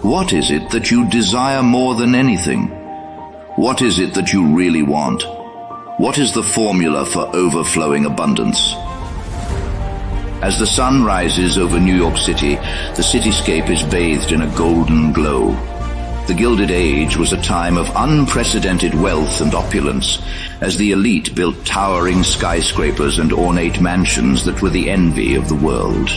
What is it that you desire more than anything? What is it that you really want? What is the formula for overflowing abundance? As the sun rises over New York City, the cityscape is bathed in a golden glow. The Gilded Age was a time of unprecedented wealth and opulence, as the elite built towering skyscrapers and ornate mansions that were the envy of the world.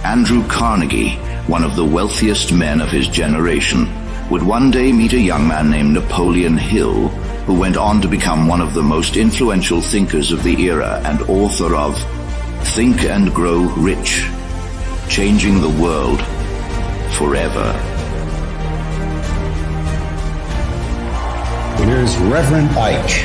Andrew Carnegie, one of the wealthiest men of his generation, would one day meet a young man named Napoleon Hill, who went on to become one of the most influential thinkers of the era and author of Think and Grow Rich, Changing the World Forever. Here's Reverend Ike.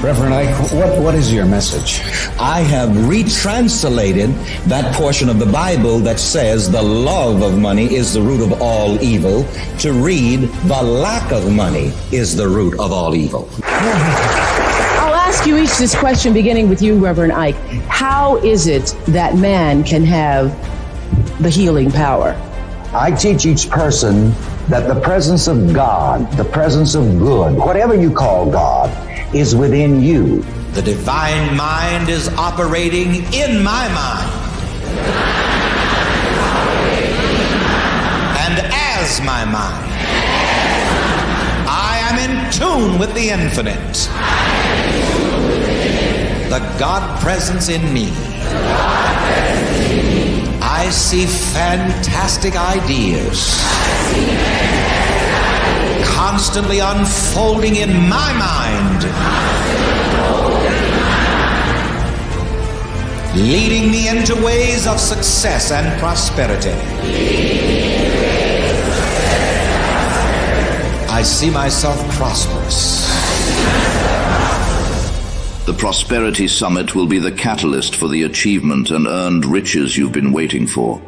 Reverend Ike, what is your message? I have retranslated that portion of the Bible that says the love of money is the root of all evil to read the lack of money is the root of all evil. I'll ask you each this question, beginning with you, Reverend Ike. How is it that man can have the healing power? I teach each person that the presence of God, the presence of good, whatever you call God, is within you. The divine mind is operating in my mind. And as my mind, I am in tune with the infinite. The God presence in me. I see fantastic ideas constantly unfolding in my mind, leading me into ways of success and prosperity. I see myself prosperous. The Prosperity Summit will be the catalyst for the achievement and earned riches you've been waiting for.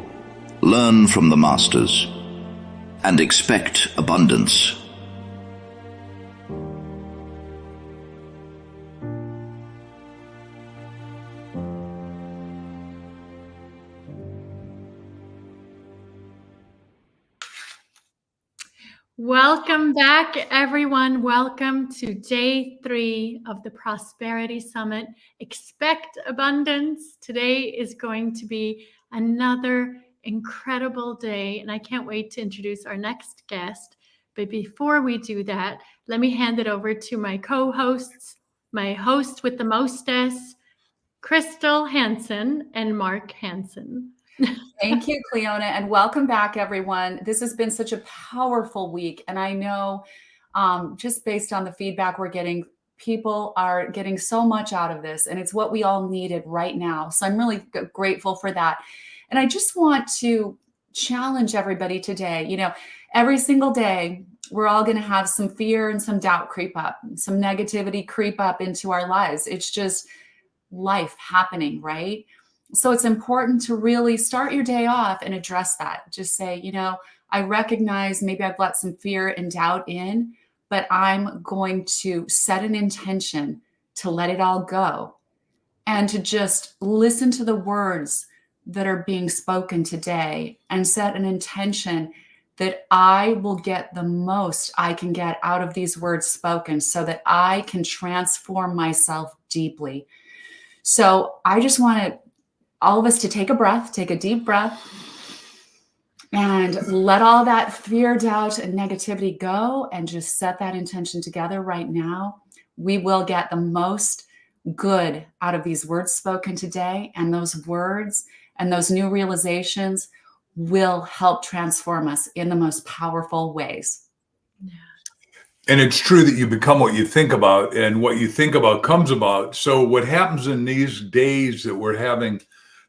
Learn from the masters and expect abundance. Welcome back, everyone. Welcome to day 3 of the Prosperity Summit. Expect abundance. Today is going to be another incredible day, and I can't wait to introduce our next guest. But before we do that, let me hand it over to my co-hosts, my host with the mostess, Crystal Hansen and Mark Hansen. Thank you, Cliona, and welcome back, everyone. This has been such a powerful week, and I know just based on the feedback we're getting, people are getting so much out of this, and it's what we all needed right now. So I'm really grateful for that. And I just want to challenge everybody today. You know, every single day, we're all going to have some fear and some doubt creep up, some negativity creep up into our lives. It's just life happening, right? So it's important to really start your day off and address that. Just say, you know, I recognize maybe I've let some fear and doubt in, but I'm going to set an intention to let it all go and to just listen to the words that are being spoken today and set an intention that I will get the most I can get out of these words spoken so that I can transform myself deeply. So I just want all of us to take a deep breath, and let all that fear, doubt, and negativity go and just set that intention together right now. We will get the most good out of these words spoken today, and those words and those new realizations will help transform us in the most powerful ways. And it's true that you become what you think about, and what you think about comes about. So what happens in these days that we're having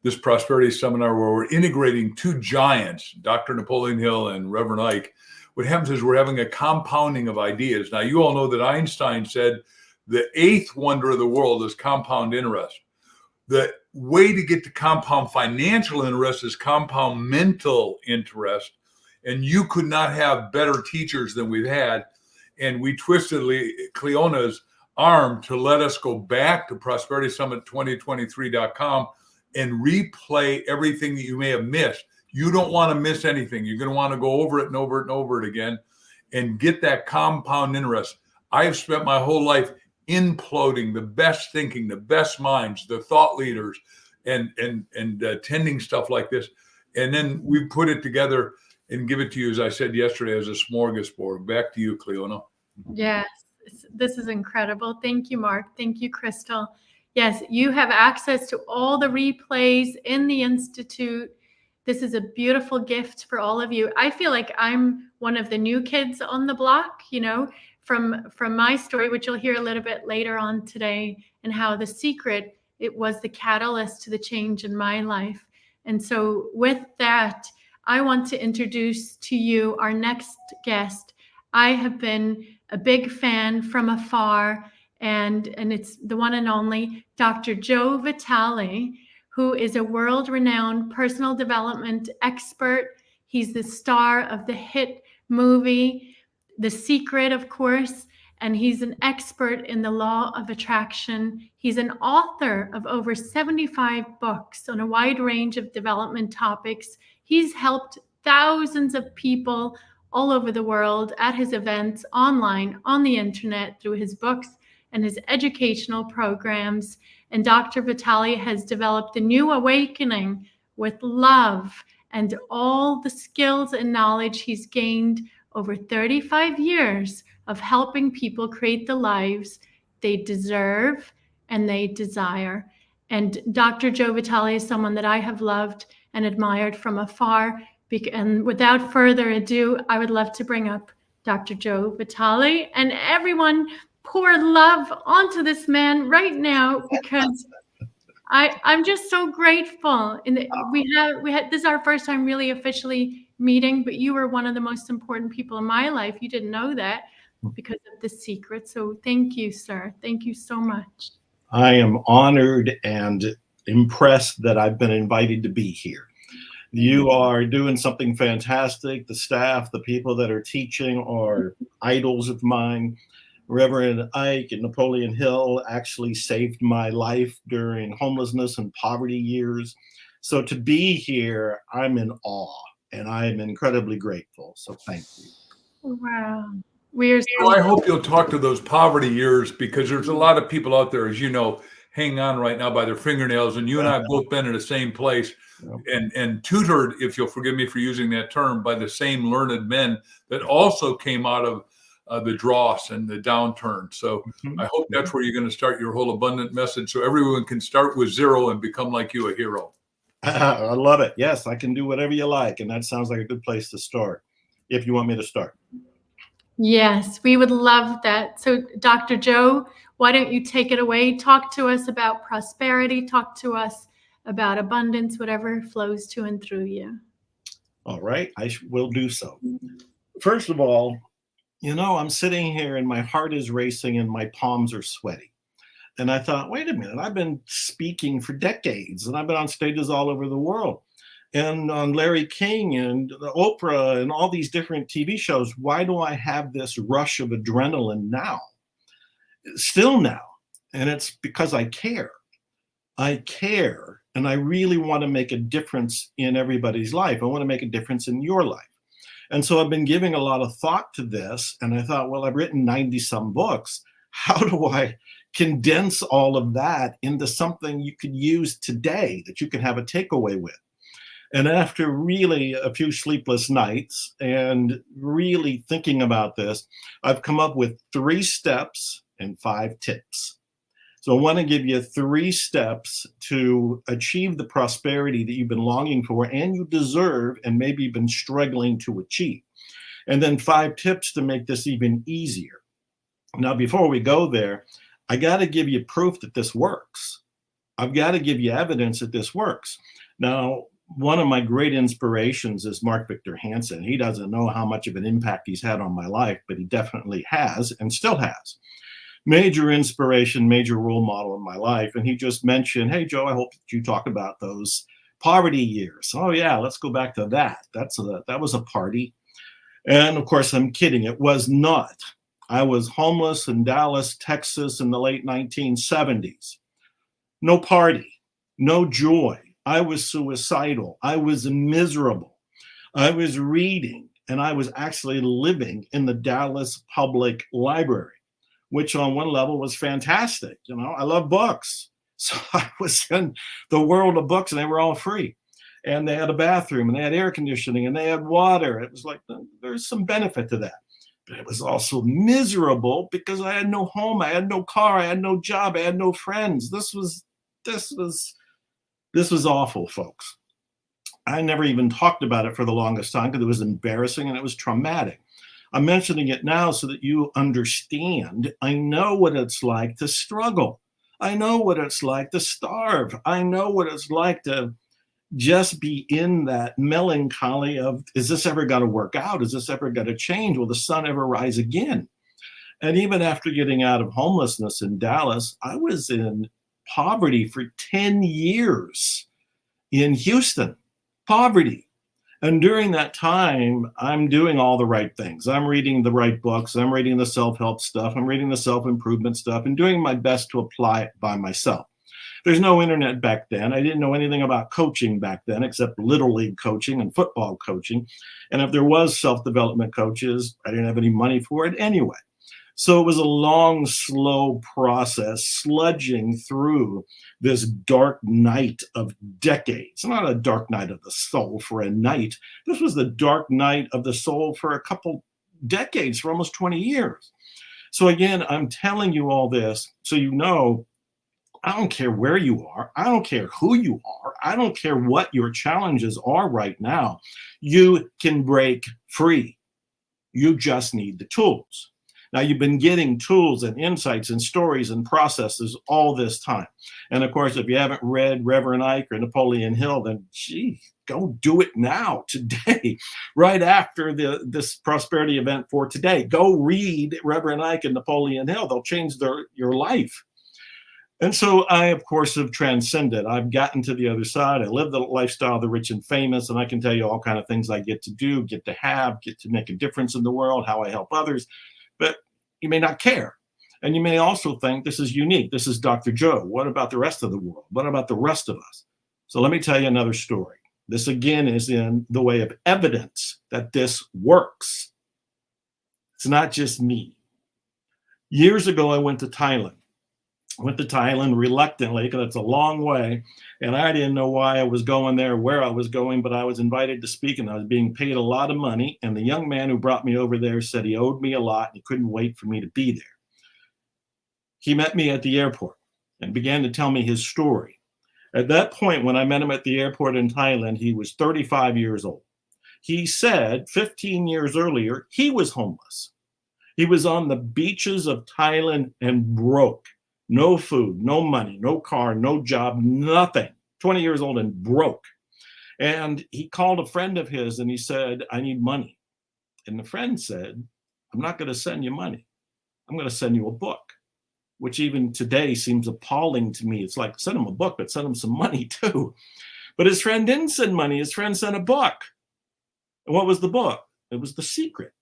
this prosperity seminar where we're integrating two giants, Dr. Napoleon Hill and Reverend Ike, what happens is we're having a compounding of ideas. Now, you all know that Einstein said the 8th wonder of the world is compound interest. The way to get to compound financial interest is compound mental interest. And you could not have better teachers than we've had. And we twisted Cliona's arm to let us go back to ProsperitySummit2023.com and replay everything that you may have missed. You don't want to miss anything. You're going to want to go over it and over it and over it again and get that compound interest. I have spent my whole life imploding the best thinking, the best minds, the thought leaders, and attending stuff like this. And then we put it together and give it to you, as I said yesterday, as a smorgasbord. Back to you, Cliona. Yes, this is incredible. Thank you, Mark. Thank you, Crystal. Yes, you have access to all the replays in the Institute. This is a beautiful gift for all of you. I feel like I'm one of the new kids on the block, you know, from my story, which you'll hear a little bit later on today, and how the secret, it was the catalyst to the change in my life. And so with that, I want to introduce to you our next guest. I have been a big fan from afar, and it's the one and only Dr. Joe Vitale, who is a world-renowned personal development expert. He's the star of the hit movie, The Secret, of course, and he's an expert in the law of attraction. He's an author of over 75 books on a wide range of development topics. He's helped thousands of people all over the world at his events, online, on the internet, through his books and his educational programs. And Dr. Vitale has developed a new awakening with love and all the skills and knowledge he's gained over 35 years of helping people create the lives they deserve and they desire. And Dr. Joe Vitale is someone that I have loved and admired from afar. And without further ado, I would love to bring up Dr. Joe Vitale, and everyone pour love onto this man right now, because I'm just so grateful. And we had this is our first time really officially meeting, but you were one of the most important people in my life. You didn't know that because of The Secret. So thank you, sir. Thank you so much. I am honored and impressed that I've been invited to be here. You are doing something fantastic. The staff, the people that are teaching are idols of mine. Reverend Ike and Napoleon Hill actually saved my life during homelessness and poverty years. So to be here, I'm in awe, and I am incredibly grateful. So thank you. Wow. Well, I hope you'll talk to those poverty years, because there's a lot of people out there, as you know, hanging on right now by their fingernails. And you and I have both been in the same place and tutored, if you'll forgive me for using that term, by the same learned men that also came out of the dross and the downturn. So I hope that's where you're going to start your whole abundant message, so everyone can start with zero and become like you, a hero. I love it. Yes, I can do whatever you like. And that sounds like a good place to start, if you want me to start. Yes, we would love that. So Dr. Joe, why don't you take it away? Talk to us about prosperity. Talk to us about abundance, whatever flows to and through you. All right, I will do so. First of all, you know, I'm sitting here and my heart is racing and my palms are sweaty. And I thought, wait a minute, I've been speaking for decades and I've been on stages all over the world and on Larry King and Oprah and all these different TV shows. Why do I have this rush of adrenaline now? Still now. And it's because I care. I care. And I really want to make a difference in everybody's life. I want to make a difference in your life. And so I've been giving a lot of thought to this. And I thought, well, I've written 90 some books. How do I condense all of that into something you could use today that you can have a takeaway with? And after really a few sleepless nights and really thinking about this, I've come up with 3 steps and 5 tips. So I want to give you 3 steps to achieve the prosperity that you've been longing for and you deserve and maybe been struggling to achieve. And then 5 tips to make this even easier. Now, before we go there, I got to give you proof that this works. I've got to give you evidence that this works. Now, one of my great inspirations is Mark Victor Hansen. He doesn't know how much of an impact he's had on my life, but he definitely has and still has. Major inspiration, major role model in my life. And he just mentioned, hey, Joe, I hope that you talk about those poverty years. Oh, yeah, let's go back to that. That was a party. And of course, I'm kidding. It was not. I was homeless in Dallas, Texas in the late 1970s. No party, no joy. I was suicidal. I was miserable. I was reading, and I was actually living in the Dallas Public Library, which on one level was fantastic. You know, I love books. So I was in the world of books, and they were all free. And they had a bathroom, and they had air conditioning, and they had water. It was like, there's some benefit to that. But it was also miserable because I had no home, I had no car, I had no job, I had no friends. This was awful, folks. I never even talked about it for the longest time because it was embarrassing and it was traumatic. I'm mentioning it now so that you understand. I know what it's like to struggle. I know what it's like to starve. I know what it's like to just be in that melancholy of, is this ever going to work out? Is this ever going to change? Will the sun ever rise again? And even after getting out of homelessness in Dallas, I was in poverty for 10 years in Houston. Poverty. And during that time, I'm doing all the right things. I'm reading the right books. I'm reading the self-help stuff. I'm reading the self-improvement stuff and doing my best to apply it by myself. There's no internet back then. I didn't know anything about coaching back then, except Little League coaching and football coaching. And if there was self-development coaches, I didn't have any money for it anyway. So it was a long, slow process, sludging through this dark night of decades. Not a dark night of the soul for a night. This was the dark night of the soul for a couple decades, for almost 20 years. So again, I'm telling you all this so you know, I don't care where you are. I don't care who you are. I don't care what your challenges are right now. You can break free. You just need the tools. Now, you've been getting tools and insights and stories and processes all this time. And of course, if you haven't read Reverend Ike or Napoleon Hill, then gee, go do it now, today, right after this prosperity event for today. Go read Reverend Ike and Napoleon Hill. They'll change your life. And so I, of course, have transcended. I've gotten to the other side. I live the lifestyle of the rich and famous, and I can tell you all kinds of things I get to do, get to have, get to make a difference in the world, how I help others. But you may not care. And you may also think this is unique. This is Dr. Joe. What about the rest of the world? What about the rest of us? So let me tell you another story. This again is in the way of evidence that this works. It's not just me. Years ago, I went to Thailand. Went to Thailand reluctantly because it's a long way. And I didn't know why I was going there, where I was going, but I was invited to speak and I was being paid a lot of money. And the young man who brought me over there said he owed me a lot and he couldn't wait for me to be there. He met me at the airport and began to tell me his story. At that point, when I met him at the airport in Thailand, he was 35 years old. He said 15 years earlier, he was homeless. He was on the beaches of Thailand and broke. No food, no money, no car, no job, nothing. 20 years old and broke. And he called a friend of his and he said, I need money. And the friend said, I'm not going to send you money. I'm going to send you a book, which even today seems appalling to me. It's like, send him a book, but send him some money too. But his friend didn't send money. His friend sent a book. And what was the book? It was The Secret,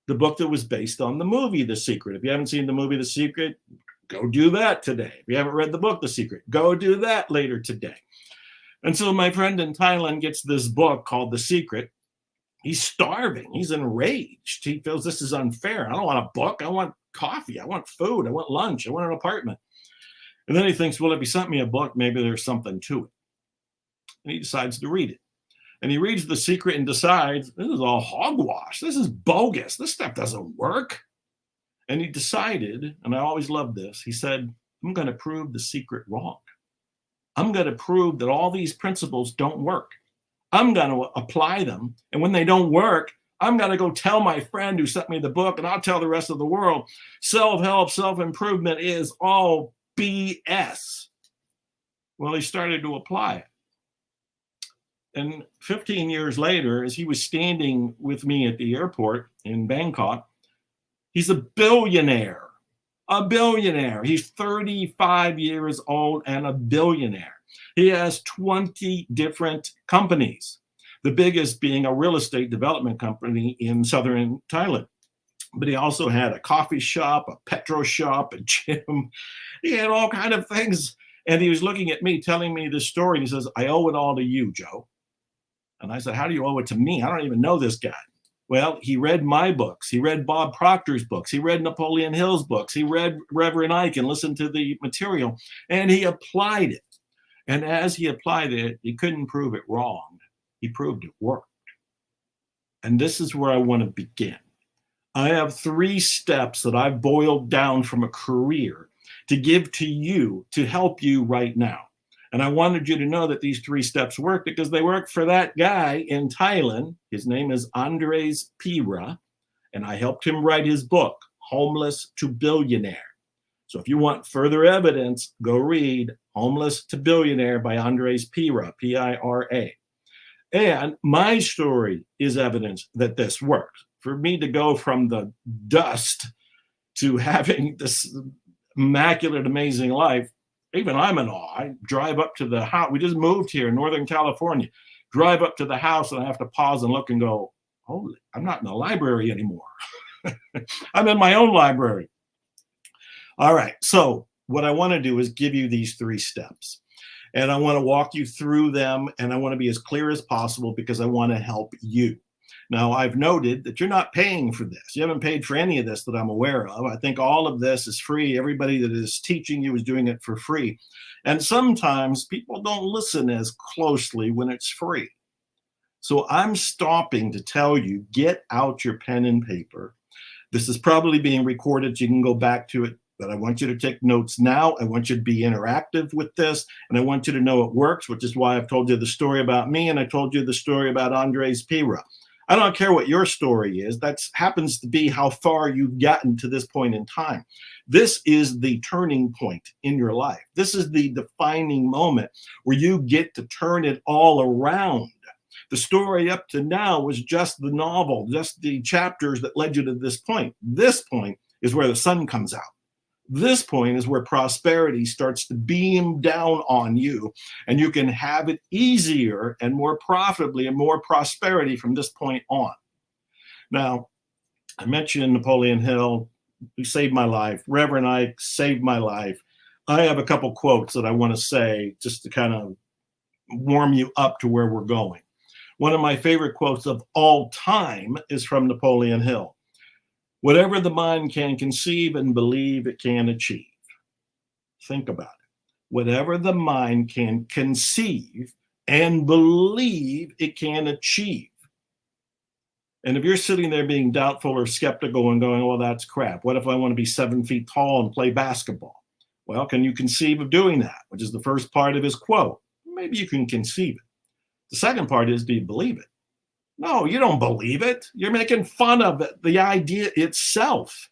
the book that was based on the movie The Secret. If you haven't seen the movie The Secret, go do that today. If you haven't read the book, The Secret, go do that later today. And so my friend in Thailand gets this book called The Secret. He's starving. He's enraged. He feels this is unfair. I don't want a book. I want coffee. I want food. I want lunch. I want an apartment. And then he thinks, well, if he sent me a book, maybe there's something to it. And he decides to read it. And he reads The Secret and decides, this is all hogwash. This is bogus. This stuff doesn't work. And he decided, and I always loved this, he said, I'm going to prove The Secret wrong. I'm going to prove that all these principles don't work. I'm going to apply them. And when they don't work, I'm going to go tell my friend who sent me the book, and I'll tell the rest of the world, self-help, self-improvement is all BS. Well, he started to apply it. And 15 years later, as he was standing with me at the airport in Bangkok, he's a billionaire, He's 35 years old and a billionaire. He has 20 different companies, the biggest being a real estate development company in southern Thailand. But he also had a coffee shop, a petro shop, a gym. He had all kinds of things. And he was looking at me, telling me this story. And he says, I owe it all to you, Joe. And I said, how do you owe it to me? I don't even know this guy. Well, he read my books. He read Bob Proctor's books. He read Napoleon Hill's books. He read Reverend Ike and listened to the material, and he applied it. And as he applied it, he couldn't prove it wrong. He proved it worked. And this is where I want to begin. I have 3 steps that I've boiled down from a career to give to you to help you right now. And I wanted you to know that these 3 steps work because they work for that guy in Thailand. His name is Andres Pira, and I helped him write his book, Homeless to Billionaire. So if you want further evidence, go read Homeless to Billionaire by Andres Pira, P-I-R-A. And my story is evidence that this works. For me to go from the dust to having this immaculate, amazing life, even I'm in awe. I drive up to the house. We just moved here in Northern California. Drive up to the house and I have to pause and look and go, holy, I'm not in the library anymore. I'm in my own library. All right. So what I want to do is give you these 3 steps. And I want to walk you through them. And I want to be as clear as possible because I want to help you. Now, I've noted that you're not paying for this. You haven't paid for any of this that I'm aware of. I think all of this is free. Everybody that is teaching you is doing it for free. And sometimes people don't listen as closely when it's free. So I'm stopping to tell you, get out your pen and paper. This is probably being recorded, so you can go back to it. But I want you to take notes now. I want you to be interactive with this. And I want you to know it works, which is why I've told you the story about me. And I told you the story about Andres Pira. I don't care what your story is. That happens to be how far you've gotten to this point in time. This is the turning point in your life. This is the defining moment where you get to turn it all around. The story up to now was just the novel, just the chapters that led you to this point. This point is where the sun comes out. This point is where prosperity starts to beam down on you, and you can have it easier and more profitably and more prosperity from this point on. Now, I mentioned Napoleon Hill, who saved my life. Reverend Ike saved my life. I have a couple quotes that I want to say just to kind of warm you up to where we're going. One of my favorite quotes of all time is from Napoleon Hill. Whatever the mind can conceive and believe, it can achieve. Think about it. Whatever the mind can conceive and believe, it can achieve. And if you're sitting there being doubtful or skeptical and going, well, that's crap. What if I want to be 7 feet tall and play basketball? Well, can you conceive of doing that? Which is the first part of his quote. Maybe you can conceive it. The second part is, do you believe it? No, you don't believe it. You're making fun of it, the idea itself.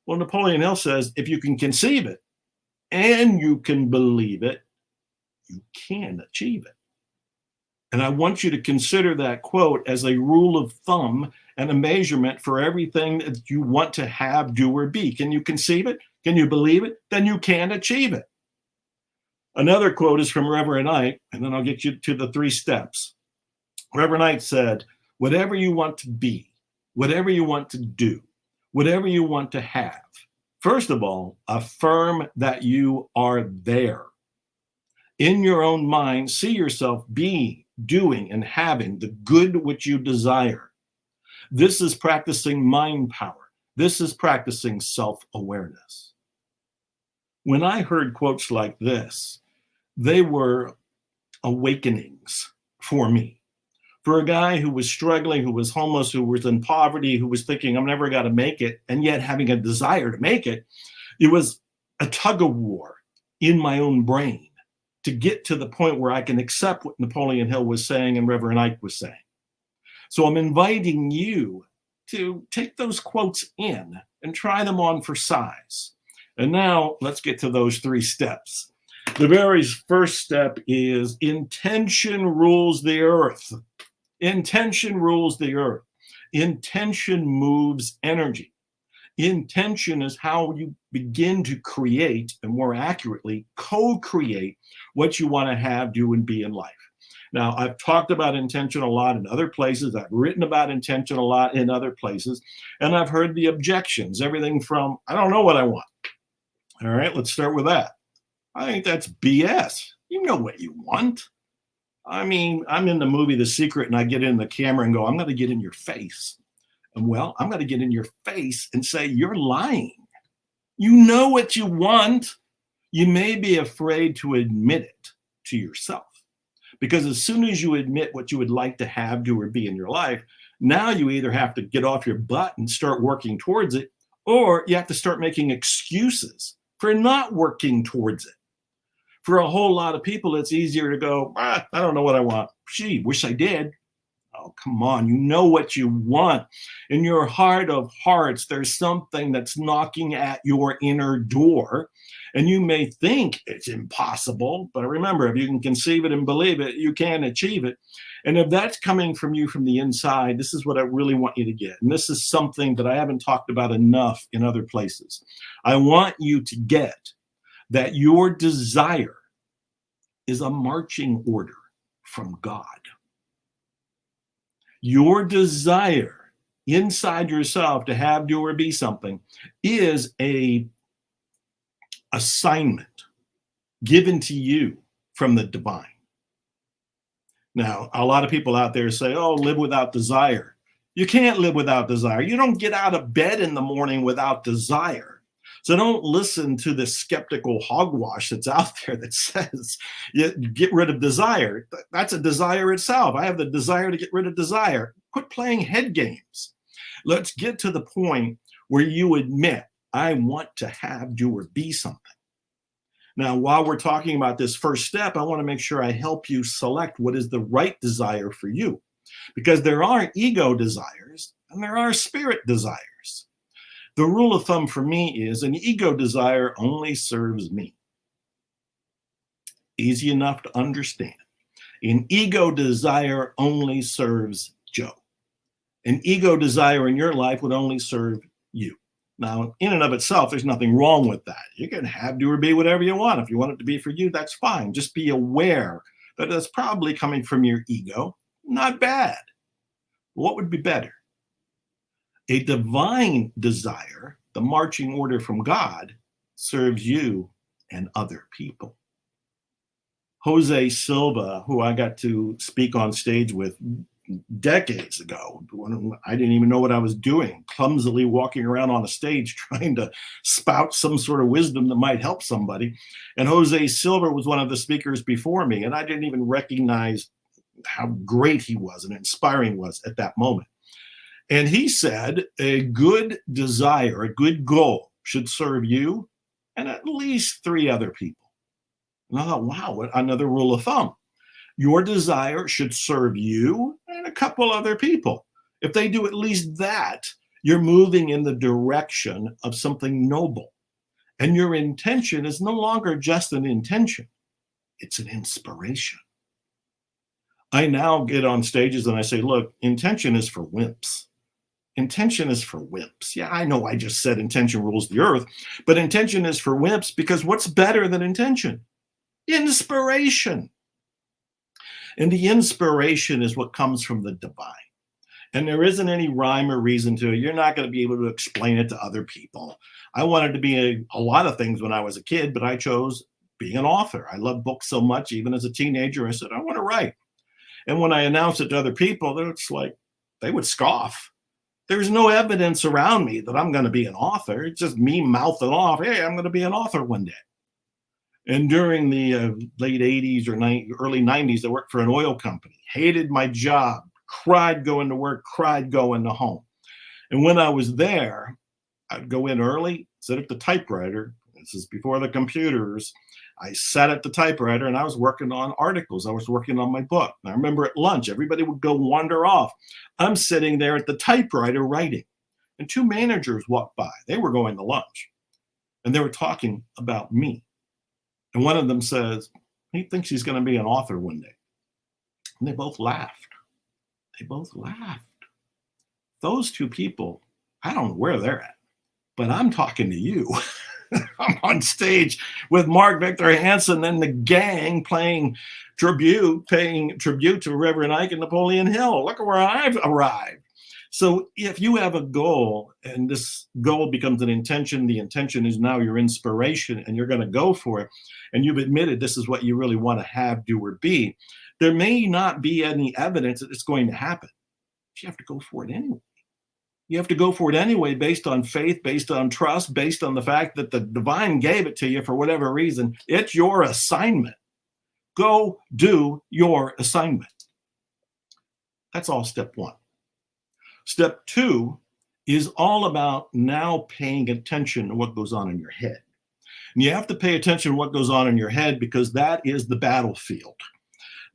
Well, Napoleon Hill says, if you can conceive it and you can believe it, you can achieve it. And I want you to consider that quote as a rule of thumb and a measurement for everything that you want to have, do, or be. Can you conceive it? Can you believe it? Then you can achieve it. Another quote is from Reverend Ike, and then I'll get you to the 3 steps. Reverend Ike said, whatever you want to be, whatever you want to do, whatever you want to have, first of all, affirm that you are there. In your own mind, see yourself being, doing, and having the good which you desire. This is practicing mind power. This is practicing self-awareness. When I heard quotes like this, they were awakenings for me. For a guy who was struggling, who was homeless, who was in poverty, who was thinking, I'm never going to make it, and yet having a desire to make it, it was a tug of war in my own brain to get to the point where I can accept what Napoleon Hill was saying and Reverend Ike was saying. So I'm inviting you to take those quotes in and try them on for size. And now let's get to those 3 steps. The very first step is intention rules the earth. Intention rules the earth. Intention moves energy. Intention is how you begin to create, and more accurately, co-create what you want to have, do, and be in life. Now, I've talked about intention a lot in other places. I've written about intention a lot in other places, and I've heard the objections, everything from, I don't know what I want. All right, let's start with that. I think that's BS. You know what you want. I mean, I'm in the movie The Secret and I get in the camera and go, I'm going to get in your face. And well, I'm going to get in your face and say, you're lying. You know what you want. You may be afraid to admit it to yourself. Because as soon as you admit what you would like to have, do, or be in your life, now you either have to get off your butt and start working towards it, or you have to start making excuses for not working towards it. For a whole lot of people, it's easier to go, I don't know what I want. Gee, wish I did. Oh, come on. You know what you want. In your heart of hearts, there's something that's knocking at your inner door. And you may think it's impossible, but remember, if you can conceive it and believe it, you can achieve it. And if that's coming from you from the inside, this is what I really want you to get. And this is something that I haven't talked about enough in other places. I want you to get that your desire is a marching order from God. Your desire inside yourself to have, do, or be something is a assignment given to you from the divine. Now, a lot of people out there say, oh, live without desire. You can't live without desire. You don't get out of bed in the morning without desire. So don't listen to the skeptical hogwash that's out there that says you get rid of desire. That's a desire itself. I have the desire to get rid of desire. Quit playing head games. Let's get to the point where you admit, I want to have, do, or be something. Now, while we're talking about this first step, I want to make sure I help you select what is the right desire for you. Because there are ego desires and there are spirit desires. The rule of thumb for me is an ego desire only serves me. Easy enough to understand. An ego desire only serves Joe. An ego desire in your life would only serve you. Now, in and of itself, there's nothing wrong with that. You can have, do, or be whatever you want. If you want it to be for you, that's fine. Just be aware that it's probably coming from your ego. Not bad. What would be better? A divine desire, the marching order from God, serves you and other people. Jose Silva, who I got to speak on stage with decades ago, I didn't even know what I was doing, clumsily walking around on a stage trying to spout some sort of wisdom that might help somebody. And Jose Silva was one of the speakers before me, and I didn't even recognize how great he was and inspiring he was at that moment. And he said, a good desire, a good goal should serve you and at least 3 other people. And I thought, wow, another rule of thumb. Your desire should serve you and a couple other people. If they do at least that, you're moving in the direction of something noble. And your intention is no longer just an intention. It's an inspiration. I now get on stages and I say, look, intention is for wimps. Intention is for wimps. Yeah, I know I just said intention rules the earth, but intention is for wimps because what's better than intention? Inspiration. And the inspiration is what comes from the divine. And there isn't any rhyme or reason to it. You're not going to be able to explain it to other people. I wanted to be a lot of things when I was a kid, but I chose being an author. I loved books so much, even as a teenager, I said, I want to write. And when I announced it to other people, it's like they would scoff. There's no evidence around me that I'm going to be an author. It's just me mouthing off, hey, I'm going to be an author one day. And during the late 80s or early 90s, I worked for an oil company, hated my job, cried going to work, cried going to home. And when I was there, I'd go in early, sit at the typewriter. This is before the computers. I sat at the typewriter and I was working on articles. I was working on my book. And I remember at lunch, everybody would go wander off. I'm sitting there at the typewriter writing. And 2 managers walked by. They were going to lunch. And they were talking about me. And one of them says, he thinks he's going to be an author one day. And they both laughed. They both laughed. Those 2 people, I don't know where they're at, but I'm talking to you. I'm on stage with Mark Victor Hansen and the gang paying tribute to Reverend Ike and Napoleon Hill. Look at where I've arrived. So if you have a goal and this goal becomes an intention, the intention is now your inspiration and you're going to go for it, and you've admitted this is what you really want to have, do, or be, There may not be any evidence that it's going to happen. But you have to go for it anyway. You have to go for it anyway based on faith, based on trust, based on the fact that the divine gave it to you for whatever reason. It's your assignment. Go do your assignment. That's all step one. Step two is all about now paying attention to what goes on in your head. And you have to pay attention to what goes on in your head because that is the battlefield.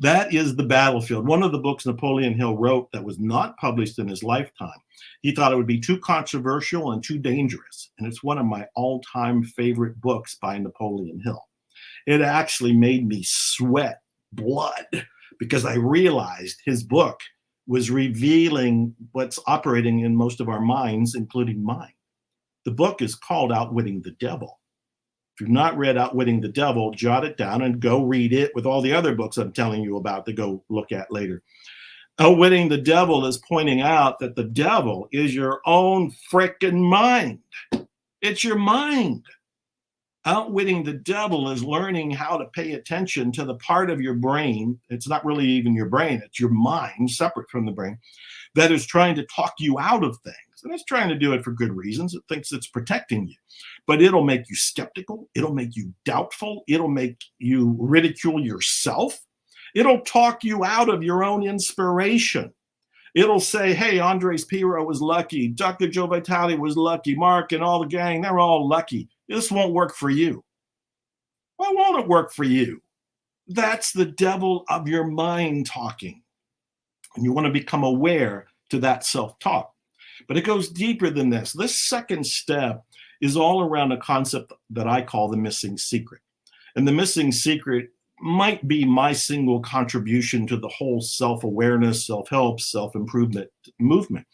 That is the battlefield. One of the books Napoleon Hill wrote that was not published in his lifetime, he thought it would be too controversial and too dangerous. And it's one of my all-time favorite books by Napoleon Hill. It actually made me sweat blood because I realized his book was revealing what's operating in most of our minds, including mine. The book is called Outwitting the Devil. If you've not read Outwitting the Devil, jot it down and go read it with all the other books I'm telling you about to go look at later. Outwitting the Devil is pointing out that the devil is your own frickin' mind. It's your mind. Outwitting the devil is learning how to pay attention to the part of your brain. It's not really even your brain. It's your mind, separate from the brain, that is trying to talk you out of things. And it's trying to do it for good reasons. It thinks it's protecting you. But it'll make you skeptical. It'll make you doubtful. It'll make you ridicule yourself. It'll talk you out of your own inspiration. It'll say, hey, Andres Pirro was lucky. Dr. Joe Vitale was lucky. Mark and all the gang, they're all lucky. This won't work for you. Why won't it work for you? That's the devil of your mind talking. And you want to become aware to that self-talk. But it goes deeper than this. This second step is all around a concept that I call the missing secret. And the missing secret might be my single contribution to the whole self-awareness, self-help, self-improvement movement.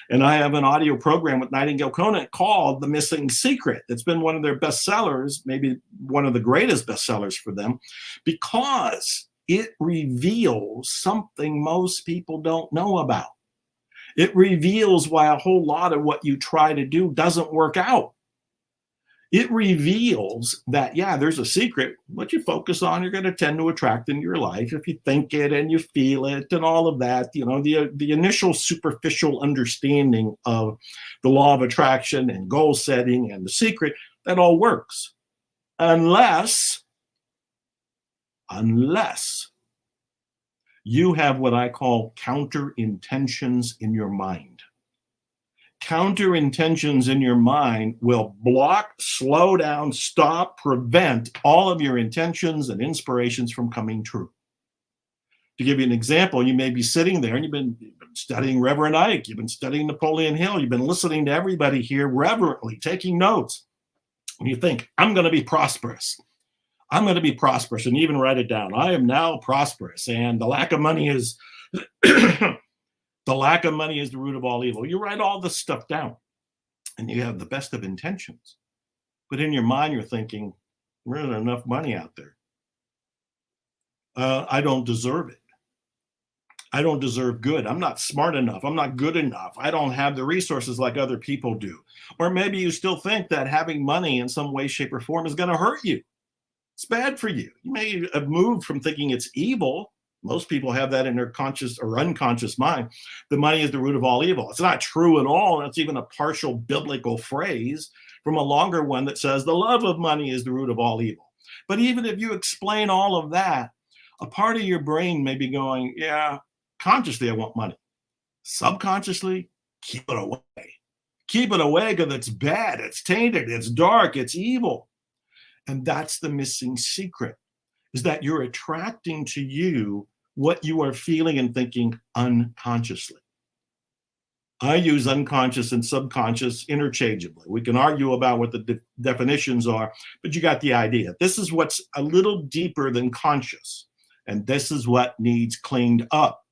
And I have an audio program with Nightingale Conant called The Missing Secret. It's been one of their bestsellers, maybe one of the greatest bestsellers for them, because it reveals something most people don't know about. It reveals why a whole lot of what you try to do doesn't work out. It reveals that, yeah, there's a secret. What you focus on, you're going to tend to attract in your life if you think it and you feel it and all of that. You know, the initial superficial understanding of the law of attraction and goal setting and the secret, that all works. Unless you have what I call counter intentions in your mind. Counter intentions in your mind will block, slow down, stop, prevent all of your intentions and inspirations from coming true. To give you an example, you may be sitting there and you've been studying Reverend Ike, you've been studying Napoleon Hill, you've been listening to everybody here reverently, taking notes. And you think, I'm going to be prosperous. I'm going to be prosperous, and even write it down. I am now prosperous, and the lack of money is the lack of money is the root of all evil. You write all this stuff down, and you have the best of intentions. But in your mind, you're thinking, there isn't enough money out there. I don't deserve it. I don't deserve good. I'm not smart enough. I'm not good enough. I don't have the resources like other people do. Or maybe you still think that having money in some way, shape, or form is going to hurt you. It's bad for you. You may have moved from thinking it's evil. Most people have that in their conscious or unconscious mind. The money is the root of all evil. It's not true at all. It's even a partial biblical phrase from a longer one that says the love of money is the root of all evil. But even if you explain all of that, a part of your brain may be going, yeah, consciously I want money. Subconsciously, keep it away. Keep it away because it's bad, it's tainted, it's dark, it's evil. And that's the missing secret, is that you're attracting to you what you are feeling and thinking unconsciously. I use unconscious and subconscious interchangeably. We can argue about what the definitions are, but you got the idea. This is what's a little deeper than conscious, and this is what needs cleaned up.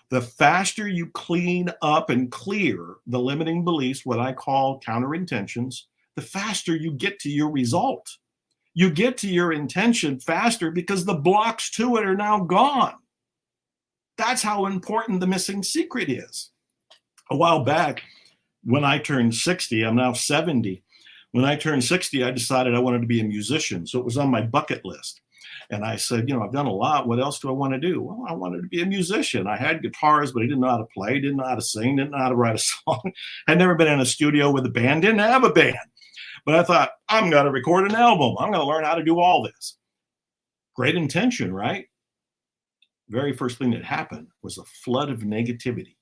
The faster you clean up and clear the limiting beliefs, what I call counter intentions, the faster you get to your result. You get to your intention faster because the blocks to it are now gone. That's how important the missing secret is. A while back, when I turned 60, I'm now 70. When I turned 60, I decided I wanted to be a musician. So it was on my bucket list. And I said, I've done a lot. What else do I want to do? Well, I wanted to be a musician. I had guitars, but I didn't know how to play, didn't know how to sing, didn't know how to write a song. Had never been in a studio with a band, didn't have a band. But I thought, I'm going to record an album. I'm going to learn how to do all this. Great intention, right? Very first thing that happened was a flood of negativity.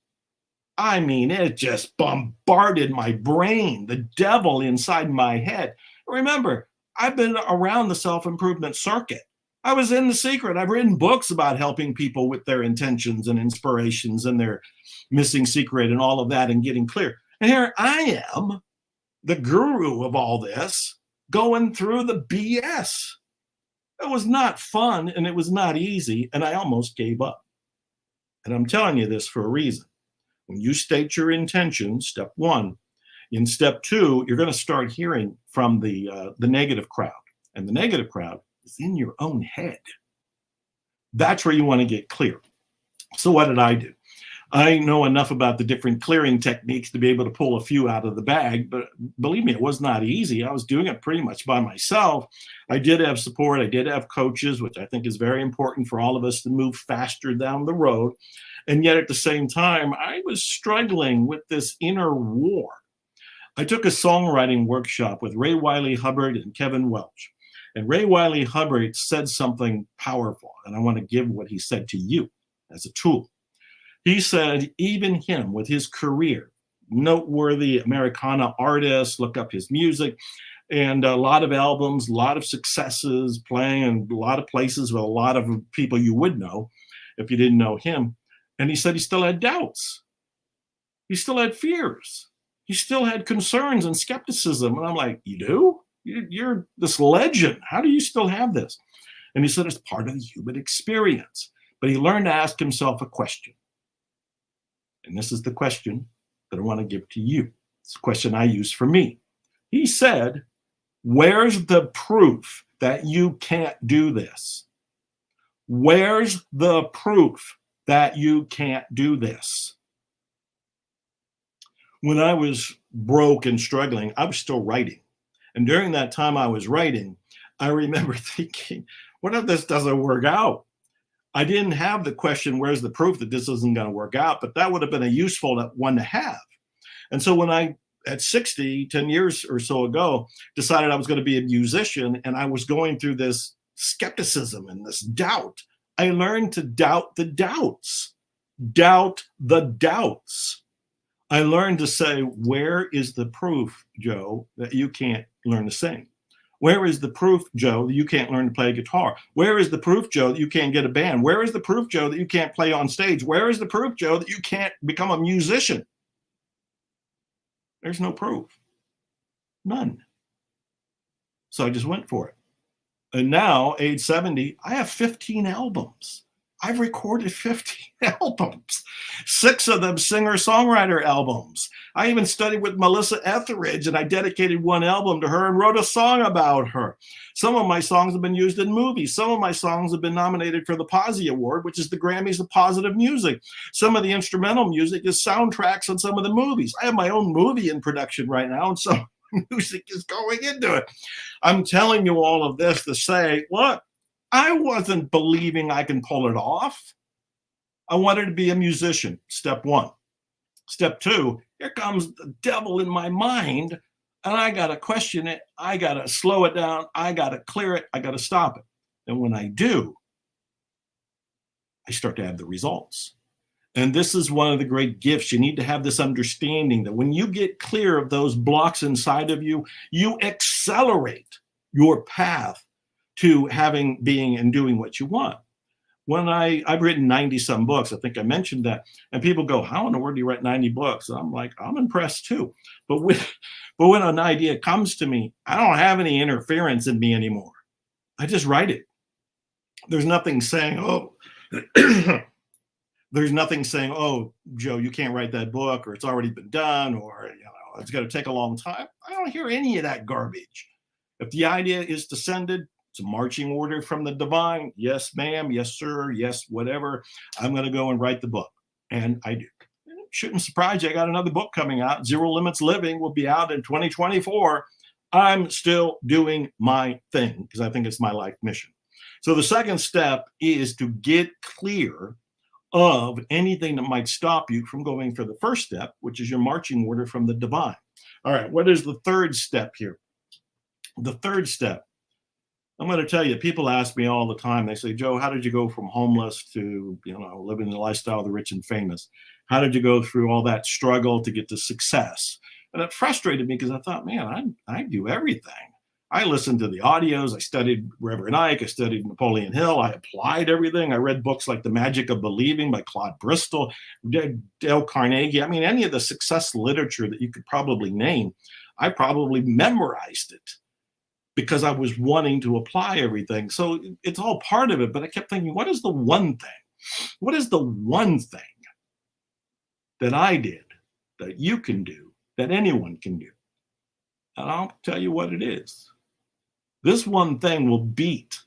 I mean, it just bombarded my brain, the devil inside my head. Remember, I've been around the self-improvement circuit. I was in The Secret. I've written books about helping people with their intentions and inspirations and their missing secret and all of that and getting clear. And here I am, the guru of all this, going through the BS. It was not fun and it was not easy, and I almost gave up. And I'm telling you this for a reason. When you state your intention, step one, in step two, you're going to start hearing from the negative crowd. And the negative crowd is in your own head. That's where you want to get clear. So what did I do? I know enough about the different clearing techniques to be able to pull a few out of the bag, but believe me, it was not easy. I was doing it pretty much by myself. I did have support. I did have coaches, which I think is very important for all of us to move faster down the road. And yet at the same time, I was struggling with this inner war. I took a songwriting workshop with Ray Wiley Hubbard and Kevin Welch. And Ray Wiley Hubbard said something powerful, and I want to give what he said to you as a tool. He said, even him with his career, noteworthy Americana artist, look up his music, and a lot of albums, a lot of successes, playing in a lot of places with a lot of people you would know if you didn't know him. And he said he still had doubts. He still had fears. He still had concerns and skepticism. And I'm like, you do? You're this legend. How do you still have this? And he said it's part of the human experience. But he learned to ask himself a question. And this is the question that I want to give to you. It's a question I use for me. He said, where's the proof that you can't do this? Where's the proof that you can't do this? When I was broke and struggling, I was still writing. And during that time I was writing, I remember thinking, what if this doesn't work out? I didn't have the question, where's the proof that this isn't going to work out? But that would have been a useful one to have. And so when I, at 60, 10 years or so ago, decided I was going to be a musician and I was going through this skepticism and this doubt, I learned to doubt the doubts. Doubt the doubts. I learned to say, where is the proof, Joe, that you can't learn to sing? Where is the proof, Joe, that you can't learn to play guitar? Where is the proof, Joe, that you can't get a band? Where is the proof, Joe, that you can't play on stage? Where is the proof, Joe, that you can't become a musician? There's no proof. None. So I just went for it. And now, age 70, I have 15 albums. I've recorded 15 albums, 6 of them singer-songwriter albums. I even studied with Melissa Etheridge, and I dedicated one album to her and wrote a song about her. Some of my songs have been used in movies. Some of my songs have been nominated for the Posy Award, which is the Grammys of positive music. Some of the instrumental music is soundtracks on some of the movies. I have my own movie in production right now, and some music is going into it. I'm telling you all of this to say, look, I wasn't believing I can pull it off. I wanted to be a musician, step one. Step two, here comes the devil in my mind, and I got to question it. I got to slow it down. I got to clear it. I got to stop it. And when I do, I start to have the results. And this is one of the great gifts. You need to have this understanding that when you get clear of those blocks inside of you, you accelerate your path to having, being, and doing what you want. When I've written 90 some books, I think I mentioned that, and people go, how in the world do you write 90 books? And I'm like, I'm impressed too. But when an idea comes to me, I don't have any interference in me anymore. I just write it. There's nothing saying, oh, there's nothing saying, oh, Joe, you can't write that book, or it's already been done, or it's going to take a long time. I don't hear any of that garbage. If the idea is to send it, it's a marching order from the divine. Yes, ma'am. Yes, sir. Yes, whatever. I'm going to go and write the book. And I do. It shouldn't surprise you. I got another book coming out. Zero Limits Living will be out in 2024. I'm still doing my thing because I think it's my life mission. So the second step is to get clear of anything that might stop you from going for the first step, which is your marching order from the divine. All right, what is the third step here? The third step, I'm going to tell you, people ask me all the time, they say, Joe, how did you go from homeless to, living the lifestyle of the rich and famous? How did you go through all that struggle to get to success? And it frustrated me because I thought, man, I do everything. I listened to the audios. I studied Reverend Ike. I studied Napoleon Hill. I applied everything. I read books like The Magic of Believing by Claude Bristol, Dale Carnegie. I mean, any of the success literature that you could probably name, I probably memorized it because I was wanting to apply everything. So it's all part of it. But I kept thinking, what is the one thing? What is the one thing that I did that you can do, that anyone can do? And I'll tell you what it is. This one thing will beat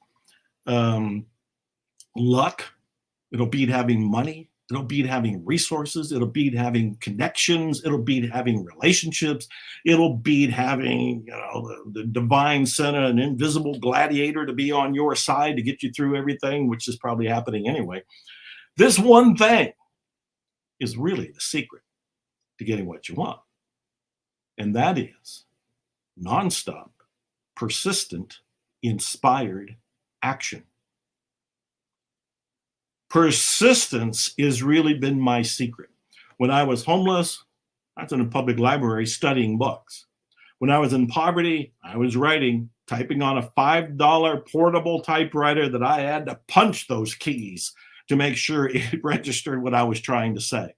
luck. It'll beat having money. It'll beat having resources. It'll beat having connections. It'll beat having relationships. It'll beat having, the divine center, an invisible gladiator to be on your side to get you through everything, which is probably happening anyway. This one thing is really the secret to getting what you want. And that is nonstop, persistent, inspired action. Persistence has really been my secret. When I was homeless, I was in a public library studying books. When I was in poverty, I was writing, typing on a $5 portable typewriter that I had to punch those keys to make sure it registered what I was trying to say.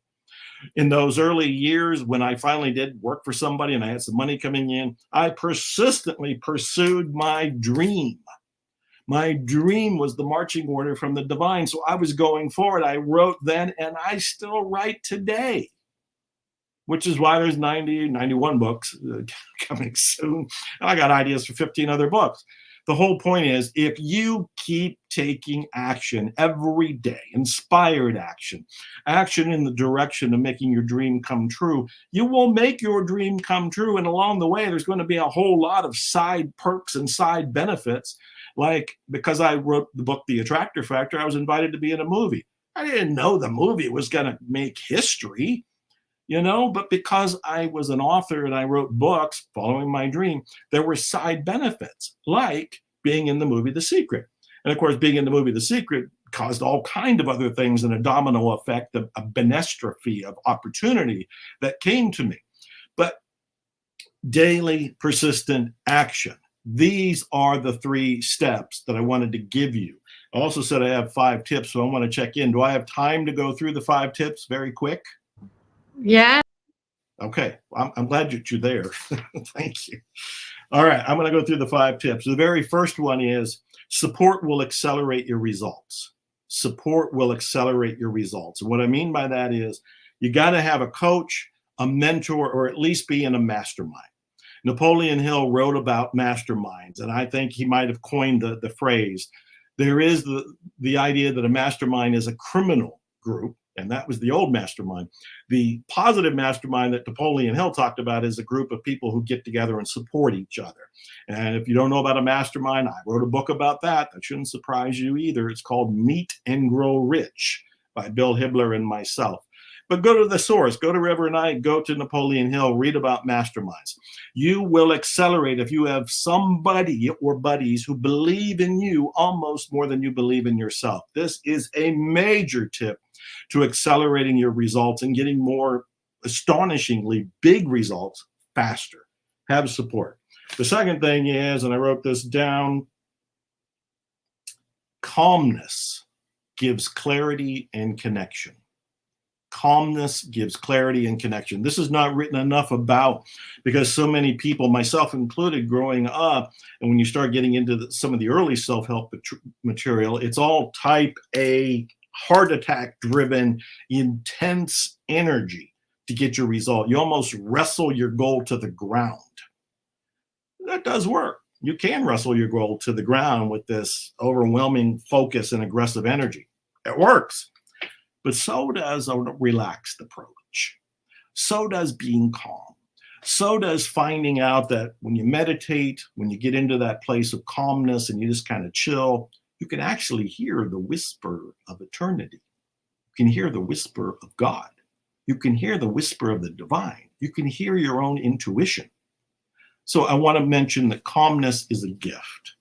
In those early years, when I finally did work for somebody and I had some money coming in, I persistently pursued my dream. My dream was the marching order from the divine. So I was going forward. I wrote then, and I still write today, which is why there's 91 books coming soon. And I got ideas for 15 other books. The whole point is, if you keep taking action every day, inspired action, action in the direction of making your dream come true, you will make your dream come true. And along the way, there's going to be a whole lot of side perks and side benefits. Like, because I wrote the book, The Attractor Factor, I was invited to be in a movie. I didn't know the movie was going to make history, but because I was an author and I wrote books following my dream, there were side benefits, like being in the movie The Secret. And of course, being in the movie The Secret caused all kinds of other things and a domino effect, a benestrophy of opportunity that came to me. But daily persistent action. These are the 3 steps that I wanted to give you. I also said I have 5 tips, so I want to check in. Do I have time to go through the 5 tips very quick? Yeah. Okay, I'm glad that you're there. Thank you. All right, I'm going to go through the 5 tips. The very first one is support will accelerate your results. Support will accelerate your results. And what I mean by that is you got to have a coach, a mentor, or at least be in a mastermind. Napoleon Hill wrote about masterminds, and I think he might have coined the phrase. There is the idea that a mastermind is a criminal group, and that was the old mastermind. The positive mastermind that Napoleon Hill talked about is a group of people who get together and support each other. And if you don't know about a mastermind, I wrote a book about that. That shouldn't surprise you either. It's called Meet and Grow Rich by Bill Hibler and myself. But go to the source, go to Reverend Ike, go to Napoleon Hill, read about masterminds. You will accelerate if you have somebody or buddies who believe in you almost more than you believe in yourself. This is a major tip to accelerating your results and getting more astonishingly big results faster. Have support. The second thing is, and I wrote this down, calmness gives clarity and connection. Calmness gives clarity and connection. This is not written enough about because so many people, myself included, growing up, and when you start getting into some of the early self-help material, it's all type A, heart attack driven, intense energy to get your result. You almost wrestle your goal to the ground. That does work. You can wrestle your goal to the ground with this overwhelming focus and aggressive energy. It works. But so does a relaxed approach. So does being calm. So does finding out that when you meditate, when you get into that place of calmness and you just kind of chill, you can actually hear the whisper of eternity. You can hear the whisper of God. You can hear the whisper of the divine. You can hear your own intuition. So I want to mention that calmness is a gift.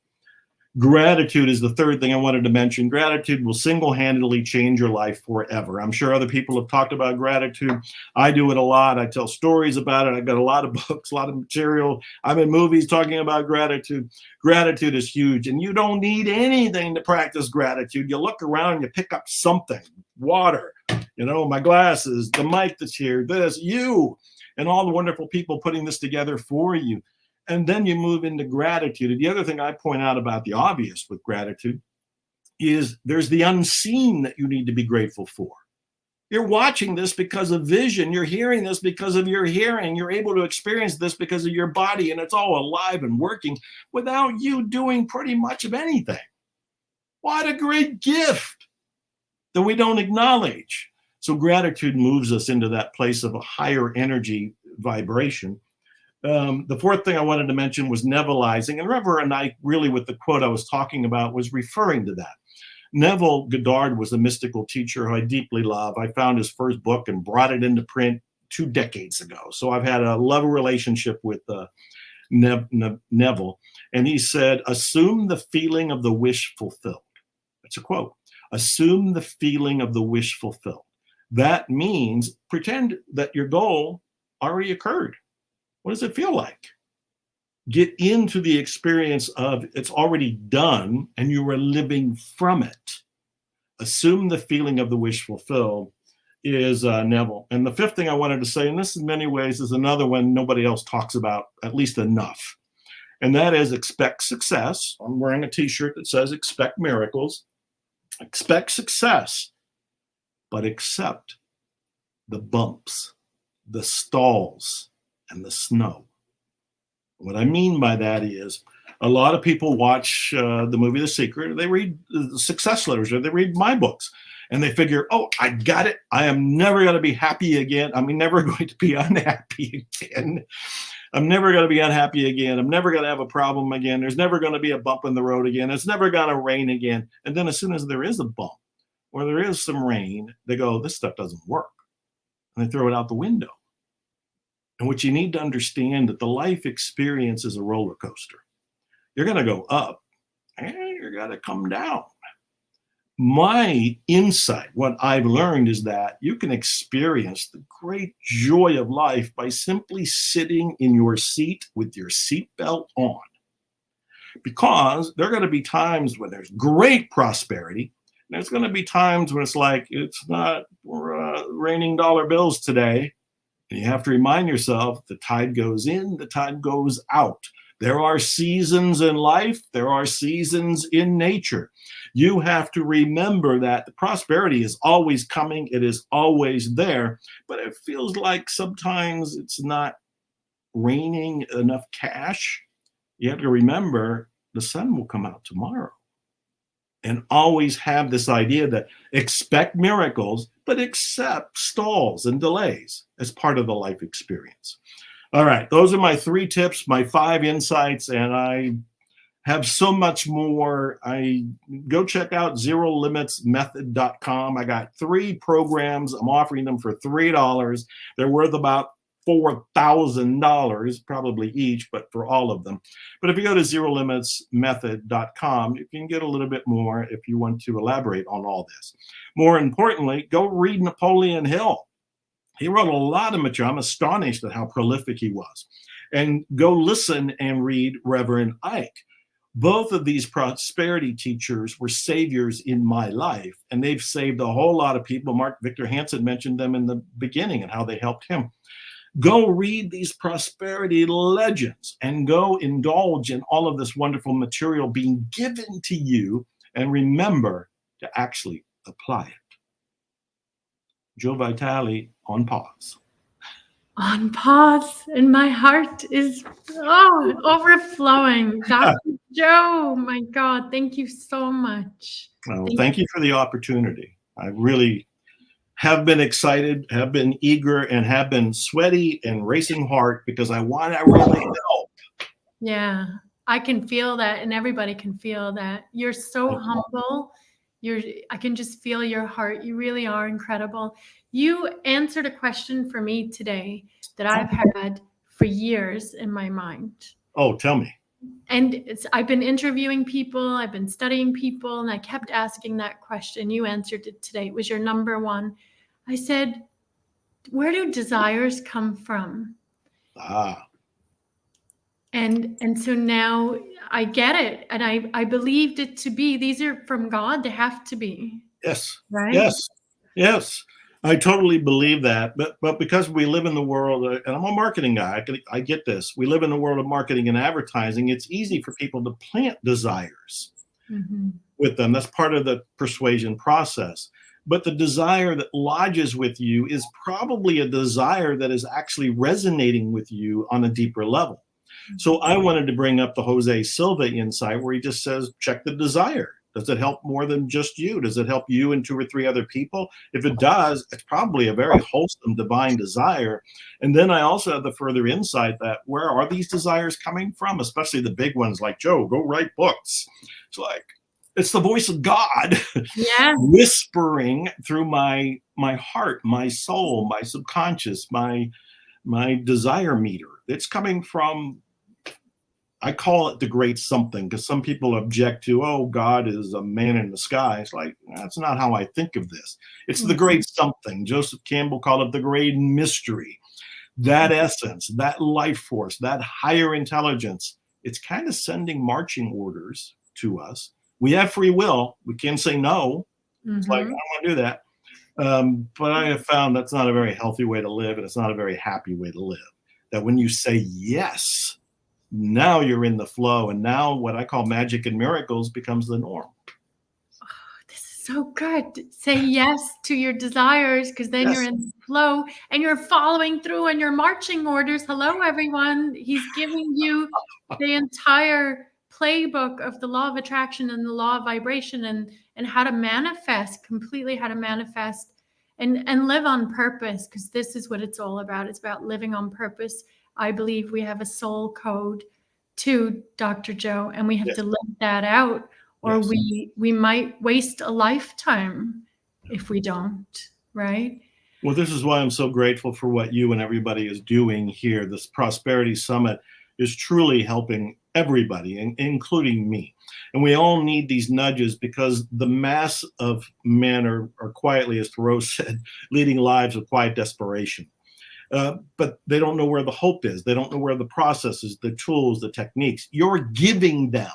Gratitude is the third thing I wanted to mention. Gratitude will single-handedly change your life forever. I'm sure other people have talked about gratitude. I do it a lot. I tell stories about it. I've got a lot of books, a lot of material. I'm in movies talking about gratitude. Gratitude is huge, and you don't need anything to practice gratitude. You look around and you pick up something, water, my glasses, the mic that's here, this, you, and all the wonderful people putting this together for you. And then you move into gratitude. And the other thing I point out about the obvious with gratitude is there's the unseen that you need to be grateful for. You're watching this because of vision. You're hearing this because of your hearing. You're able to experience this because of your body, and it's all alive and working without you doing pretty much of anything. What a great gift that we don't acknowledge. So gratitude moves us into that place of a higher energy vibration. The fourth thing I wanted to mention was Nevilleizing. And Reverend Ike, really with the quote I was talking about, was referring to that. Neville Goddard was a mystical teacher who I deeply love. I found his first book and brought it into print 2 decades ago. So I've had a love relationship with Neville. And he said, assume the feeling of the wish fulfilled. That's a quote. Assume the feeling of the wish fulfilled. That means pretend that your goal already occurred. What does it feel like? Get into the experience of it's already done and you are living from it. Assume the feeling of the wish fulfilled is Neville. And the fifth thing I wanted to say, and this in many ways is another one nobody else talks about, at least enough. And that is expect success. I'm wearing a t-shirt that says expect miracles. Expect success, but accept the bumps, the stalls, and the snow. What I mean by that is a lot of people watch the movie The Secret, they read the success letters, or they read my books, and they figure, oh, I got it. I am never going to be happy again. I'm never going to be unhappy again. I'm never going to be unhappy again. I'm never going to have a problem again. There's never going to be a bump in the road again. It's never going to rain again. And then as soon as there is a bump or there is some rain, they go, this stuff doesn't work. And they throw it out the window. And what you need to understand that the life experience is a roller coaster. You're going to go up and you're going to come down. My insight, what I've learned is that you can experience the great joy of life by simply sitting in your seat with your seatbelt on. Because there are going to be times when there's great prosperity. And there's going to be times when it's like, it's not raining dollar bills today. And you have to remind yourself the tide goes in, the tide goes out. There are seasons in life. There are seasons in nature. You have to remember that the prosperity is always coming. It is always there. But it feels like sometimes it's not raining enough cash. You have to remember the sun will come out tomorrow. And always have this idea that expect miracles, but accept stalls and delays as part of the life experience. All right, those are my 3 tips, my 5 insights, and I have so much more. I go check out ZeroLimitsMethod.com. I got 3 programs. I'm offering them for $3. They're worth about $4,000 probably each, but for all of them. But if you go to ZeroLimitsMethod.com, you can get a little bit more if you want to elaborate on all this. More importantly, go read Napoleon Hill. He wrote a lot of material. I'm astonished at how prolific he was. And go listen and read Reverend Ike. Both of these prosperity teachers were saviors in my life, and they've saved a whole lot of people. Mark Victor Hansen mentioned them in the beginning and how they helped him. Go read these prosperity legends and go indulge in all of this wonderful material being given to you, and remember to actually apply it. Joe Vitale on pause. On pause, and my heart is overflowing. Dr. Joe, my God, thank you so much. Well, thank you for the opportunity. I really have been excited, have been eager, and have been sweaty and racing heart because I want to really help. Yeah. I can feel that, and everybody can feel that. You're so humble. I can just feel your heart. You really are incredible. You answered a question for me today that I've had for years in my mind. Oh, tell me. And I've been interviewing people, I've been studying people, and I kept asking that question. You answered it today. It was your number one. I said, where do desires come from? And so now I get it. And I believed it to be, these are from God. They have to be. Yes. Right? Yes. I totally believe that. But because we live in the world, and I'm a marketing guy, I get this. We live in the world of marketing and advertising. It's easy for people to plant desires with them. That's part of the persuasion process. But the desire that lodges with you is probably a desire that is actually resonating with you on a deeper level. So I wanted to bring up the Jose Silva insight where he just says, check the desire. Does it help more than just you? Does it help you and 2 or 3 other people? If it does, it's probably a very wholesome divine desire. And then I also have the further insight that where are these desires coming from? Especially the big ones like, Joe, go write books. It's like, it's the voice of God whispering through my heart, my soul, my subconscious, my desire meter. It's coming from, I call it the great something, because some people object to, oh, God is a man in the sky. It's like, that's not how I think of this. It's the great something. Joseph Campbell called it the great mystery. That essence, that life force, that higher intelligence, it's kind of sending marching orders to us. We have free will. We can say no. It's like, I don't want to do that. But I have found that's not a very healthy way to live, and it's not a very happy way to live. That when you say yes, now you're in the flow, and now what I call magic and miracles becomes the norm. Oh, this is so good. Say yes to your desires, because then you're in the flow and you're following through on your marching orders. Hello, everyone. He's giving you the entire playbook of the law of attraction and the law of vibration and how to manifest, completely how to manifest and live on purpose, because this is what it's all about. It's about living on purpose. I believe we have a soul code too, Dr. Joe, and we have to live that out, or we might waste a lifetime if we don't, right? Well, this is why I'm so grateful for what you and everybody is doing here. This Prosperity Summit is truly helping everybody, including me. And we all need these nudges, because the mass of men are quietly, as Thoreau said, leading lives of quiet desperation. But they don't know where the hope is. They don't know where the processes, the tools, the techniques. You're giving them.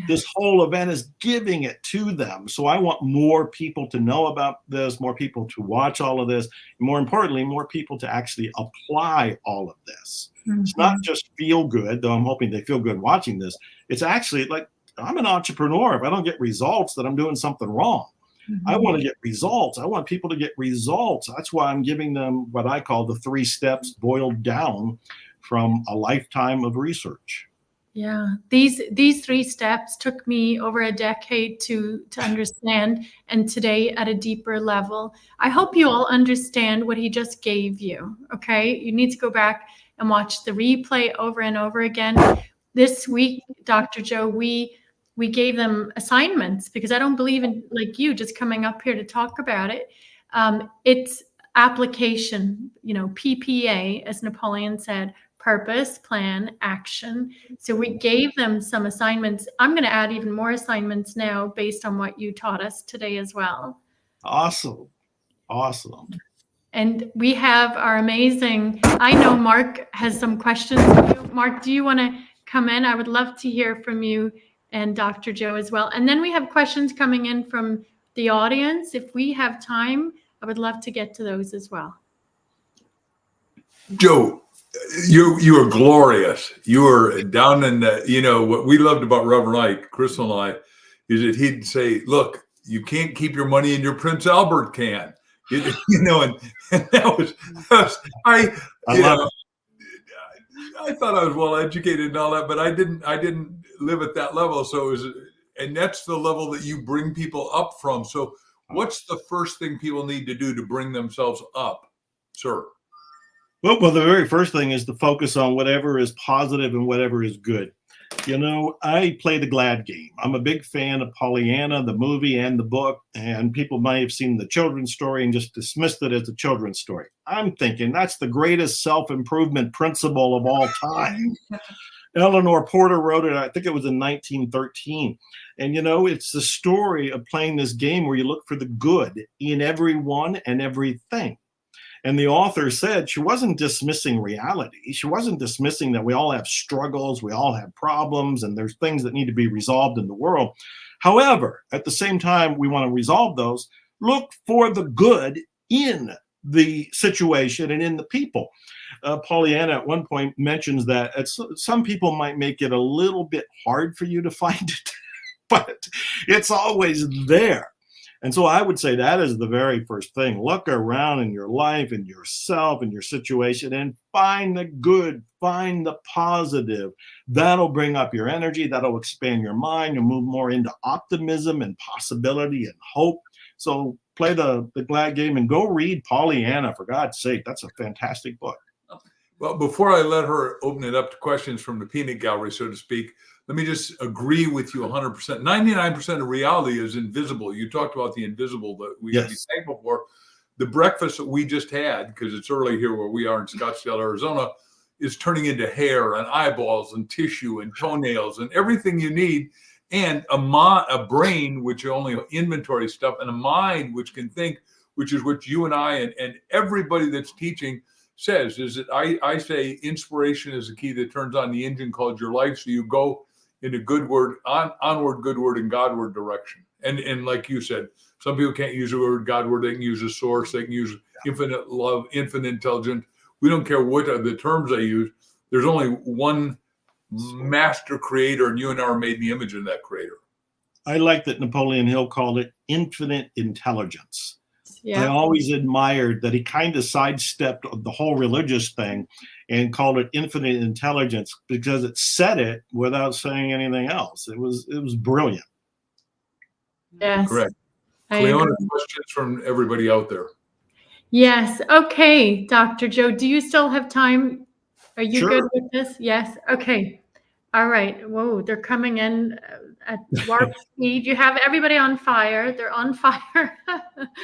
This whole event is giving it to them. So I want more people to know about this, more people to watch all of this, and more importantly, more people to actually apply all of this. It's not just feel good, though I'm hoping they feel good watching this. It's actually like, I'm an entrepreneur. If I don't get results, then I'm doing something wrong. I want to get results. I want people to get results. That's why I'm giving them what I call the 3 steps boiled down from a lifetime of research. Yeah, these 3 steps took me over a decade to understand, and today at a deeper level. I hope you all understand what he just gave you, okay? You need to go back and watch the replay over and over again. This week, Dr. Joe, we gave them assignments, because I don't believe in, like you, just coming up here to talk about it. It's application, PPA, as Napoleon said, purpose, plan, action. So we gave them some assignments. I'm going to add even more assignments now based on what you taught us today as well. Awesome. And we have our amazing, I know Mark has some questions for you. Mark, do you want to come in? I would love to hear from you and Dr. Joe as well. And then we have questions coming in from the audience. If we have time, I would love to get to those as well. Joe, you are glorious. You are down in the, what we loved about Reverend Ike, Crystal and I, is that he'd say, look, you can't keep your money in your Prince Albert can. And that was I thought I was well educated and all that, but I didn't live at that level. So and that's the level that you bring people up from. So what's the first thing people need to do to bring themselves up, sir? Well, the very first thing is to focus on whatever is positive and whatever is good. You know, I play the glad game. I'm a big fan of Pollyanna, the movie and the book, and people might have seen the children's story and just dismissed it as a children's story. I'm thinking that's the greatest self-improvement principle of all time. Eleanor Porter wrote it, I think it was in 1913. And, you know, it's the story of playing this game where you look for the good in everyone and everything. And the author said she wasn't dismissing reality. She wasn't dismissing that we all have struggles, we all have problems, and there's things that need to be resolved in the world. However, at the same time, we want to resolve those. Look for the good in the situation and in the people. Pollyanna at one point mentions that some people might make it a little bit hard for you to find it, but it's always there. And so I would say that is the very first thing. Look around in your life and yourself and your situation and find the good, find the positive. That'll bring up your energy. That'll expand your mind. You'll move more into optimism and possibility and hope. So play the glad game and go read Pollyanna, for God's sake. That's a fantastic book. Well, before I let her open it up to questions from the peanut gallery, so to speak, let me just agree with you 100%. 99% of reality is invisible. You talked about the invisible that we should be thankful for. The breakfast that we just had, because it's early here where we are in Scottsdale, Arizona, is turning into hair and eyeballs and tissue and toenails and everything you need, and a brain, which only inventory stuff, and a mind which can think, which is what you and I and everybody that's teaching says, is that I say inspiration is the key that turns on the engine called your life. So you go in a good word, onward, good word, and Godward direction. And like you said, some people can't use the word Godward. They can use a source. They can use infinite love, infinite intelligence. We don't care what are the terms they use. There's only one master creator, and you and I are made in the image of that creator. I like that Napoleon Hill called it infinite intelligence. Yeah. I always admired that he kind of sidestepped the whole religious thing and called it infinite intelligence because it said it without saying anything else. It was brilliant. Yes. Correct. I Cliona, agree. questions from everybody out there. Yes. Okay, Dr. Joe, do you still have time? Are you Sure. good with this? Yes. Okay. All right. Whoa, they're coming in at warp speed. You have everybody on fire. They're on fire.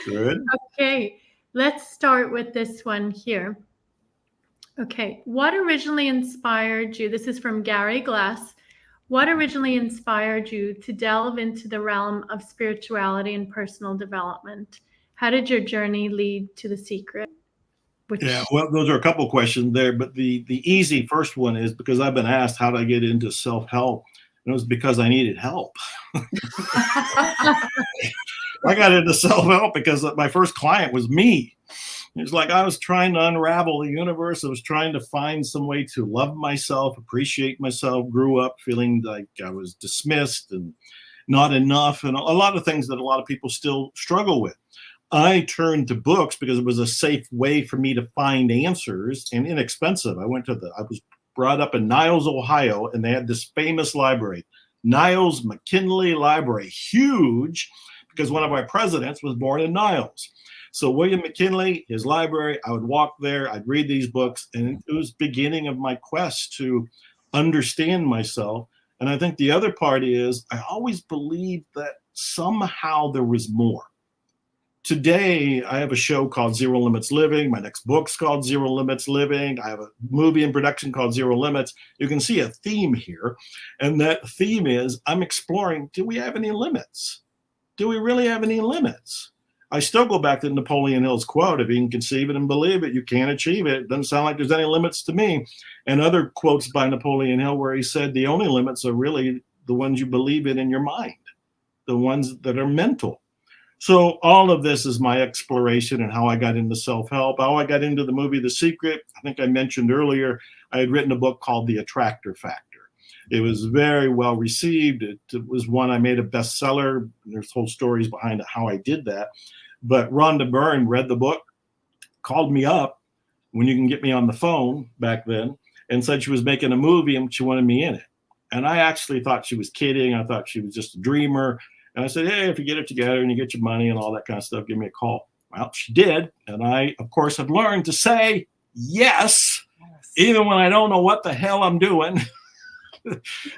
Good. Okay. Let's start with this one here. Okay. What originally inspired you? This is from Gary Glass. What originally inspired you to delve into the realm of spirituality and personal development? How did your journey lead to The Secret? Yeah, well, those are a couple questions there, but the easy first one is because I've been asked how did I get into self-help, and it was because I needed help. I got into self-help because my first client was me. It was like I was trying to unravel the universe. I was trying to find some way to love myself, appreciate myself, grew up feeling like I was dismissed and not enough, and a lot of things that a lot of people still struggle with. I turned to books because it was a safe way for me to find answers and inexpensive. I was brought up in Niles, Ohio, and they had this famous library, Niles McKinley Library, huge, because one of our presidents was born in Niles. So William McKinley, his library, I would walk there, I'd read these books, and it was beginning of my quest to understand myself. And I think the other part is I always believed that somehow there was more. Today, I have a show called Zero Limits Living. My next book's called Zero Limits Living. I have a movie in production called Zero Limits. You can see a theme here. And that theme is I'm exploring, do we have any limits? Do we really have any limits? I still go back to Napoleon Hill's quote, if you can conceive it and believe it, you can't achieve it. It doesn't sound like there's any limits to me. And other quotes by Napoleon Hill where he said the only limits are really the ones you believe in your mind, the ones that are mental. So all of this is my exploration and how I got into self-help, how I got into the movie The Secret. I think I mentioned earlier, I had written a book called The Attractor Factor. It was very well received. It was one I made a bestseller. There's whole stories behind it, how I did that. But Rhonda Byrne read the book, called me up when you can get me on the phone back then, and said she was making a movie and she wanted me in it. And I actually thought she was kidding. I thought she was just a dreamer. And I said, hey, if you get it together and you get your money and all that kind of stuff, give me a call. Well, she did. And I, of course, have learned to say yes, even when I don't know what the hell I'm doing.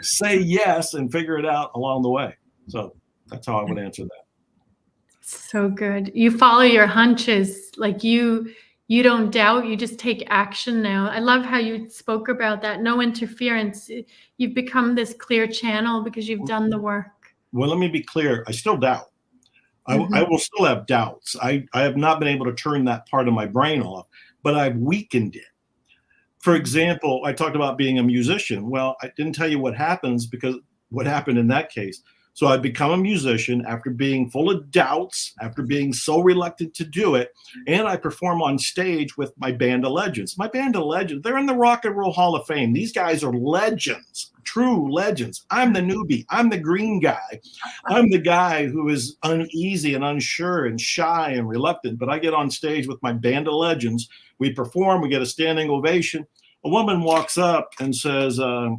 say yes and figure it out along the way. So that's how I would answer that. So good. You follow your hunches. Like you don't doubt, you just take action now. I love how you spoke about that. No interference. You've become this clear channel because you've done the work. Well, let me be clear. I still doubt. I will still have doubts. I have not been able to turn that part of my brain off, but I've weakened it. For example, I talked about being a musician. Well, I didn't tell you what happens, because what happened in that case. So I become a musician after being full of doubts, after being so reluctant to do it. And I perform on stage with my band of legends. My band of legends, they're in the Rock and Roll Hall of Fame. These guys are legends, true legends. I'm the newbie. I'm the green guy. I'm the guy who is uneasy and unsure and shy and reluctant. But I get on stage with my band of legends. We perform. We get a standing ovation. A woman walks up and says, I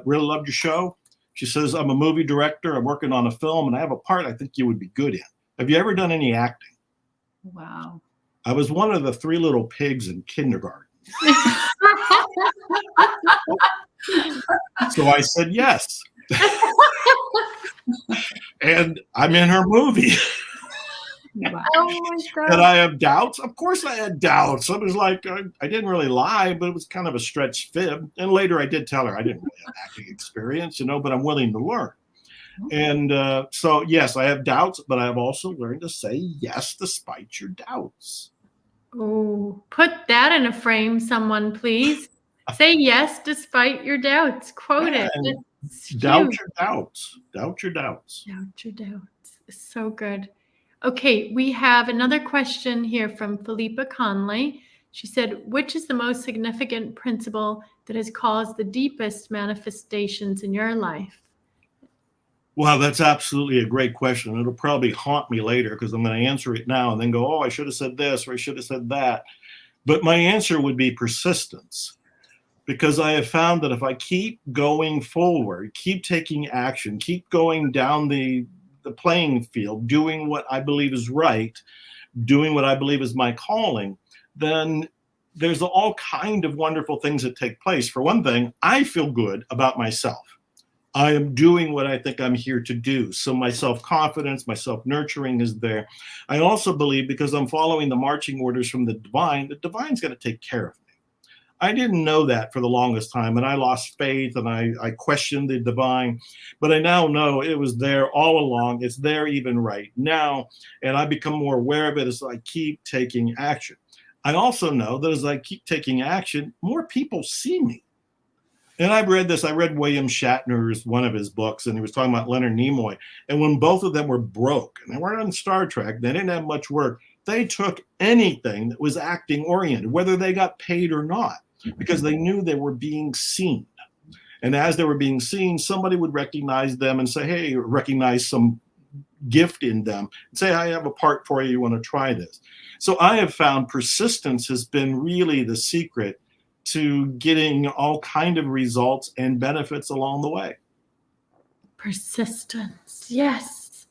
really loved your show. She says, I'm a movie director. I'm working on a film, and I have a part I think you would be good in. Have you ever done any acting? Wow. I was one of the 3 little pigs in kindergarten. So I said yes. And I'm in her movie. Wow. Oh my God. Did I have doubts? Of course I had doubts. I was like, I didn't really lie, but it was kind of a stretched fib. And later I did tell her I didn't really have acting experience, but I'm willing to learn. And so, yes, I have doubts, but I've also learned to say yes despite your doubts. Oh, put that in a frame, someone, please. Say yes despite your doubts. Quote it. It's Doubt huge. your doubts. Doubt your doubts. Doubt your doubts. So good. Okay, we have another question here from Philippa Conley. She said, which is the most significant principle that has caused the deepest manifestations in your life? Wow, that's absolutely a great question. It'll probably haunt me later because I'm going to answer it now and then go, oh, I should have said this or I should have said that. But my answer would be persistence, because I have found that if I keep going forward, keep taking action, keep going down the playing field, doing what I believe is right, doing what I believe is my calling, then there's all kind of wonderful things that take place. For one thing, I feel good about myself. I am doing what I think I'm here to do. So my self-confidence, my self-nurturing is there. I also believe, because I'm following the marching orders from the divine's going to take care of me. I didn't know that for the longest time, and I lost faith, and I questioned the divine, but I now know it was there all along. It's there even right now, and I become more aware of it as I keep taking action. I also know that as I keep taking action, more people see me. And I've read this. I read William Shatner's, one of his books, and he was talking about Leonard Nimoy. And when both of them were broke, and they weren't on Star Trek, they didn't have much work, they took anything that was acting oriented, whether they got paid or not, because they knew they were being seen. And as they were being seen, somebody would recognize them and say, hey, recognize some gift in them and say, I have a part for you. You want to try this? So I have found persistence has been really the secret to getting all kind of results and benefits along the way. Persistence. Yes.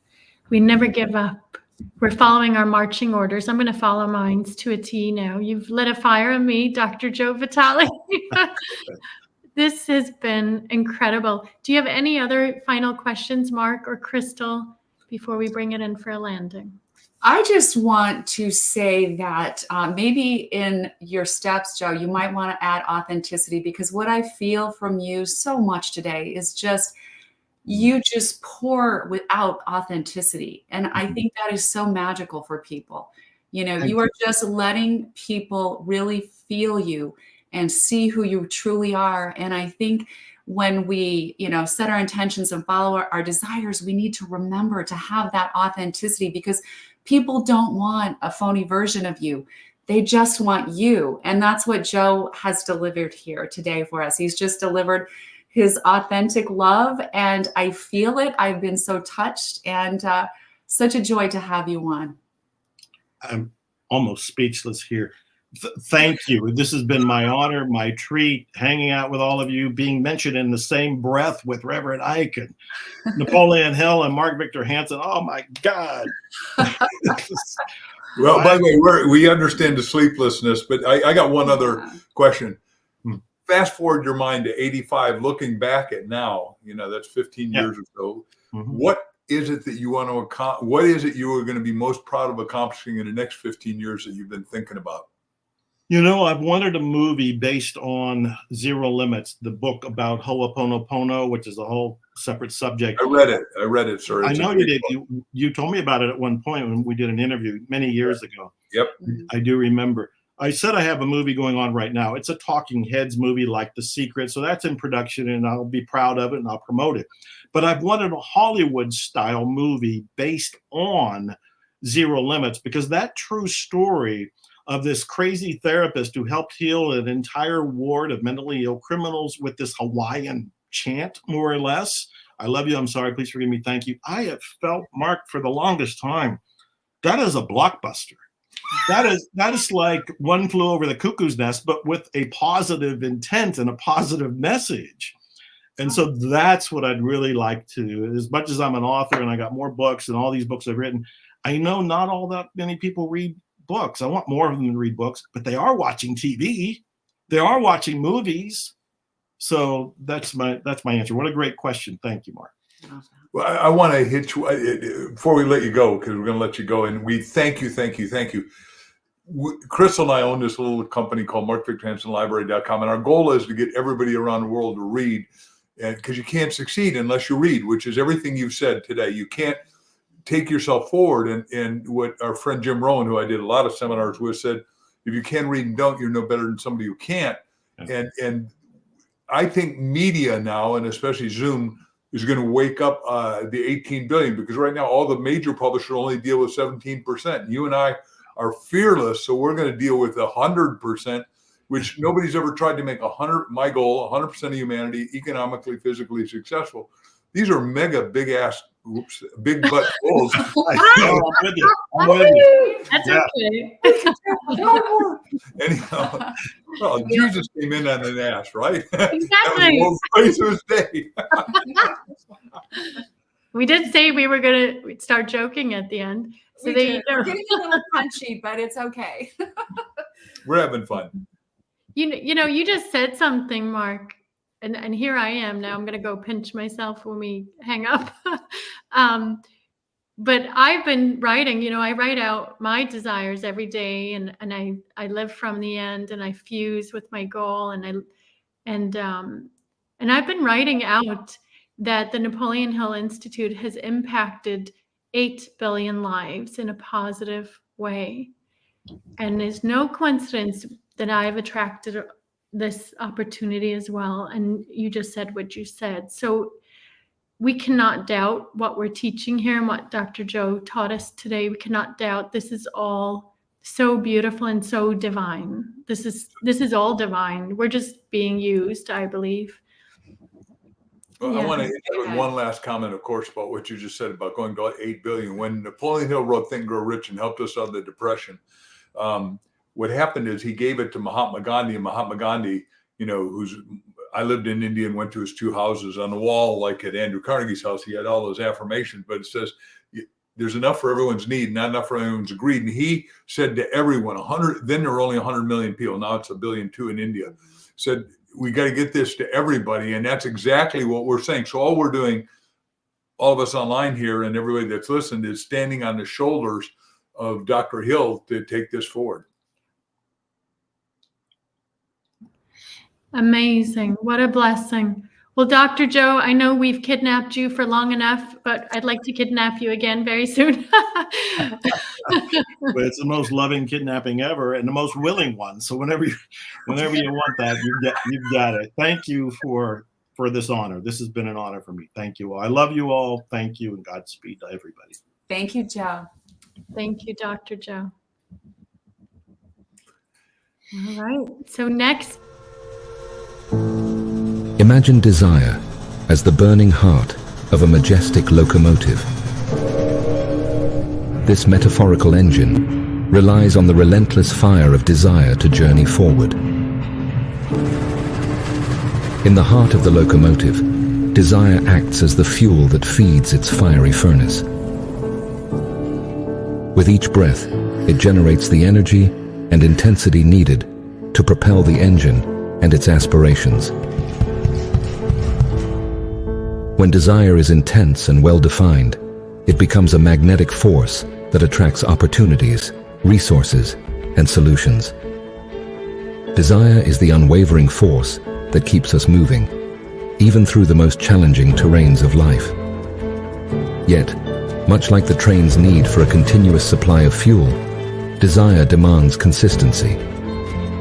We never give up. We're following our marching orders. I'm going to follow mine to a T now. You've lit a fire in me, Dr. Joe Vitale. This has been incredible. Do you have any other final questions, Mark or Crystal, before we bring it in for a landing? I just want to say that maybe in your steps, Joe, you might want to add authenticity, because what I feel from you so much today is just you just pour without authenticity. And I think that is so magical for people. You are just letting people really feel you and see who you truly are. And I think when we, set our intentions and follow our desires, we need to remember to have that authenticity, because people don't want a phony version of you. They just want you. And that's what Joe has delivered here today for us. He's just delivered his authentic love, and I feel it. I've been so touched, and such a joy to have you on. I'm almost speechless here. Thank you. This has been my honor, my treat, hanging out with all of you, being mentioned in the same breath with Reverend Ike and Napoleon Hill and Mark Victor Hansen. Oh my God. Well, by the way, we understand the sleeplessness, but I got one other question. fast forward your mind to 85, looking back at now, that's 15 years or so. What is it that you want to what is it you are going to be most proud of accomplishing in the next 15 years that you've been thinking about? I've wanted a movie based on Zero Limits, the book about Ho'oponopono, which is a whole separate subject. I read it, sir. I know you did. You told me about it at one point when we did an interview many years ago. Yep. I do remember. I said I have a movie going on right now. It's a talking heads movie like The Secret. So that's in production, and I'll be proud of it and I'll promote it. But I've wanted a Hollywood-style movie based on Zero Limits, because that true story of this crazy therapist who helped heal an entire ward of mentally ill criminals with this Hawaiian chant, more or less. I love you. I'm sorry. Please forgive me. Thank you. I have felt, Mark, for the longest time, that is a blockbuster. That is like One Flew Over the Cuckoo's Nest, but with a positive intent and a positive message. And so that's what I'd really like to, as much as I'm an author and I got more books and all these books I've written, I know not all that many people read books. I want more of them to read books, but they are watching TV. They are watching movies. So that's my answer. What a great question. Thank you, Mark. Well, I want to hit you before we let you go, because we're going to let you go. And we thank you. Crystal and I own this little company called MarkVictorHansenLibrary.com. And our goal is to get everybody around the world to read, because you can't succeed unless you read, which is everything you've said today. You can't take yourself forward. And what our friend Jim Rohn, who I did a lot of seminars with, said, if you can read and don't, you're no better than somebody who can't. And I think media now, and especially Zoom, is going to wake up the 18 billion, because right now all the major publishers only deal with 17%. You and I are fearless, so we're going to deal with 100%, which nobody's ever tried to make 100. My goal, 100% of humanity, economically, physically successful. These are mega, big ass, big butt goals. I'm with you. That's okay. Anyhow, well, Jesus came in on an ass, right? Exactly. That was the praise of his day. We did say we were going to start joking at the end. So We're getting a little punchy, but it's okay. We're having fun. You just said something, Mark. And here I am now. I'm going to go pinch myself when we hang up. But I've been writing. I write out my desires every day, and I live from the end, and I fuse with my goal, and I've been writing out that the Napoleon Hill Institute has impacted 8 billion lives in a positive way, and there's no coincidence that I've attracted this opportunity as well. And you just said what you said. So we cannot doubt what we're teaching here and what Dr. Joe taught us today. We cannot doubt this is all so beautiful and so divine. This is all divine. We're just being used, I believe. Well, I want to hit with one last comment, of course, about what you just said about going to 8 billion. When Napoleon Hill wrote Think and Grow Rich and helped us out of the Depression, what happened is he gave it to Mahatma Gandhi, and Mahatma Gandhi, I lived in India and went to his 2 houses. On the wall, like at Andrew Carnegie's house, he had all those affirmations, but it says, there's enough for everyone's need, not enough for everyone's greed. And he said to everyone, then there were only 100 million people. Now it's 1.2 billion in India. Said, we got to get this to everybody. And that's exactly what we're saying. So all we're doing, all of us online here and everybody that's listened, is standing on the shoulders of Dr. Hill to take this forward. Amazing. What a blessing. Well, Dr. Joe, I know we've kidnapped you for long enough, but I'd like to kidnap you again very soon. But it's the most loving kidnapping ever and the most willing one. So whenever you want that, you've got it. Thank you for this honor. This has been an honor for me. Thank you all. I love you all. Thank you, and Godspeed to everybody. Thank you, Joe. Thank you, Dr. Joe. All right. So next. Imagine desire as the burning heart of a majestic locomotive. This metaphorical engine relies on the relentless fire of desire to journey forward. In the heart of the locomotive, desire acts as the fuel that feeds its fiery furnace. With each breath, it generates the energy and intensity needed to propel the engine and its aspirations. When desire is intense and well-defined, it becomes a magnetic force that attracts opportunities, resources, and solutions. Desire is the unwavering force that keeps us moving, even through the most challenging terrains of life. Yet, much like the train's need for a continuous supply of fuel, desire demands consistency.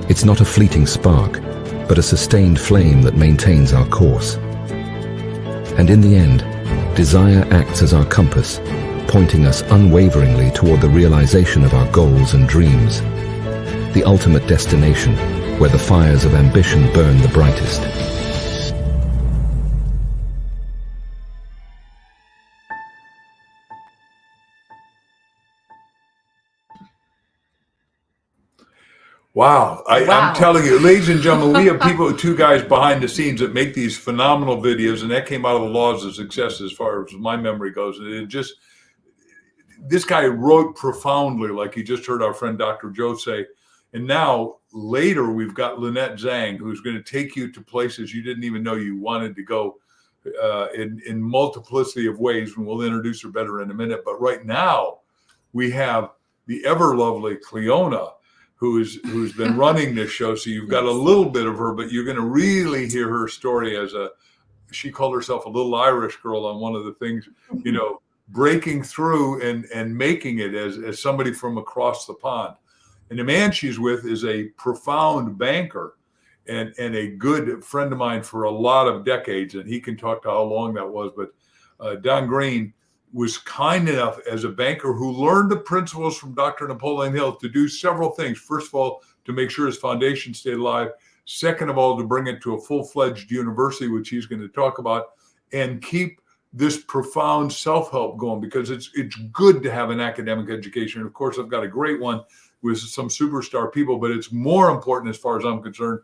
It's not a fleeting spark, but a sustained flame that maintains our course. And in the end, desire acts as our compass, pointing us unwaveringly toward the realization of our goals and dreams, the ultimate destination where the fires of ambition burn the brightest. Wow. Wow. I'm telling you, ladies and gentlemen, we have two guys behind the scenes that make these phenomenal videos, and that came out of the laws of success as far as my memory goes. And it just, this guy wrote profoundly, like you just heard our friend Dr. Joe say. And now later we've got Lynette Zang, who's going to take you to places you didn't even know you wanted to go in multiplicity of ways, and we'll introduce her better in a minute. But right now we have the ever lovely Cliona, who's been running this show. So you've got a little bit of her, but you're going to really hear her story as she called herself a little Irish girl on one of the things, breaking through and making it as somebody from across the pond. And the man she's with is a profound banker and a good friend of mine for a lot of decades. And he can talk to how long that was. But Don Green was kind enough as a banker who learned the principles from Dr. Napoleon Hill to do several things. First of all, to make sure his foundation stayed alive. Second of all, to bring it to a full-fledged university, which he's going to talk about, and keep this profound self-help going, because it's good to have an academic education. And of course, I've got a great one with some superstar people, but it's more important, as far as I'm concerned,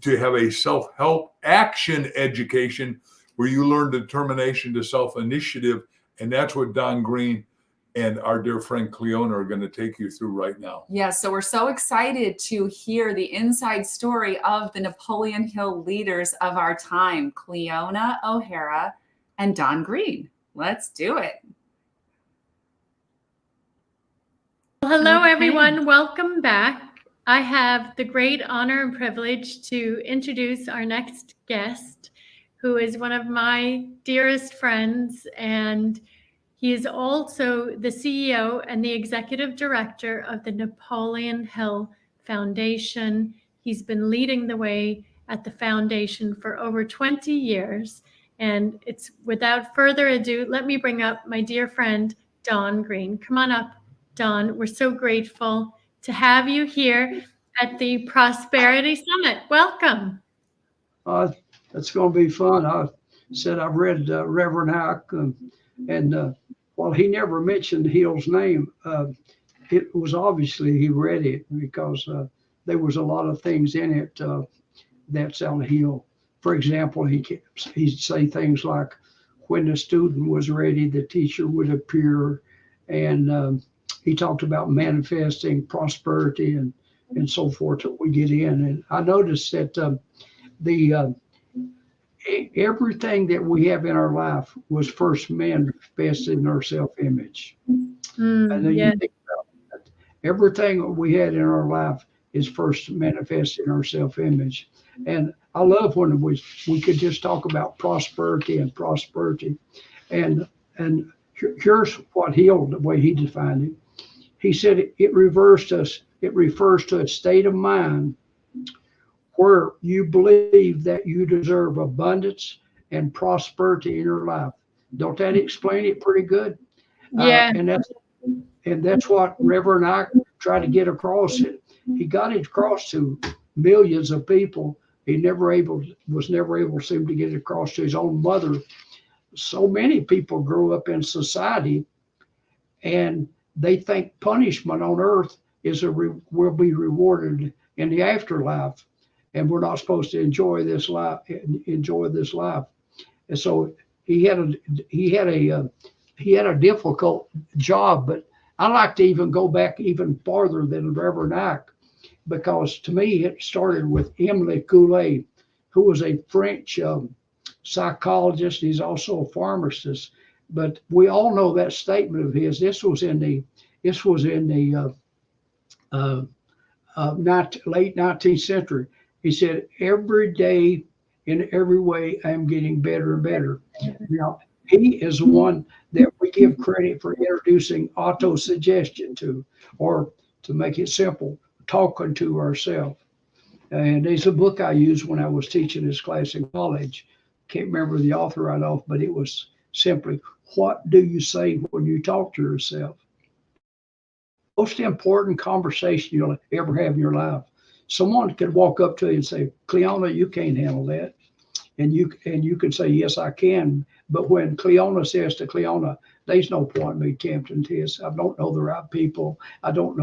to have a self-help action education where you learn determination to self-initiative. And that's what Don Green and our dear friend Cliona are going to take you through right now. Yes, so we're so excited to hear the inside story of the Napoleon Hill leaders of our time, Cliona O'Hara and Don Green. Let's do it. Well, hello, everyone. Welcome back. I have the great honor and privilege to introduce our next guest, who is one of my dearest friends, and he is also the CEO and the executive director of the Napoleon Hill Foundation. He's been leading the way at the foundation for over 20 years. And it's without further ado, let me bring up my dear friend, Don Green. Come on up, Don. We're so grateful to have you here at the Prosperity Summit. Welcome. It's going to be fun. I said I've read Reverend Hack, and while he never mentioned Hill's name, it was obviously he read it, because there was a lot of things in it that's on Hill. For example, he'd say things like, when the student was ready, the teacher would appear, and he talked about manifesting prosperity and so forth that we get in. And I noticed that everything that we have in our life was first manifested in our self-image. And then you think about that. Everything we had in our life is first manifested in our self-image. And I love when we could just talk about prosperity. And here's what the way he defined it. He said it refers to a state of mind where you believe that you deserve abundance and prosperity in your life. Don't that explain it pretty good? Yeah. And that's what Reverend Ike tried to get across. He got it across to millions of people. He was never able to seem to get it across to his own mother. So many people grow up in society, and they think punishment on earth will be rewarded in the afterlife, and we're not supposed to enjoy this life. And so he had a difficult job. But I like to even go back even farther than Reverend Ike, because to me it started with Emile Coué, who was a French psychologist. He's also a pharmacist. But we all know that statement of his. This was in the late 19th century. He said, "Every day, in every way, I'm getting better and better." Now, he is one that we give credit for introducing autosuggestion to, or to make it simple, talking to ourselves. And there's a book I used when I was teaching this class in college. Can't remember the author right off, but it was simply, what do you say when you talk to yourself? Most important conversation you'll ever have in your life. Someone could walk up to you and say, "Cliona, you can't handle that." And you can say, "Yes, I can." But when Cliona says to Cliona, "There's no point in me attempting this. I don't know the right people. I don't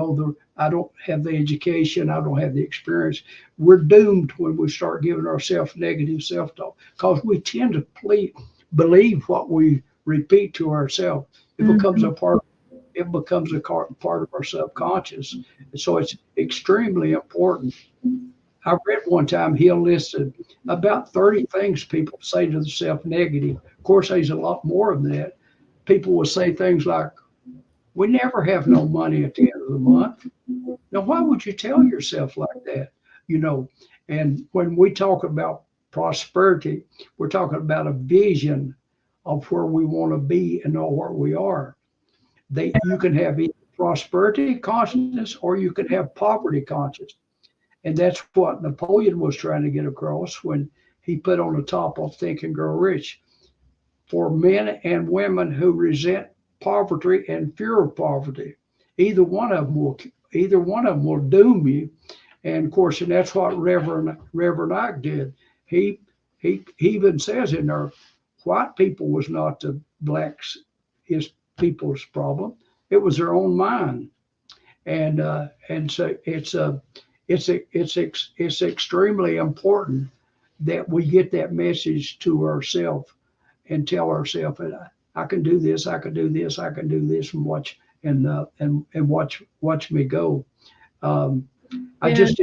have the education. I don't have the experience." We're doomed when we start giving ourselves negative self-talk, because we tend to believe what we repeat to ourselves. It becomes a part of our subconscious. And so it's extremely important. I read one time he listed about 30 things people say to themselves negative. Of course, there's a lot more than that. People will say things like, "We never have no money at the end of the month." Now, why would you tell yourself like that? And when we talk about prosperity, we're talking about a vision of where we want to be and know where we are. You can have either prosperity consciousness or you can have poverty consciousness. And that's what Napoleon was trying to get across when he put on the top of Think and Grow Rich. For men and women who resent poverty and fear of poverty, either one of them will doom you. And of course, and that's what Reverend Ike did. He even says in there, white people was not the blacks, his people's problem. It was their own mind. And so it's extremely important that we get that message to ourselves and tell ourselves, "I can do this, I can do this, I can do this," and watch me go. I just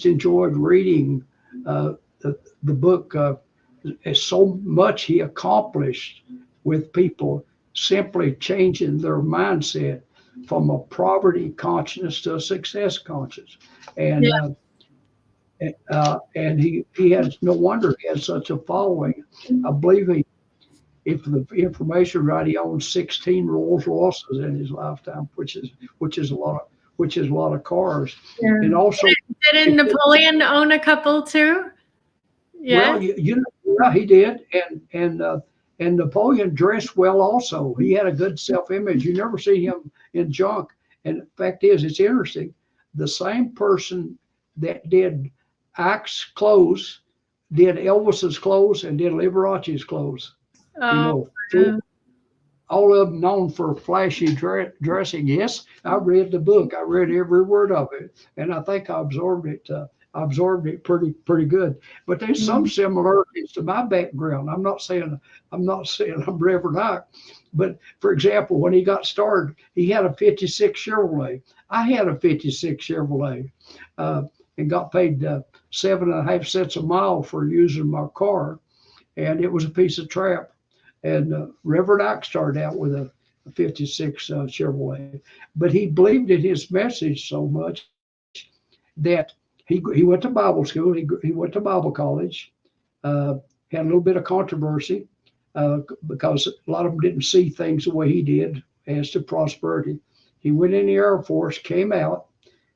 enjoyed reading the book. So much he accomplished with people simply changing their mindset from a poverty consciousness to a success consciousness. And and he has, no wonder he has such a following. I believe if the information right, he owns 16 Rolls Royces in his lifetime, which is a lot of cars. Yeah. And also, didn't Napoleon own a couple too? Yeah. Well, yeah, he did, and Napoleon dressed well also. He had a good self-image. You never see him in junk. And the fact is, it's interesting. The same person that did Ike's clothes did Elvis's clothes and did Liberace's clothes. All of them known for flashy dressing. Yes, I read the book. I read every word of it, and I think I absorbed it pretty good. But there's some similarities to my background. I'm not saying I'm Reverend Ike, but for example, when he got started, he had a '56 Chevrolet. I had a '56 Chevrolet, and got paid 7.5 cents a mile for using my car, and it was a piece of crap. And Reverend Ike started out with a '56 Chevrolet, but he believed in his message so much that he went to Bible school. He went to Bible college. Had a little bit of controversy because a lot of them didn't see things the way he did as to prosperity. He went in the Air Force, came out.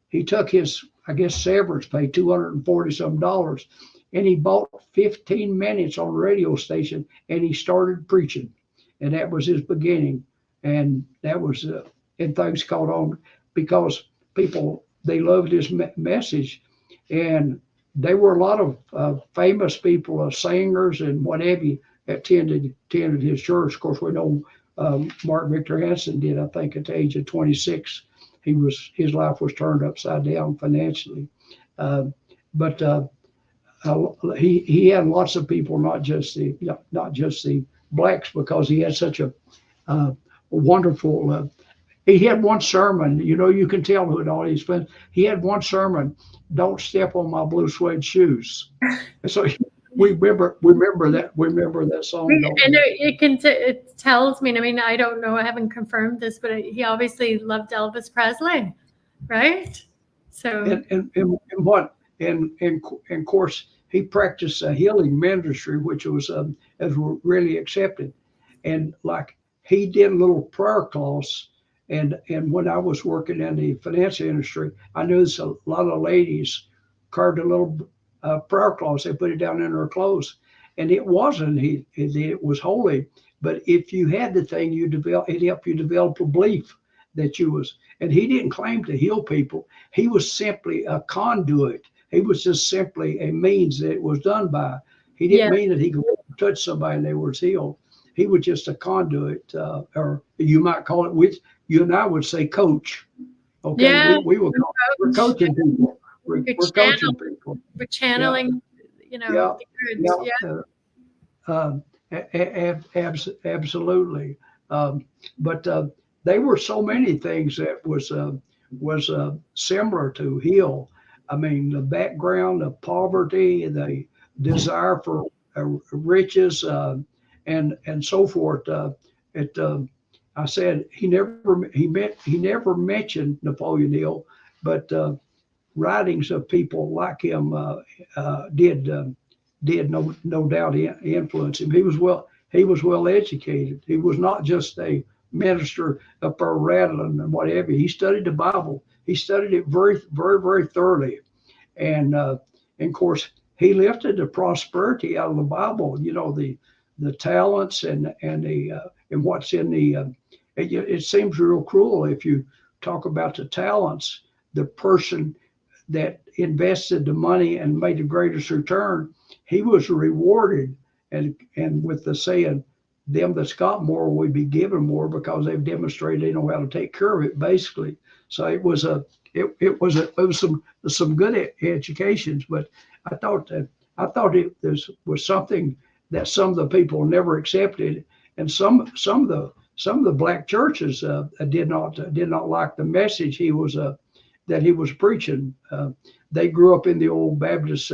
He took his, I guess, severance pay, $240 some, and he bought 15 minutes on the radio station, and he started preaching, and that was his beginning. And that was, and things caught on because people, they loved his message. And there were a lot of famous people, singers and what have you, that attended his church. Of course, we know Mark Victor Hansen did, I think, at the age of 26. His life was turned upside down financially. But he had lots of people, not just the blacks, because he had such a wonderful he had one sermon. You know, you can tell who all these friends. He had one sermon. Don't step on my blue suede shoes. And so we remember that song. And it tells me. I mean, I don't know. I haven't confirmed this, but he obviously loved Elvis Presley, right? So and of course he practiced a healing ministry, which was really accepted, and like he did little prayer cloths. And when I was working in the finance industry, I noticed a lot of ladies carved a little prayer cloths. They put it down in their clothes, and it wasn't it was holy. But if you had the thing, it helped you develop a belief that you was. And he didn't claim to heal people. He was simply a conduit. He was just simply a means that it was done by. He didn't mean that he could touch somebody and they were healed. He was just a conduit, or you might call it, which you and I would say, coach. Okay, yeah, we're coaching people. We're coaching people. We're channeling, the goods. Absolutely. But they were so many things that was similar to heal. I mean, the background of poverty, the desire for riches, and so forth. I said he never mentioned Napoleon Hill, but writings of people like him did no doubt influence him. He was well educated. He was not just a minister up there rattling and whatever. He studied the Bible. He studied it very, very, very thoroughly, and of course he lifted the prosperity out of the Bible. You know, the talents and what's in the. It seems real cruel if you talk about the talents. The person that invested the money and made the greatest return, he was rewarded, and with the saying, them that's got more will be given more, because they've demonstrated they know how to take care of it, basically. So it was some good educations, but I thought it was something that some of the people never accepted, and some of the black churches did not like the message that he was preaching. They grew up in the old Baptist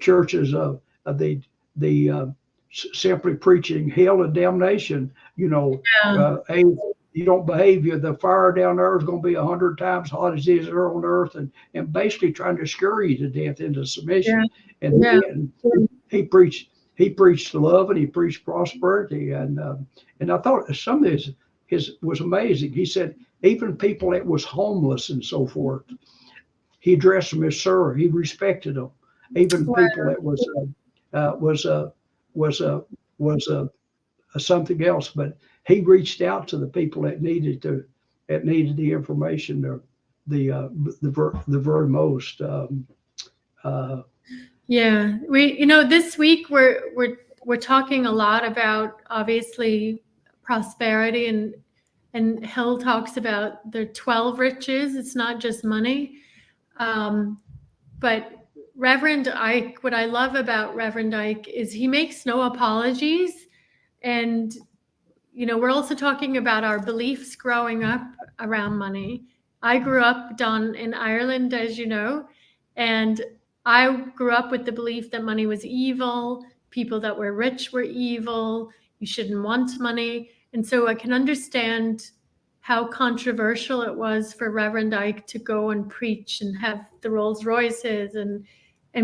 churches of the simply preaching hell and damnation. Hey, you don't behave, the fire down there is going to be 100 times hot as it is here on earth, and basically trying to scare you to death into submission. And he preached love, and he preached prosperity, and I thought some of his was amazing. He said even people that was homeless and so forth, he addressed them as sir. He respected them. Even people that was something else, but he reached out to the people that needed the information, the very most. This week we're talking a lot about, obviously, prosperity, and Hill talks about the 12 riches. It's not just money, but Reverend Ike, what I love about Reverend Ike is he makes no apologies. And, we're also talking about our beliefs growing up around money. I grew up down in Ireland, as you know, and I grew up with the belief that money was evil. People that were rich were evil. You shouldn't want money. And so I can understand how controversial it was for Reverend Ike to go and preach and have the Rolls Royces and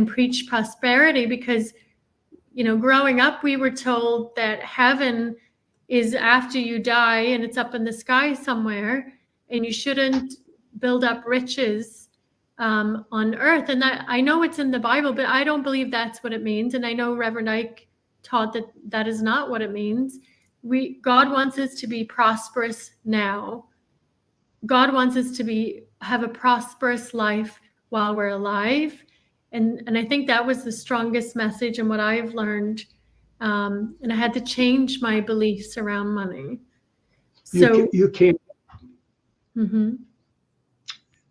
preach prosperity, because, growing up, we were told that heaven is after you die and it's up in the sky somewhere, and you shouldn't build up riches on earth. And I know it's in the Bible, but I don't believe that's what it means. And I know Reverend Ike taught that is not what it means. God wants us to be prosperous now. God wants us to have a prosperous life while we're alive. And I think that was the strongest message and what I've learned. And I had to change my beliefs around money. So you can't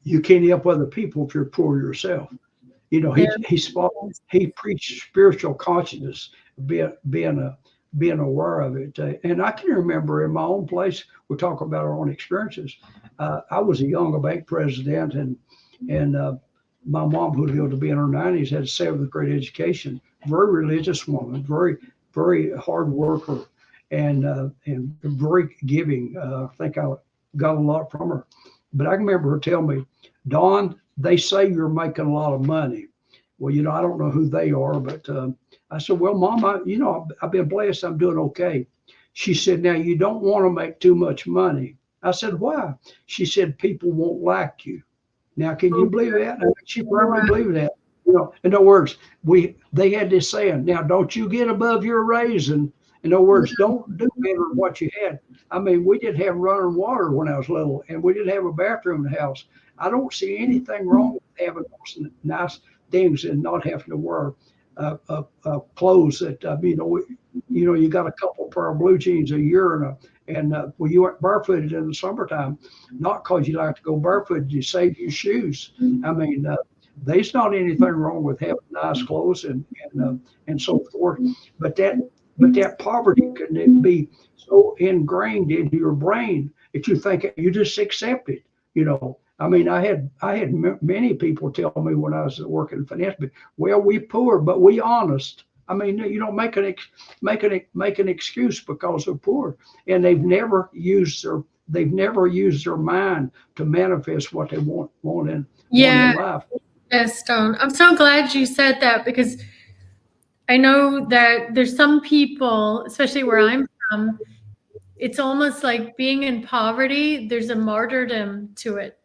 you can't help other people if you're poor yourself. He preached spiritual consciousness, being being aware of it. And I can remember in my own place, we talk about our own experiences. I was a young bank president, and my mom, who lived to be in her 90s, had a 7th grade education. Very religious woman, very, very hard worker, and very giving. I think I got a lot from her. But I can remember her telling me, Don, they say you're making a lot of money. Well, I don't know who they are, but I said, well, Mom, I've been blessed. I'm doing okay. She said, now you don't want to make too much money. I said, why? She said, people won't like you. Now, can you believe that? She firmly believed that. In other words, they had this saying, now, don't you get above your raise. And in other words, don't do better than what you had. I mean, we didn't have running water when I was little, and we didn't have a bathroom in the house. I don't see anything wrong with having those nice things and not having to wear clothes that, you got a couple pair of blue jeans a year and you weren't barefooted in the summertime, not because you like to go barefooted, you save your shoes. I mean, there's not anything wrong with having nice clothes and so forth, but that poverty can be so ingrained into your brain that you think you just accept it. I mean, I had many people tell me when I was working in finance, well, we poor, but we honest. I mean, you don't make an excuse because they're poor, and they've never used their mind to manifest what they want in life. Yes, Don. I'm so glad you said that, because I know that there's some people, especially where I'm from, it's almost like being in poverty. There's a martyrdom to it.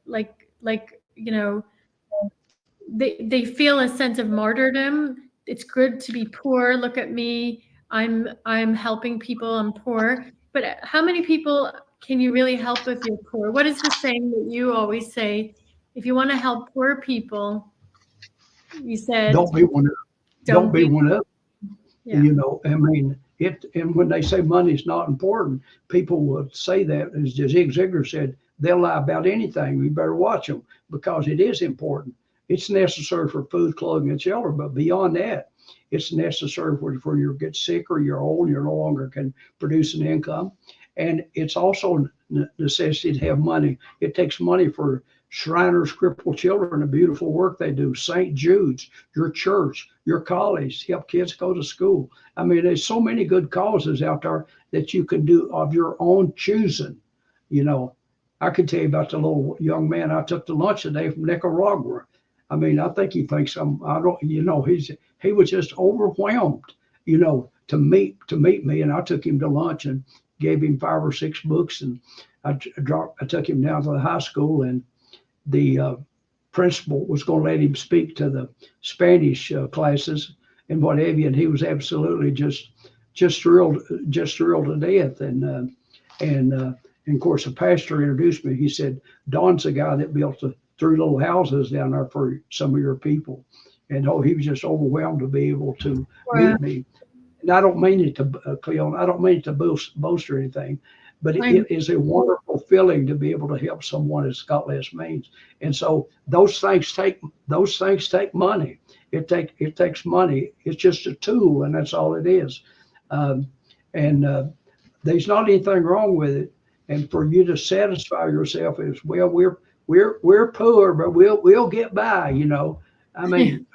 They feel a sense of martyrdom. It's good to be poor. Look at me. I'm helping people. I'm poor. But how many people can you really help if you're poor? What is the saying that you always say? If you want to help poor people, you said, don't be one up. Yeah. I mean, and when they say money's not important, people would say that, as Zig Ziglar said, they'll lie about anything. You better watch them, because it is important. It's necessary for food, clothing, and shelter, but beyond that, it's necessary for you get sick or you're old, you no longer can produce an income. And it's also necessity to have money. It takes money for Shriners, crippled children, the beautiful work they do, St. Jude's, your church, your college, help kids go to school. I mean, there's so many good causes out there that you can do of your own choosing. I could tell you about the little young man I took to lunch today from Nicaragua. I mean, I think he thinks he was just overwhelmed, to meet me. And I took him to lunch and gave him 5 or 6 books. And I took him down to the high school, and the principal was going to let him speak to the Spanish classes and what have you. And he was absolutely just thrilled to death. And of course, the pastor introduced me. He said, Don's the guy that built the 3 little houses down there for some of your people. And he was just overwhelmed to be able to meet me. And I don't mean it to, Cliona, I don't mean it to boast or anything, but it is a wonderful feeling to be able to help someone that's got less means. And so those things take money. It takes money. It's just a tool, and that's all it is. There's not anything wrong with it. And for you to satisfy yourself as, well, we're poor, but we'll get by. I mean,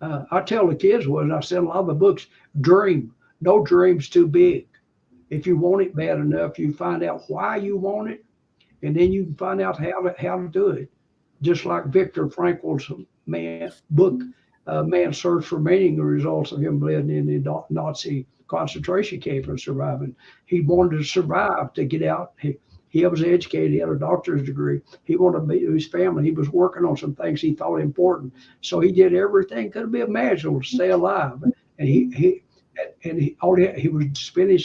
I tell the kids, I send a lot of the books, dream. No dream's too big. If you want it bad enough, you find out why you want it, and then you can find out how to do it. Just like Viktor Frankl's book, Man's Search for Meaning, the results of him living in the Nazi concentration camp and surviving. He wanted to survive, to get out. He was educated. He had a doctor's degree. He wanted to be with his family. He was working on some things he thought important. So he did everything could be imaginable to stay alive. And he would spend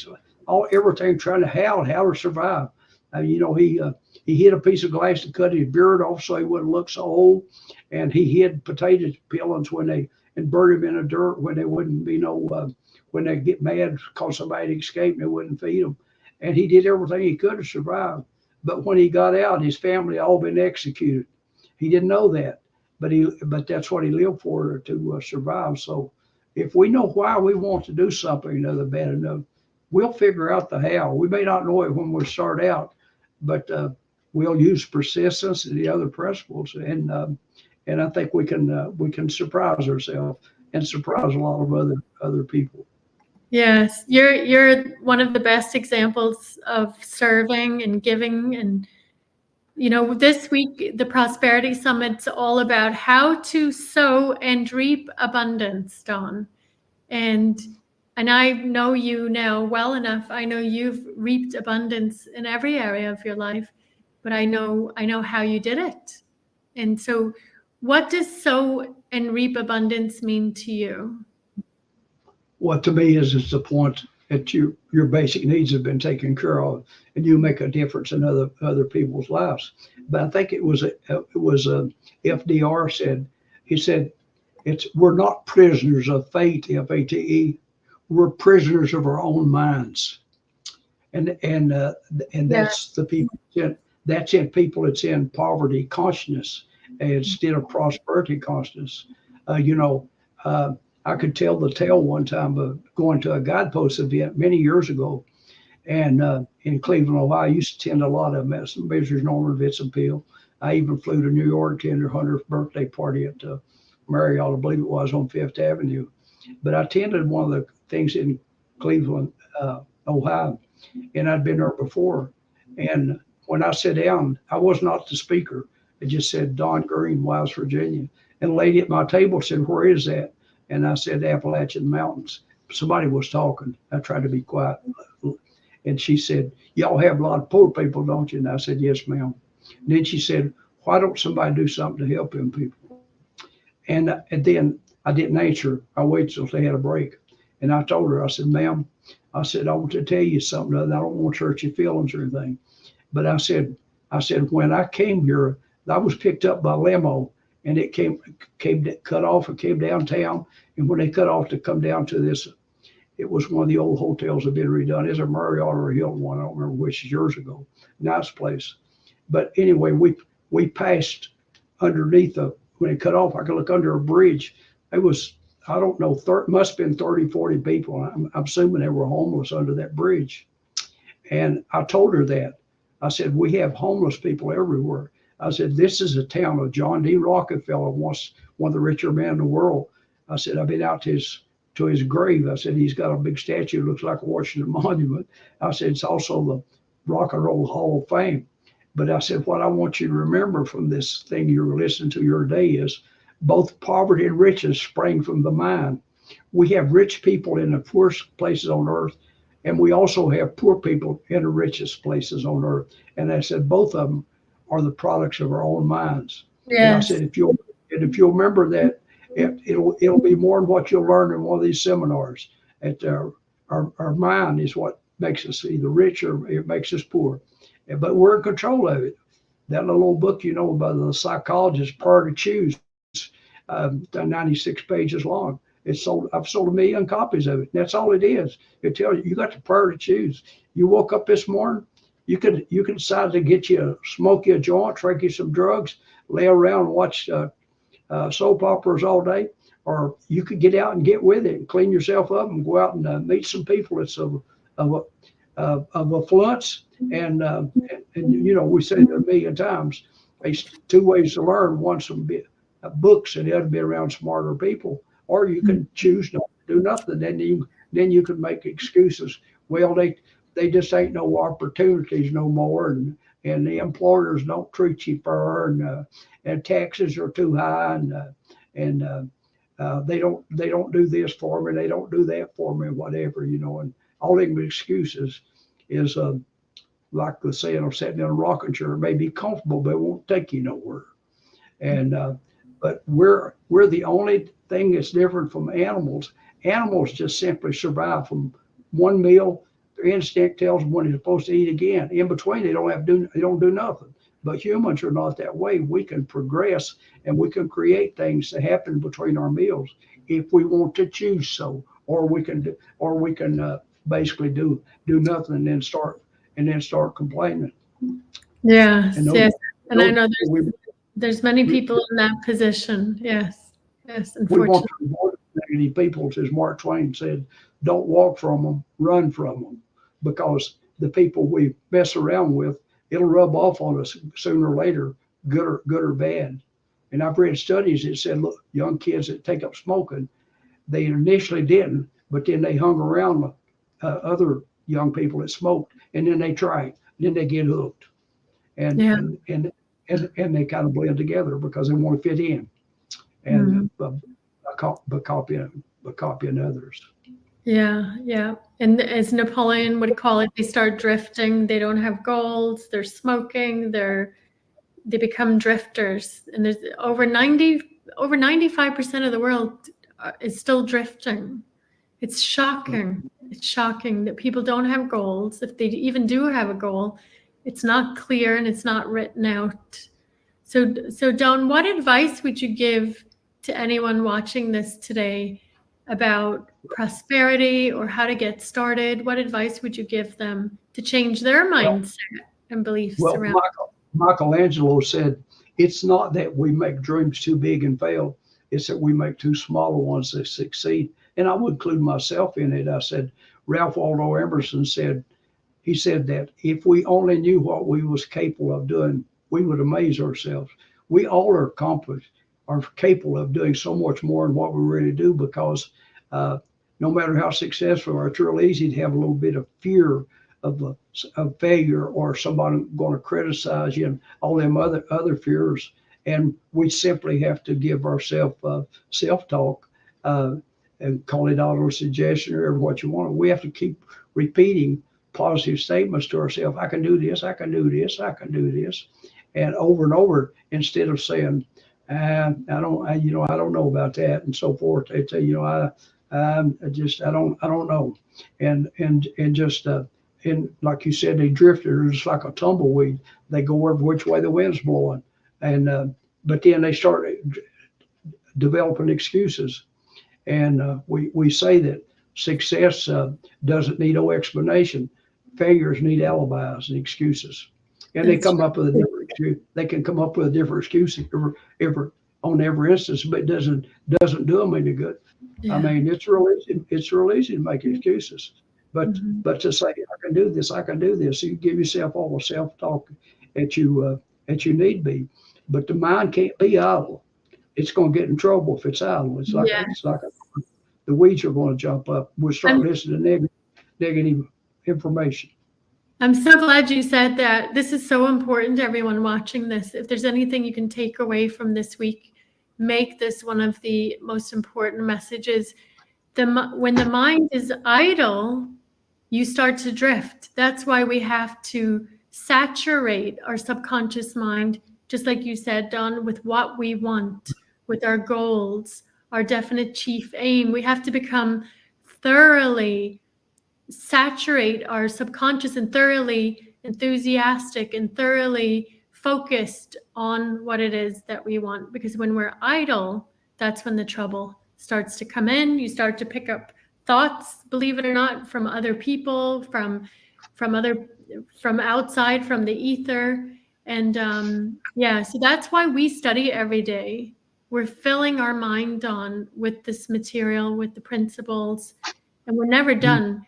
everything trying to how to survive. He hid a piece of glass to cut his beard off so he wouldn't look so old. And he hid potato peelings and buried them in the dirt when there wouldn't be when they get mad because somebody escaped and they wouldn't feed them. And he did everything he could to survive. But when he got out, his family had all been executed. He didn't know that, but that's what he lived for, to survive. So if we know why we want to do something other bad enough, we'll figure out the how. We may not know it when we start out, but we'll use persistence and the other principles, and I think we can surprise ourselves and surprise a lot of other people. Yes, you're one of the best examples of serving and giving. And this week the Prosperity Summit's all about how to sow and reap abundance, Dawn. And I know you now well enough. I know you've reaped abundance in every area of your life, but I know how you did it. And so, what does sow and reap abundance mean to you? What to me is the point that your basic needs have been taken care of, and you make a difference in other people's lives. But I think it was FDR said. He said, we're not prisoners of fate, FATE. We're prisoners of our own minds, and that's the people. That's in people. It's in poverty consciousness instead of prosperity consciousness. I could tell the tale one time of going to a guidepost event many years ago, and in Cleveland, Ohio. I used to attend a lot of them. Mrs. Norman Vitz appeal. I even flew to New York to attend her 100th birthday party at Marriott, I believe it was, on Fifth Avenue. But I attended one of the things in Cleveland, Ohio, and I'd been there before. And when I sat down, I was not the speaker. It just said Don Green, West Virginia. And a lady at my table said, "Where is that?" And I said, "Appalachian Mountains." Somebody was talking. I tried to be quiet. And she said, "Y'all have a lot of poor people, don't you?" And I said, "Yes, ma'am." And then she said, "Why don't somebody do something to help them people?" And then I didn't answer. I waited till they had a break. And I told her, I said, "Ma'am," I said, "I want to tell you something. I don't want to hurt your feelings or anything. But I said, when I came here, I was picked up by limo, and it came cut off and came downtown. And when they cut off to come down to this, it was one of the old hotels that had been redone. It's a Marriott or a Hilton one. I don't remember which, years ago. Nice place. But anyway, we passed underneath when it cut off, I could look under a bridge. It was, I don't know, must have been 30, 40 people. I'm assuming they were homeless under that bridge. And I told her that. I said, "We have homeless people everywhere." I said, "This is a town of John D. Rockefeller, once one of the richer men in the world." I said, "I've been out to his grave." I said, "He's got a big statue, looks like a Washington Monument." I said, "It's also the Rock and Roll Hall of Fame." But I said, "What I want you to remember from this thing you're listening to your day is both poverty and riches sprang from the mind. We have rich people in the poorest places on earth, and we also have poor people in the richest places on earth." And I said, both of them are the products of our own minds. Yes. And I said, if you'll remember that, it'll be more than what you'll learn in one of these seminars. Our mind is what makes us either rich or it makes us poor. But we're in control of it. That little old book, about the psychologist, Power to Choose, 96 pages long. I've sold 1 million copies of it. That's all it is. It tells you got the power to choose. You woke up this morning, you can decide to smoke you a joint, drink you some drugs, lay around and watch soap operas all day, or you could get out and get with it and clean yourself up and go out and meet some people that's of affluence. And we said it 1 million times. There's 2 ways to learn. One, some books, and the other, be around smarter people. Or you can choose not to do nothing. Then you can make excuses. Well, they just ain't no opportunities no more, and the employers don't treat you fair, and taxes are too high, and they don't do this for me, they don't do that for me, whatever, and all them excuses is like the saying of sitting in a rocking chair. It may be comfortable, but it won't take you nowhere. And but we're the only thing that's different from animals. Animals just simply survive from one meal. Their instinct tells them when they're supposed to eat again. In between, they don't do nothing. But humans are not that way. We can progress and we can create things to happen between our meals if we want to choose so, or we can basically do nothing and then start complaining. Yes, yes. And I know there's many people in that position. Yes, unfortunately. negative people, as Mark Twain said, don't walk from them, run from them, because the people we mess around with, it'll rub off on us sooner or later, good or bad. And I've read studies that said, look, young kids that take up smoking, they initially didn't, but then they hung around other young people that smoked, and then they try it, then they get hooked, and they kind of blend together because they want to fit in, and by copying others. Yeah, yeah. And as Napoleon would call it, they start drifting. They don't have goals. They're smoking. They become drifters. And there's over 95% of the world is still drifting. It's shocking. It's shocking that people don't have goals. If they even do have a goal, it's not clear and it's not written out. So Don, what advice would you give to anyone watching this today about prosperity or how to get started? What advice would you give them to change their mindset and beliefs around? Michelangelo said, it's not that we make dreams too big and fail. It's that we make too smaller ones that succeed. And I would include myself in it. I said, Ralph Waldo Emerson said, he said that if we only knew what we was capable of doing, we would amaze ourselves. We all are capable of doing so much more than what we really do, because no matter how successful we are, it's real easy to have a little bit of fear of failure or somebody going to criticize you and all them other fears. And we simply have to give ourselves self-talk and call it auto-suggestion or what you want. We have to keep repeating positive statements to ourselves. I can do this, I can do this, I can do this. And over, instead of saying, I don't know about that and so forth. They say, I don't know. And just, and like you said, they drifted. They're just like a tumbleweed. They go wherever which way the wind's blowing. And, but then they start developing excuses. And we say that success doesn't need no explanation. Failures need alibis and excuses. And they come up with a different excuse. They can come up with a different excuse on every instance, but it doesn't do them any good. Yeah. I mean, it's real easy to make excuses, but to say I can do this, you give yourself all the self-talk that you need be. But the mind can't be idle. It's going to get in trouble if it's idle. It's like the weeds are going to jump up. We'll start listening to negative information. I'm so glad you said that. This is so important to everyone watching this. If there's anything you can take away from this week, make this one of the most important messages. When the mind is idle, you start to drift. That's why we have to saturate our subconscious mind, just like you said, Don, with what we want, with our goals, our definite chief aim. We have to become thoroughly saturate our subconscious and thoroughly enthusiastic and thoroughly focused on what it is that we want. Because when we're idle, that's when the trouble starts to come in. You start to pick up thoughts, believe it or not, from other people, from outside, from the ether. And so that's why we study every day. We're filling our mind on with this material, with the principles, and we're never done.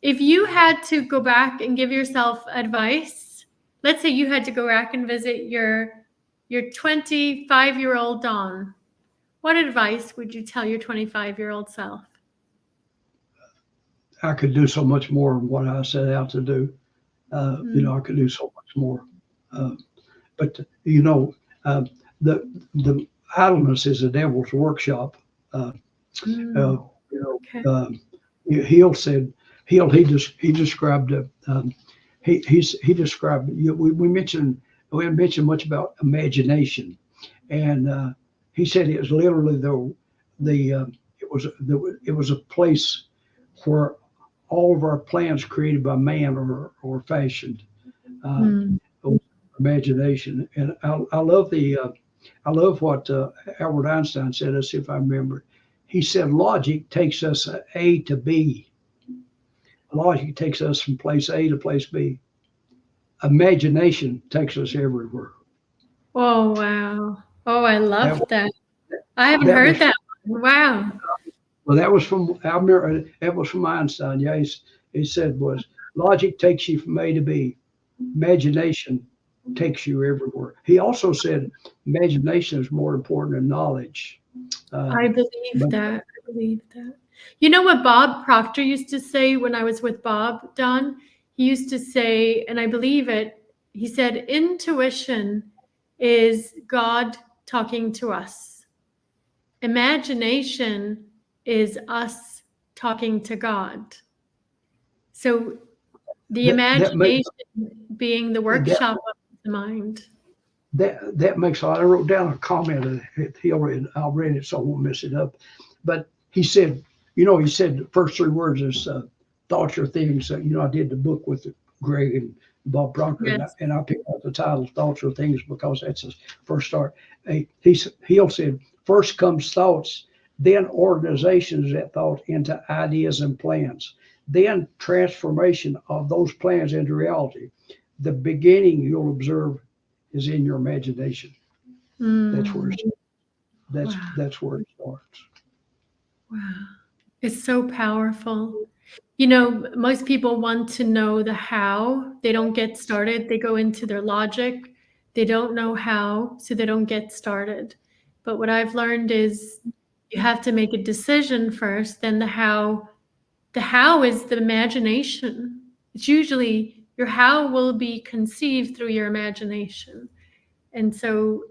If you had to go back and give yourself advice, let's say you had to go back and visit your 25-year-old Dawn, what advice would you tell your 25-year-old self? I could do so much more than what I set out to do. I could do so much more. But the idleness is the devil's workshop. He described we haven't mentioned much about imagination, and he said it was literally it was a place where all of our plans created by man or fashioned. Imagination. And I love what Albert Einstein said, as if I remember. He said logic takes us A to B. Logic takes us from place A to place B. Imagination takes us everywhere. Oh, wow. Oh, I love that. I haven't heard that one. Wow. Well, that was from I remember that was from Einstein. Yeah, he said was logic takes you from A to B, imagination takes you everywhere. He also said imagination is more important than knowledge. I believe but that. I believe that. You know what Bob Proctor used to say when I was with Bob, Don? He used to say, and I believe it, he said, intuition is God talking to us. Imagination is us talking to God. So the that makes imagination being the that workshop of the mind. that makes a lot. I wrote down a comment that I'll read it so I won't mess it up. But he said, he said the first three words is thoughts are things. I did the book with Greg and Bob Proctor, Yes. and I picked out the title "Thoughts Are Things" because that's his first start. He said, first comes thoughts, then organizations that thought into ideas and plans, then transformation of those plans into reality. The beginning you'll observe is in your imagination. That's where that's where it starts. Wow. It's so powerful. Most people want to know the how. They don't get started. They go into their logic. They don't know how, so they don't get started. But what I've learned is you have to make a decision first, then the how. The how is the imagination. It's usually your how will be conceived through your imagination. And so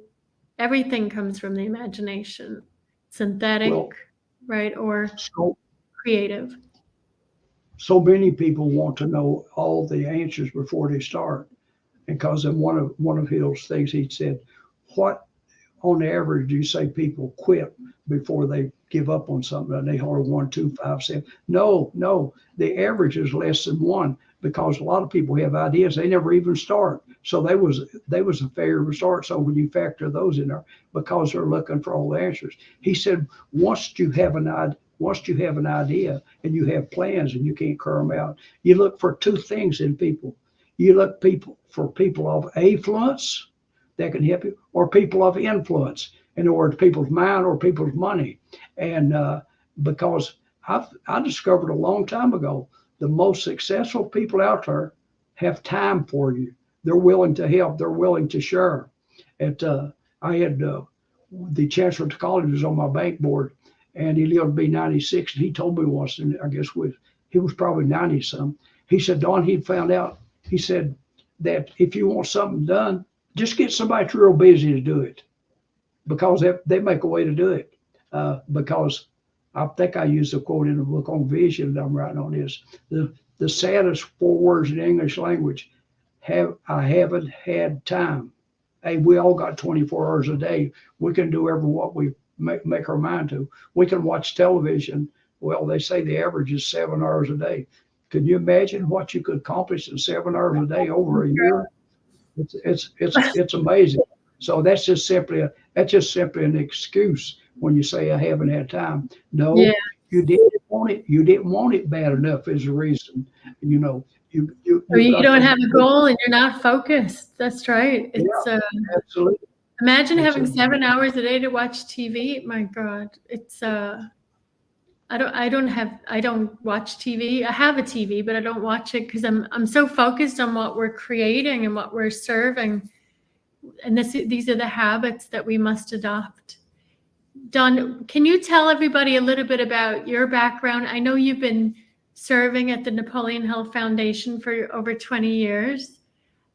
everything comes from the imagination, synthetic, Well, right, or so creative. so many people want to know all the answers before they start, because in one of his things he said, what on average do you say people quit before they give up on something? And they are 1, 2, 5, 7. No, the average is less than 1, because a lot of people have ideas they never even start. So they was a failure to start. So when you factor those in there, because they're looking for all the answers, he said once you have an idea and you have plans and you can't carry them out, you look for two things in people. You look for people of affluence that can help you, or people of influence, in other words, people's mind or people's money. And because I discovered a long time ago, the most successful people out there have time for you. They're willing to help. They're willing to share. I had the chancellor of the college was on my bank board, and he lived to be 96. And he told me once, and I guess he was probably 90 some. He said, Don, he found out. He said that if you want something done, just get somebody that's real busy to do it, because they make a way to do it. Because I think I used a quote in the book on vision that I'm writing on is the saddest 4 words in the English language. I haven't had time. Hey, we all got 24 hours a day. We can do what we make our mind to. We can watch television. Well, they say the average is 7 hours a day. Can you imagine what you could accomplish in 7 hours a day over a year? It's amazing. So that's just simply an excuse when you say I haven't had time. No, Yeah. you didn't want it. You didn't want it bad enough is the reason. Or you don't have a goal and you're not focused. That's right. It's absolutely. Imagine having 7 hours a day to watch TV. My God, it's I don't watch TV. I have a TV, but I don't watch it because I'm so focused on what we're creating and what we're serving. And these are the habits that we must adopt. Don, can you tell everybody a little bit about your background? I know you've been serving at the Napoleon Hill Foundation for over 20 years.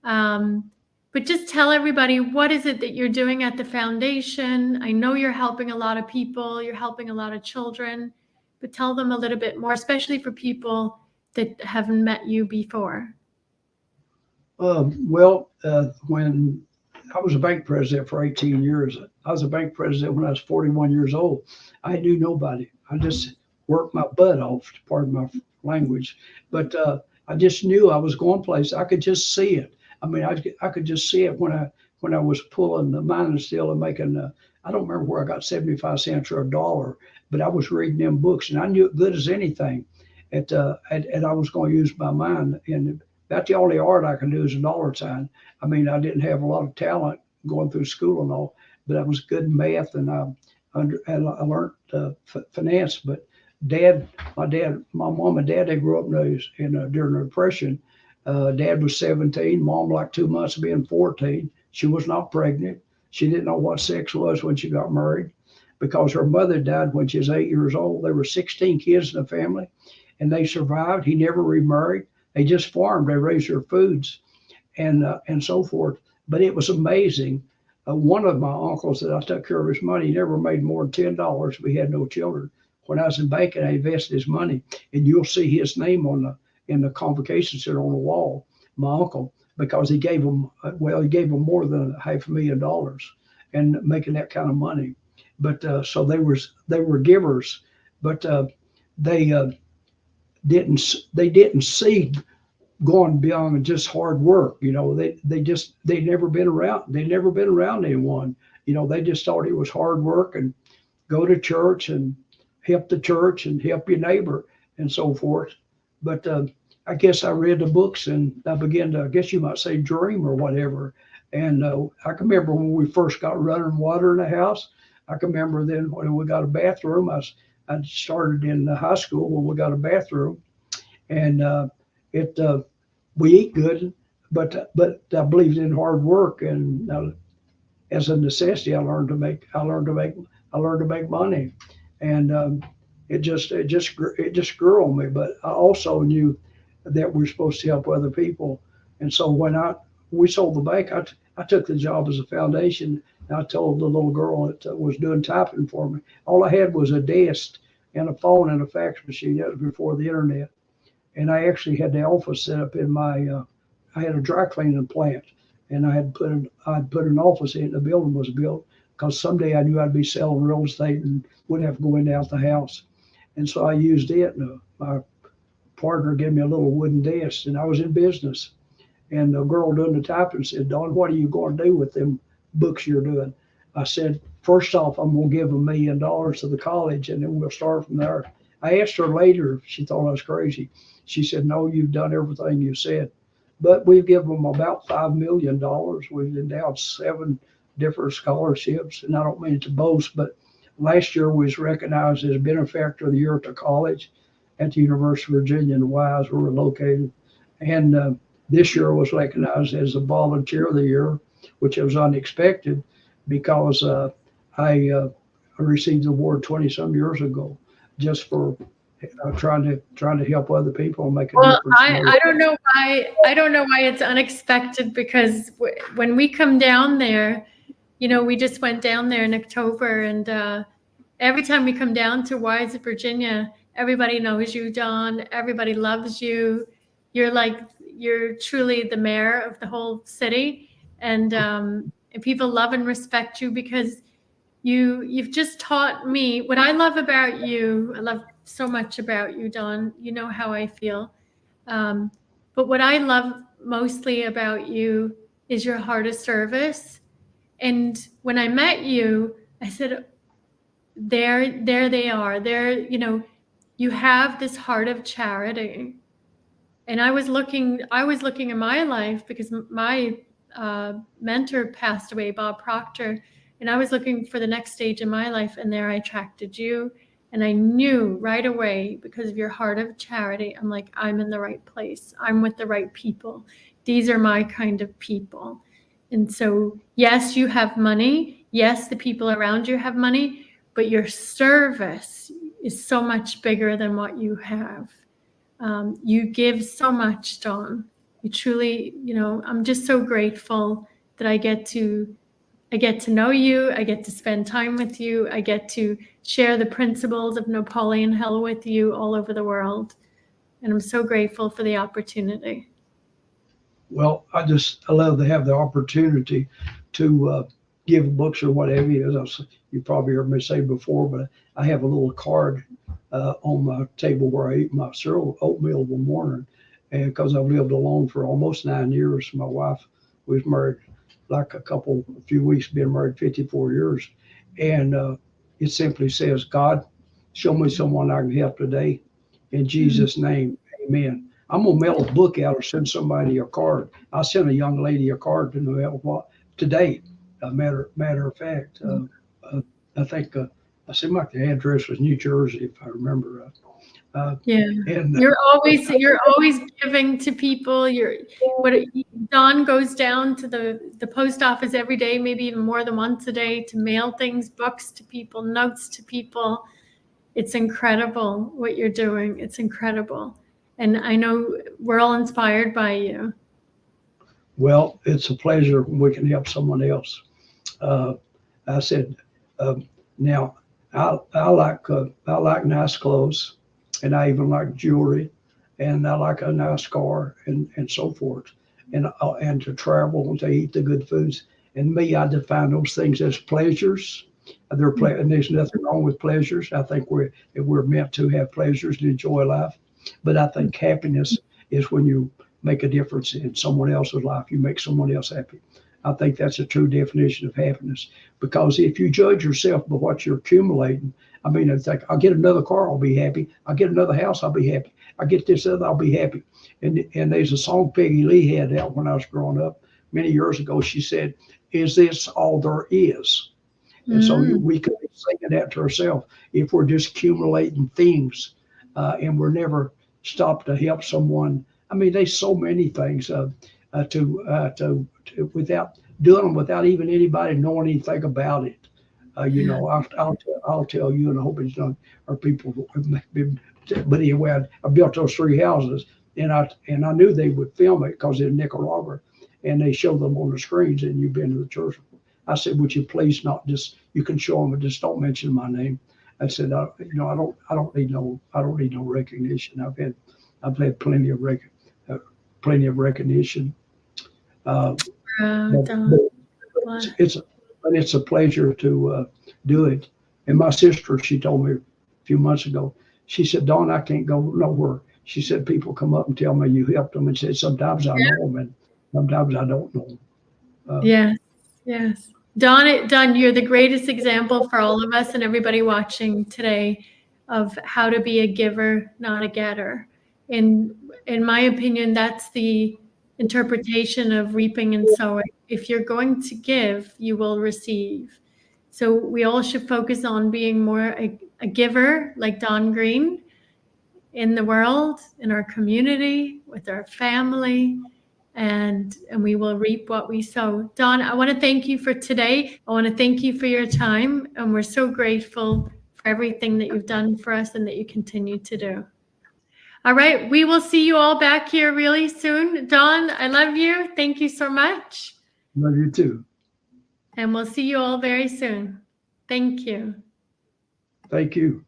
But just tell everybody, what is it that you're doing at the foundation? I know you're helping a lot of people. You're helping a lot of children. But tell them a little bit more, especially for people that haven't met you before. When I was a bank president for 18 years, I was a bank president when I was 41 years old. I knew nobody. I just worked my butt off, pardon my language. But I just knew I was going places. I could just see it. I mean, I could just see it when I was pulling the mining steel and making, I don't remember where I got 75 cents or $1, but I was reading them books and I knew it good as anything. And I was going to use my mind. And that's the only art I can do is a dollar sign. I mean, I didn't have a lot of talent going through school and all, but I was good in math and I learned finance. But my mom and dad, they grew up during the Depression. Dad was 17, mom like 2 months of being 14. She was not pregnant. She didn't know what sex was when she got married because her mother died when she was 8 years old. There were 16 kids in the family and they survived. He never remarried. They just farmed. They raised their foods and so forth. But it was amazing. One of my uncles that I took care of his money, he never made more than $10. We had no children. When I was in banking, I invested his money, and you'll see his name in the convocation center on the wall, my uncle, because he gave him more than $500,000 and making that kind of money. But so they were givers, but they didn't see going beyond just hard work. You know, they'd never been around anyone. You know, they just thought it was hard work and go to church and help the church and help your neighbor and so forth. But I guess I read the books and I began to, I guess you might say, dream or whatever. And I can remember when we first got running water in the house. I can remember then when we got a bathroom. I started in high school when we got a bathroom, and we eat good, but I believed in hard work, and as a necessity, I learned to make money, and it just grew on me. But I also knew that we're supposed to help other people, and so when we sold the bank, I took the job as a foundation. And I told the little girl that was doing typing for me, all I had was a desk and a phone and a fax machine. That was before the internet. And I actually had the office set up in I had a dry cleaning plant, and I'd put an office in. The building was built because someday I knew I'd be selling real estate and wouldn't have to go in and out the house. And so I used it. And my partner gave me a little wooden desk, and I was in business. And the girl doing the typing said, "Don, what are you going to do with them books you're doing?" I said, "First off, I'm going to give $1 million to the college, and then we'll start from there." I asked her later if she thought I was crazy. She said, "No, you've done everything you said." But we've given them about $5 million. We've endowed 7 different scholarships. And I don't mean to boast, but last year we was recognized as Benefactor of the Year at the college at the University of Virginia in Wise, where we're located. And this year was recognized as the Volunteer of the Year, which was unexpected because I received the award 20-some years ago just for trying to help other people and make a difference. I don't know why it's unexpected, because when we come down there, you know, we just went down there in October, and every time we come down to Wise, Virginia, everybody knows you, Don. Everybody loves you. You're truly the mayor of the whole city, and people love and respect you because you've just taught me what I love about you. I love so much about you, Don. You know how I feel. But what I love mostly about you is your heart of service. And when I met you, I said, there they are. There, you know, you have this heart of charity. And I was looking in my life because my mentor passed away, Bob Proctor, and I was looking for the next stage in my life, and there I attracted you. And I knew right away, because of your heart of charity, I'm like, I'm in the right place. I'm with the right people. These are my kind of people. And so, yes, you have money. Yes, the people around you have money, but your service is so much bigger than what you have. You give so much, Don. You truly, you know, I'm just so grateful that I get to know you. I get to spend time with you. I get to share the principles of Napoleon Hill with you all over the world. And I'm so grateful for the opportunity. Well, I love to have the opportunity to give books or whatever it is. You probably heard me say before, but I have a little card on my table where I eat my oatmeal in the morning. And because I've lived alone for almost 9 years, my wife was married like a few weeks, been married 54 years. And it simply says, "God, show me someone I can help today. In Jesus' name, amen." I'm going to mail a book out or send somebody a card. I sent a young lady a card to help today. Matter of fact, I think I seem like the address was New Jersey, if I remember. Yeah, and you're always giving to people. Don goes down to the post office every day, maybe even more than once a day, to mail things, books to people, notes to people. It's incredible what you're doing. It's incredible, and I know we're all inspired by you. Well, it's a pleasure when we can help someone else. I said, now I like nice clothes, and I even like jewelry, and I like a nice car, and so forth, and to travel and to eat the good foods. And me, I define those things as pleasures. And there's nothing wrong with pleasures. I think we're meant to have pleasures and enjoy life. But I think happiness is when you make a difference in someone else's life. You make someone else happy. I think that's a true definition of happiness. Because if you judge yourself by what you're accumulating, I mean, it's like, I'll get another car, I'll be happy. I'll get another house, I'll be happy. I'll get this other, I'll be happy. And there's a song Peggy Lee had out when I was growing up many years ago. She said, "Is this all there is?" And so we could be singing that to ourselves if we're just accumulating things and we're never stopped to help someone. I mean, there's so many things to without doing them without even anybody knowing anything about it. I'll tell you, and I hope it's done. Our people, but anyway, I built those 3 houses, and I knew they would film it because they're in Nicaragua, and they show them on the screens. And you've been to the church. I said, would you please not just, you can show them, but just don't mention my name. I said, I don't need no recognition. I've had plenty of recognition. It's a pleasure to do it. And my sister, she told me a few months ago, she said, "Don, I can't go nowhere." She said, "People come up and tell me you helped them," and said, "Sometimes I know them and sometimes I don't know them." Yes. Don, you're the greatest example for all of us and everybody watching today of how to be a giver, not a getter. In my opinion, that's the interpretation of reaping and sowing. If you're going to give, you will receive. So we all should focus on being more a giver, like Don Green, in the world, in our community, with our family, and we will reap what we sow. Don, I want to thank you for today. I want to thank you for your time, and we're so grateful for everything that you've done for us and that you continue to do. All right, we will see you all back here really soon. Don, I love you. Thank you so much. Love you too. And we'll see you all very soon. Thank you. Thank you.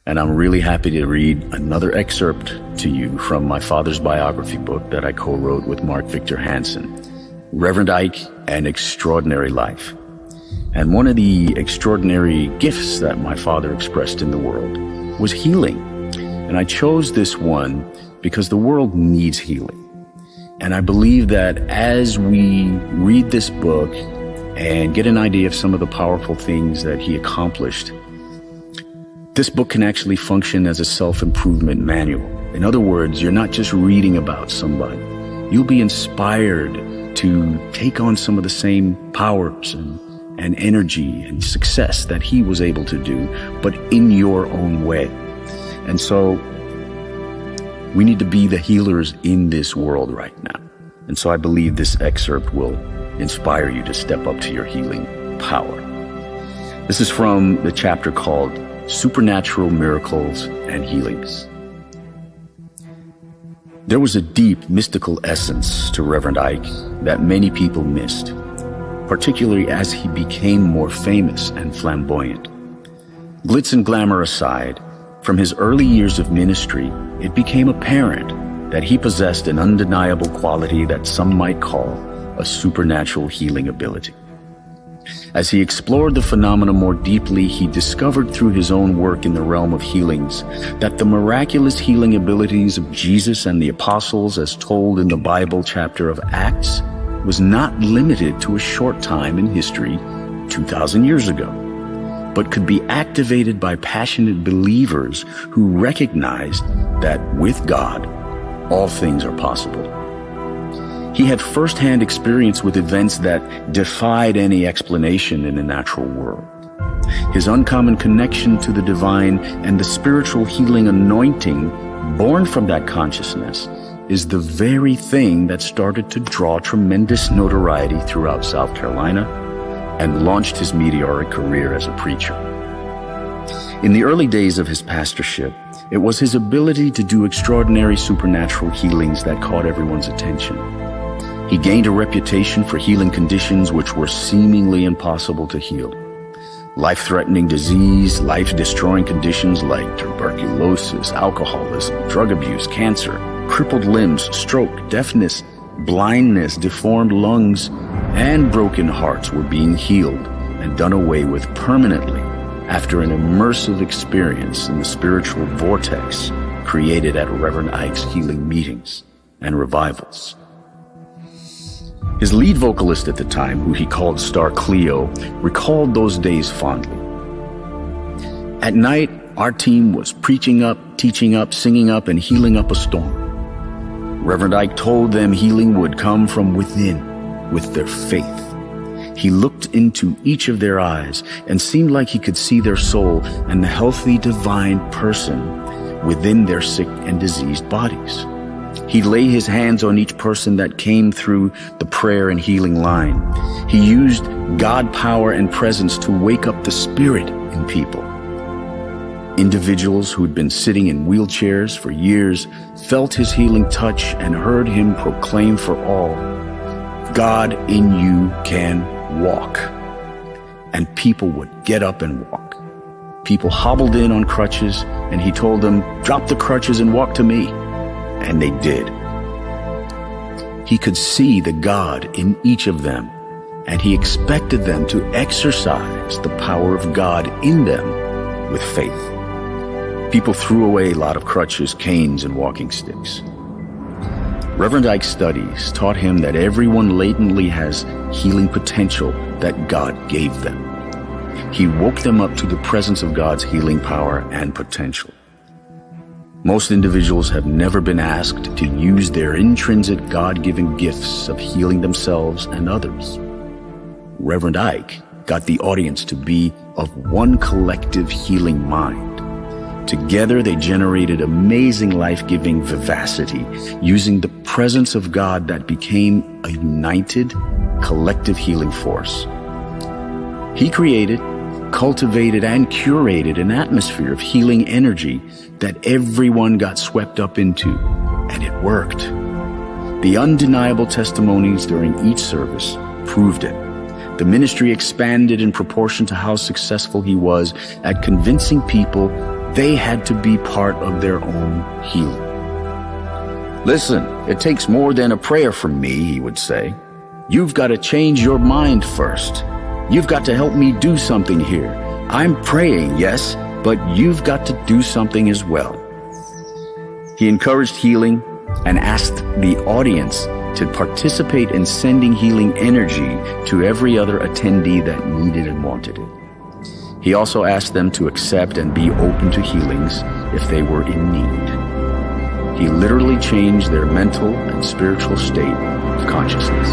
And I'm really happy to read another excerpt to you from my father's biography book that I co-wrote with Mark Victor Hansen, Reverend Ike, An Extraordinary Life. And one of the extraordinary gifts that my father expressed in the world was healing. And I chose this one because the world needs healing. And I believe that as we read this book and get an idea of some of the powerful things that he accomplished, this book can actually function as a self-improvement manual. In other words, you're not just reading about somebody. You'll be inspired to take on some of the same powers and energy and success that he was able to do, but in your own way. And so we need to be the healers in this world right now. And so I believe this excerpt will inspire you to step up to your healing power. This is from the chapter called Supernatural Miracles and Healings. There was a deep mystical essence to Reverend Ike that many people missed, particularly as he became more famous and flamboyant. Glitz and glamour aside, from his early years of ministry, it became apparent that he possessed an undeniable quality that some might call a supernatural healing ability. As he explored the phenomena more deeply, he discovered through his own work in the realm of healings that the miraculous healing abilities of Jesus and the apostles, as told in the Bible chapter of Acts, was not limited to a short time in history 2,000 years ago, but could be activated by passionate believers who recognized that with God, all things are possible. He had firsthand experience with events that defied any explanation in the natural world. His uncommon connection to the divine and the spiritual healing anointing born from that consciousness is the very thing that started to draw tremendous notoriety throughout South Carolina and launched his meteoric career as a preacher. In the early days of his pastorship, it was his ability to do extraordinary supernatural healings that caught everyone's attention. He gained a reputation for healing conditions which were seemingly impossible to heal. Life-threatening disease, life-destroying conditions like tuberculosis, alcoholism, drug abuse, cancer, crippled limbs, stroke, deafness, blindness, deformed lungs, and broken hearts were being healed and done away with permanently after an immersive experience in the spiritual vortex created at Reverend Ike's healing meetings and revivals. His lead vocalist at the time, who he called Star Cleo, recalled those days fondly. At night, our team was preaching up, teaching up, singing up, and healing up a storm. Reverend Ike told them healing would come from within, with their faith. He looked into each of their eyes and seemed like he could see their soul and the healthy divine person within their sick and diseased bodies. He'd lay his hands on each person that came through the prayer and healing line. He used God power and presence to wake up the spirit in people. Individuals who'd been sitting in wheelchairs for years felt his healing touch and heard him proclaim for all, "God in you can walk." And people would get up and walk. People hobbled in on crutches, and he told them, "Drop the crutches and walk to me." And they did. He could see the God in each of them, and he expected them to exercise the power of God in them with faith. People threw away a lot of crutches, canes, and walking sticks. Reverend Ike's studies taught him that everyone latently has healing potential that God gave them. He woke them up to the presence of God's healing power and potential. Most individuals have never been asked to use their intrinsic God-given gifts of healing themselves and others. Reverend Ike got the audience to be of one collective healing mind. Together, they generated amazing life-giving vivacity using the presence of God that became a united, collective healing force. He created, cultivated, and curated an atmosphere of healing energy that everyone got swept up into, and it worked. The undeniable testimonies during each service proved it. The ministry expanded in proportion to how successful he was at convincing people they had to be part of their own healing. "Listen, it takes more than a prayer from me," he would say. "You've got to change your mind first. You've got to help me do something here. I'm praying, yes, but you've got to do something as well." He encouraged healing and asked the audience to participate in sending healing energy to every other attendee that needed and wanted it. He also asked them to accept and be open to healings if they were in need. He literally changed their mental and spiritual state of consciousness.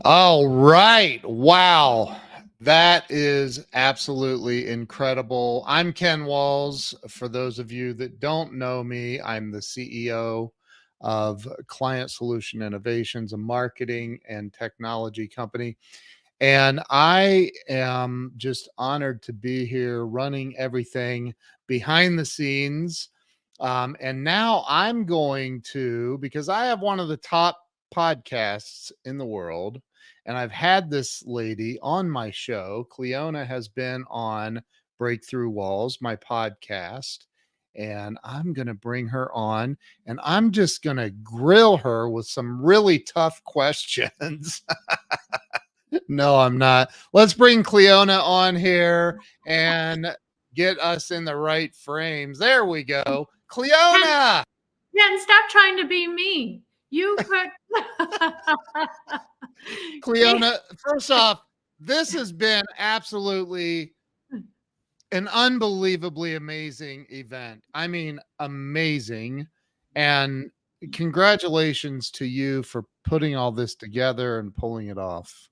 All right. Wow. That is absolutely incredible. I'm Ken Walls. For those of you that don't know me, I'm the CEO of Client Solution Innovations, a marketing and technology company. And I am just honored to be here running everything behind the scenes. And now I'm going to, because I have one of the top podcasts in the world, and I've had this lady on my show. Cliona has been on Breakthrough Walls, my podcast, and I'm going to bring her on, and I'm just going to grill her with some really tough questions. No, I'm not. Let's bring Cliona on here and get us in the right frames. There we go. Cliona! Ken, stop trying to be me. You put Cliona, first off, this has been absolutely an unbelievably amazing event. I mean, amazing. And congratulations to you for putting all this together and pulling it off.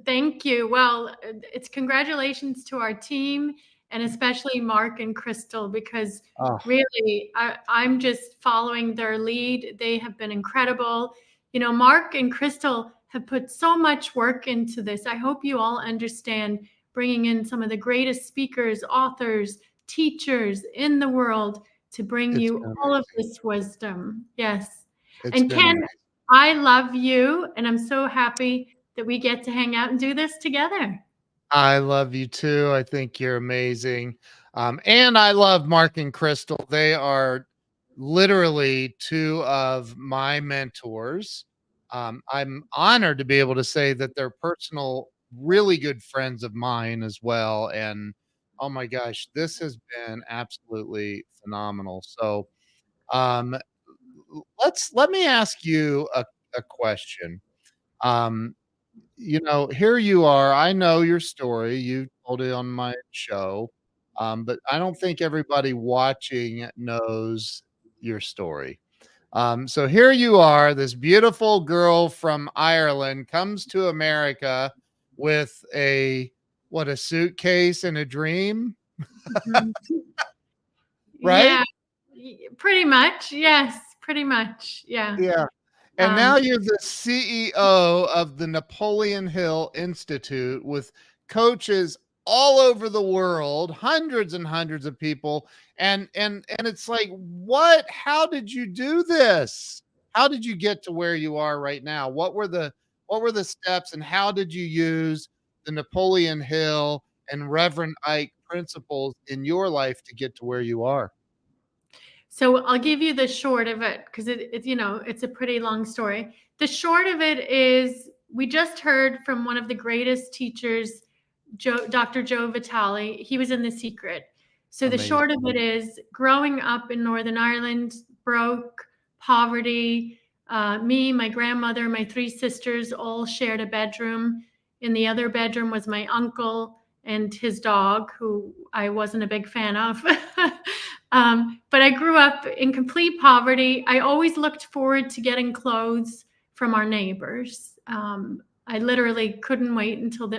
Thank you. Well, it's congratulations to our team and especially Mark and Crystal, because Oh, really I'm just following their lead. They have been incredible. You know, Mark and Crystal have put so much work into this. I hope you all understand, bringing in some of the greatest speakers, authors, teachers in the world to bring it's you been all of amazing. this wisdom. Yes. It's And been Ken, amazing. I love you, and I'm so happy that we get to hang out and do this together. I love you too. I think you're amazing. And I love Mark and Crystal. They are literally two of my mentors. I'm honored to be able to say that they're personal, really good friends of mine as well. And oh my gosh, this has been absolutely phenomenal. So um, let me ask you a question. Um, here you are. I know your story. You told it on my show, but I don't think everybody watching knows your story. So here you are, this beautiful girl from Ireland comes to America with a suitcase and a dream, Mhm. right? Yeah, pretty much. Yes, pretty much. Yeah. Yeah. And now Um, you're the CEO of the Napoleon Hill Institute with coaches all over the world, hundreds and hundreds of people. And it's like, what? How did you do this? How did you get to where you are right now? What were the steps, and how did you use the Napoleon Hill and Reverend Ike principles in your life to get to where you are? so I'll give you the short of it, because it's a pretty long story. The short of it is, we just heard from one of the greatest teachers, Dr. Joe Vitale. He was in The Secret. So the Amazing. short of it is, growing up in Northern Ireland, broke, poverty, me, my grandmother, my three sisters all shared a bedroom. In the other bedroom was my uncle and his dog, who I wasn't a big fan of. But I grew up in complete poverty. I always looked forward to getting clothes from our neighbors. I literally couldn't wait until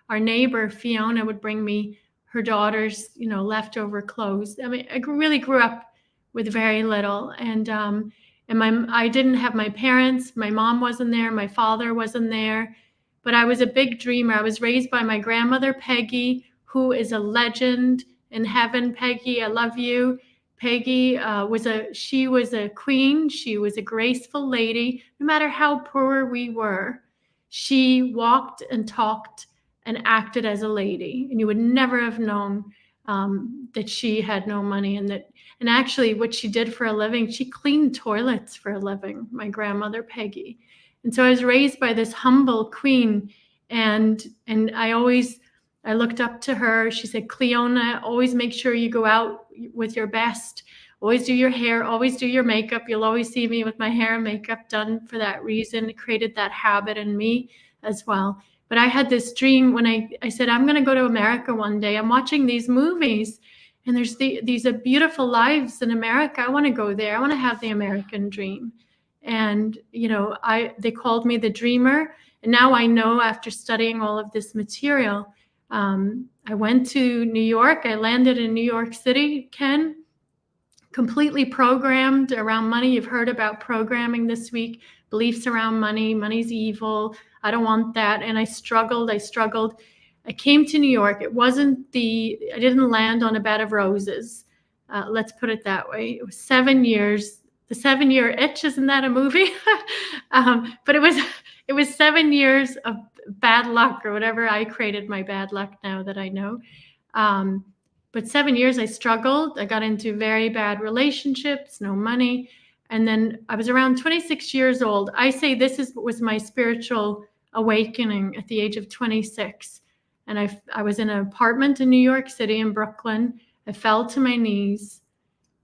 our neighbor Fiona would bring me her daughter's, leftover clothes. I mean, I really grew up with very little, and I didn't have my parents. My mom wasn't there. My father wasn't there. But I was a big dreamer. I was raised by my grandmother Peggy, who is a legend in heaven. Peggy, I love you. Peggy she was a queen. She was a graceful lady. No matter how poor we were, she walked and talked and acted as a lady, and you would never have known that she had no money. And actually, what she did for a living, she cleaned toilets for a living. My grandmother Peggy, and so I was raised by this humble queen, and I looked up to her. She said, "Cliona, always make sure you go out with your best. Always do your hair, always do your makeup. You'll always see me with my hair and makeup done for that reason." It created that habit in me as well. But I had this dream when I said, I'm going to go to America one day. I'm watching these movies, and there's these beautiful lives in America. I want to go there. I want to have the American dream. And, they called me the dreamer. And now I know, after studying all of this material, I went to New York. I landed in New York City, Ken, completely programmed around money. You've heard about programming this week, beliefs around money. Money's evil. I don't want that. And I struggled. I came to New York. I didn't land on a bed of roses. Let's put it that way. It was 7 years. The 7-year itch, isn't that a movie? But it was 7 years of bad luck, or whatever. I created my bad luck, now that I know. But 7 years I struggled. I got into very bad relationships, no money. And then I was around 26 years old. I say this was my spiritual awakening at the age of 26. And I was in an apartment in New York City, in Brooklyn. I fell to my knees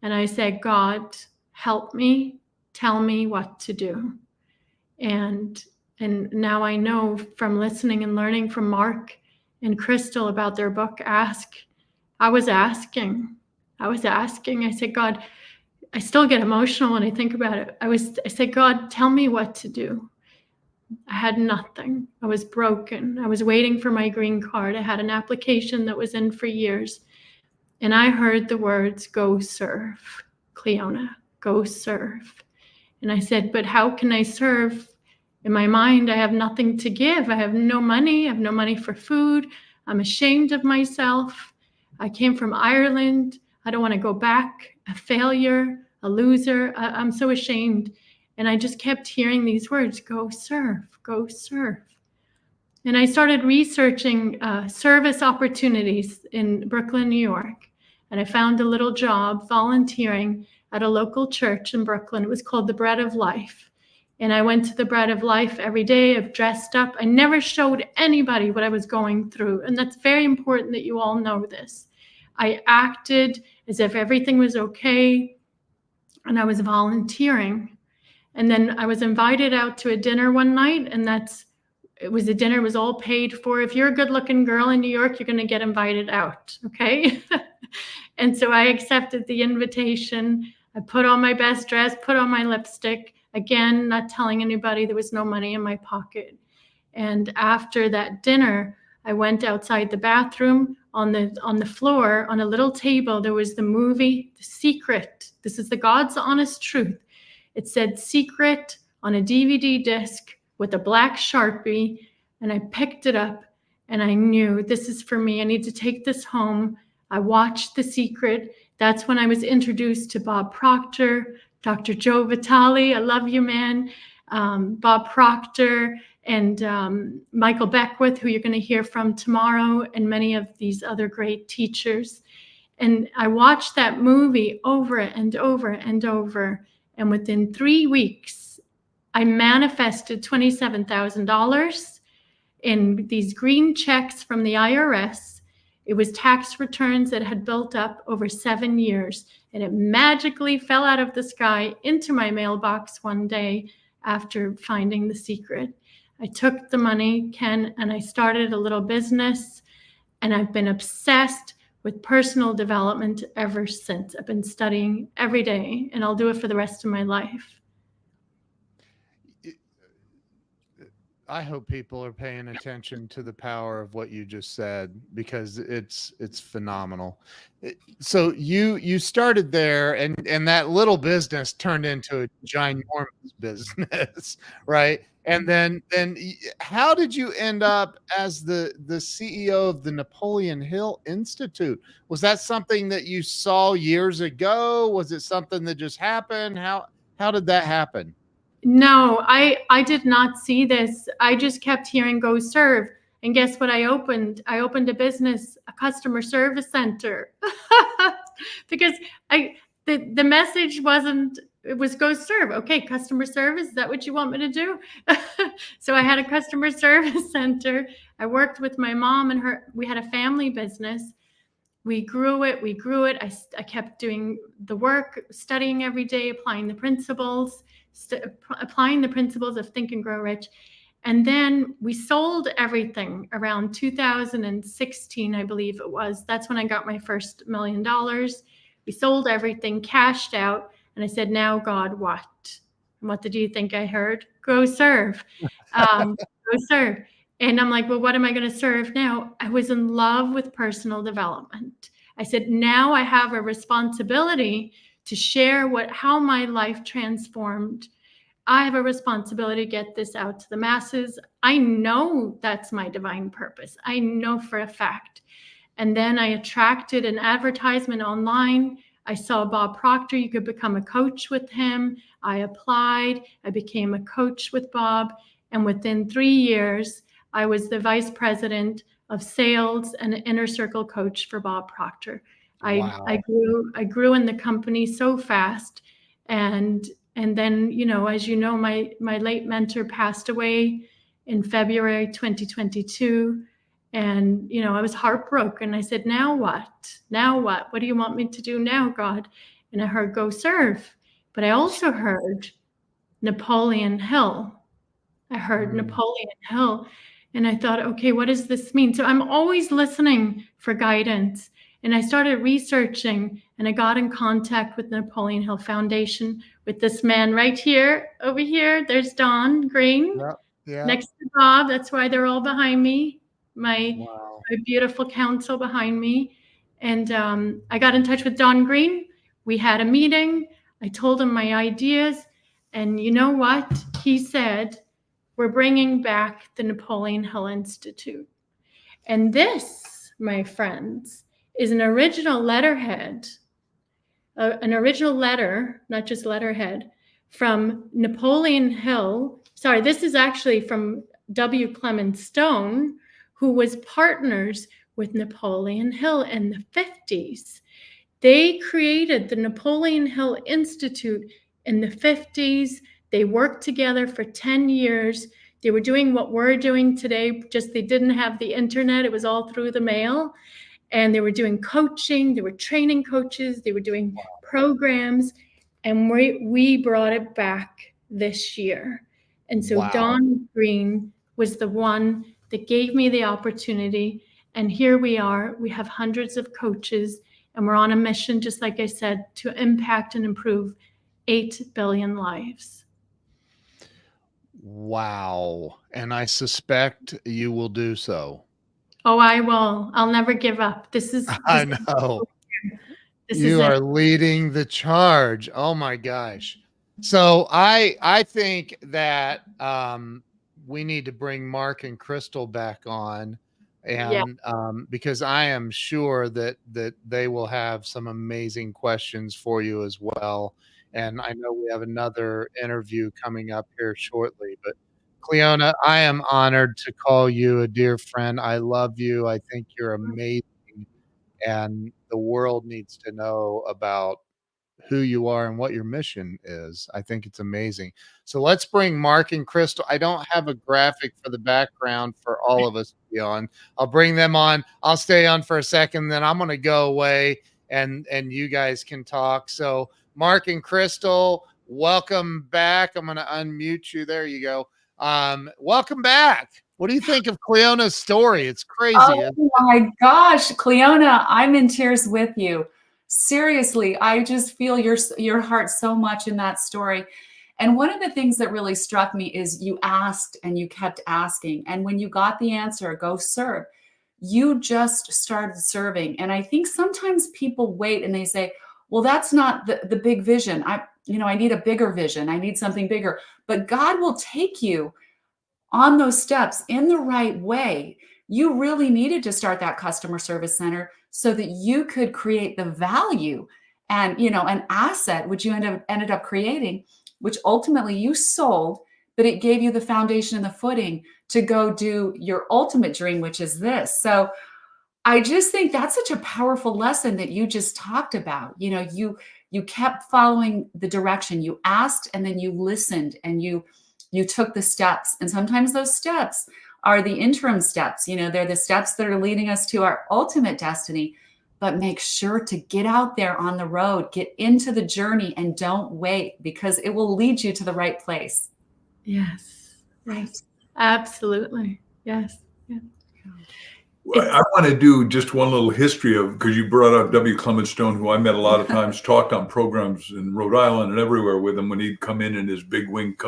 and I said, God, help me, tell me what to do. And now I know, from listening and learning from Mark and Crystal about their book, Ask. I was asking. I said, God, I still get emotional when I think about it. I said, God, tell me what to do. I had nothing. I was broken. I was waiting for my green card. I had an application that was in for years. And I heard the words, go serve, Cliona, go serve. And I said, but how can I serve? In my mind, I have nothing to give. I have no money. I have no money for food. I'm ashamed of myself. I came from Ireland. I don't want to go back. A failure, a loser. I'm so ashamed. And I just kept hearing these words, go serve, go serve. And I started researching service opportunities in Brooklyn, New York. And I found a little job volunteering at a local church in Brooklyn. It was called the Bread of Life. And I went to the Bread of Life every day. I've dressed up. I never showed anybody what I was going through. And that's very important that you all know this. I acted as if everything was okay. And I was volunteering. And then I was invited out to a dinner one night. And it was a dinner, it was all paid for. If you're a good looking girl in New York, you're going to get invited out. Okay. And so I accepted the invitation. I put on my best dress, put on my lipstick. Again, not telling anybody, there was no money in my pocket. And after that dinner, I went outside the bathroom. On the floor, on a little table, there was the movie, The Secret. This is the God's honest truth. It said Secret on a DVD disc with a black Sharpie. And I picked it up and I knew this is for me. I need to take this home. I watched The Secret. That's when I was introduced to Bob Proctor, Dr. Joe Vitale. I love you, man. Bob Proctor and Michael Beckwith, who you're going to hear from tomorrow, and many of these other great teachers. And I watched that movie over and over and over. And within 3 weeks, I manifested $27,000 in these green checks from the IRS. It was tax returns that had built up over 7 years. And it magically fell out of the sky into my mailbox one day after finding The Secret. I took the money, Ken, and I started a little business. And I've been obsessed with personal development ever since. I've been studying every day, and I'll do it for the rest of my life. I hope people are paying attention to the power of what you just said, because it's phenomenal. So you started there, and that little business turned into a ginormous business, right? And then how did you end up as the CEO of the Napoleon Hill Institute? Was that something that you saw years ago? Was it something that just happened? How did that happen? No, I did not see this. I just kept hearing go serve. And guess what I opened? I opened a business, a customer service center. Because the message wasn't, it was go serve. Okay, customer service, is that what you want me to do? So I had a customer service center. I worked with my mom and we had a family business. We grew it. I kept doing the work, studying every day, applying the principles of Think and Grow Rich. And then we sold everything around 2016, I believe it was. That's when I got my first $1 million. We sold everything, cashed out. And I said, now, God, what? And what did you think I heard? Go serve. Go serve. And I'm like, well, what am I going to serve now? I was in love with personal development. I said, now I have a responsibility to share how my life transformed. I have a responsibility to get this out to the masses. I know that's my divine purpose. I know for a fact. And then I attracted an advertisement online. I saw Bob Proctor. You could become a coach with him. I applied. I became a coach with Bob. And within 3 years, I was the vice president of sales and an inner circle coach for Bob Proctor. Wow. I grew in the company so fast. And then, as you know, my late mentor passed away in February 2022. And, I was heartbroken. I said, now what? Now what? What do you want me to do now, God? And I heard, go serve. But I also heard Napoleon Hill. Napoleon Hill. And I thought, okay, what does this mean? So I'm always listening for guidance. And I started researching, and I got in contact with Napoleon Hill Foundation with this man right here, over here. There's Don Green, next to Bob. That's why they're all behind me. My beautiful counsel behind me. And I got in touch with Don Green. We had a meeting. I told him my ideas. And you know what? He said, we're bringing back the Napoleon Hill Institute. And this, my friends, is an original letterhead, an original letter, not just letterhead, from Napoleon Hill. Sorry, this is actually from W. Clement Stone, who was partners with Napoleon Hill in the 50s. They created the Napoleon Hill Institute in the 50s. They worked together for 10 years. They were doing what we're doing today, just they didn't have the internet. It was all through the mail. And they were doing coaching. They were training coaches. They were doing programs. And we brought it back this year. And so Don Green was the one that gave me the opportunity. And here we are. We have hundreds of coaches. And we're on a mission, just like I said, to impact and improve 8 billion lives. Wow. And I suspect you will do so. Oh, I will. I'll never give up. I know. You are leading the charge. Oh my gosh. So I think that we need to bring Mark and Crystal back on, and because I am sure that they will have some amazing questions for you as well. And I know we have another interview coming up here shortly, but Cliona, I am honored to call you a dear friend. I love you. I think you're amazing. And the world needs to know about who you are and what your mission is. I think it's amazing. So let's bring Mark and Crystal. I don't have a graphic for the background for all of us to be on. I'll bring them on. I'll stay on for a second, then I'm going to go away and you guys can talk. So Mark and Crystal, welcome back. I'm going to unmute you. There you go. Welcome back. What do you think of Cliona's story? It's crazy. Oh my gosh, Cliona, I'm in tears with you. Seriously, I just feel your heart so much in that story. And one of the things that really struck me is you asked and you kept asking. And when you got the answer, go serve, you just started serving. And I think sometimes people wait and they say, well, that's not the big vision. I need a bigger vision. I need something bigger. But God will take you on those steps in the right way. You really needed to start that customer service center so that you could create the value and, an asset, which you ended up creating, which ultimately you sold, but it gave you the foundation and the footing to go do your ultimate dream, which is this. So I just think that's such a powerful lesson that you just talked about. You kept following the direction. You asked, and then you listened, and you took the steps. And sometimes those steps are the interim steps. They're the steps that are leading us to our ultimate destiny. But make sure to get out there on the road, get into the journey, and don't wait, because it will lead you to the right place. Yes. Right. Absolutely. Yes. Yeah. I want to do just one little history of, because you brought up W. Clement Stone, who I met a lot of times, talked on programs in Rhode Island and everywhere with him when he'd come in his big mink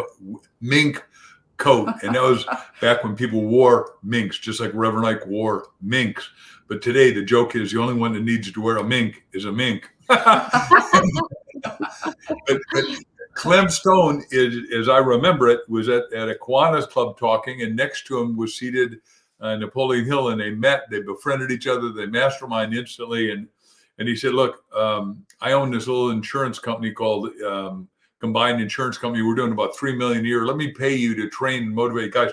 coat. And that was back when people wore minks, just like Reverend Ike wore minks. But today the joke is the only one that needs to wear a mink is a mink. but Clem Stone, as I remember it, was at a Kiwanis Club talking, and next to him was seated Napoleon Hill, and they met, they befriended each other, they mastermind instantly. And he said, look, I own this little insurance company called Combined Insurance Company. We're doing about 3 million a year. Let me pay you to train and motivate guys.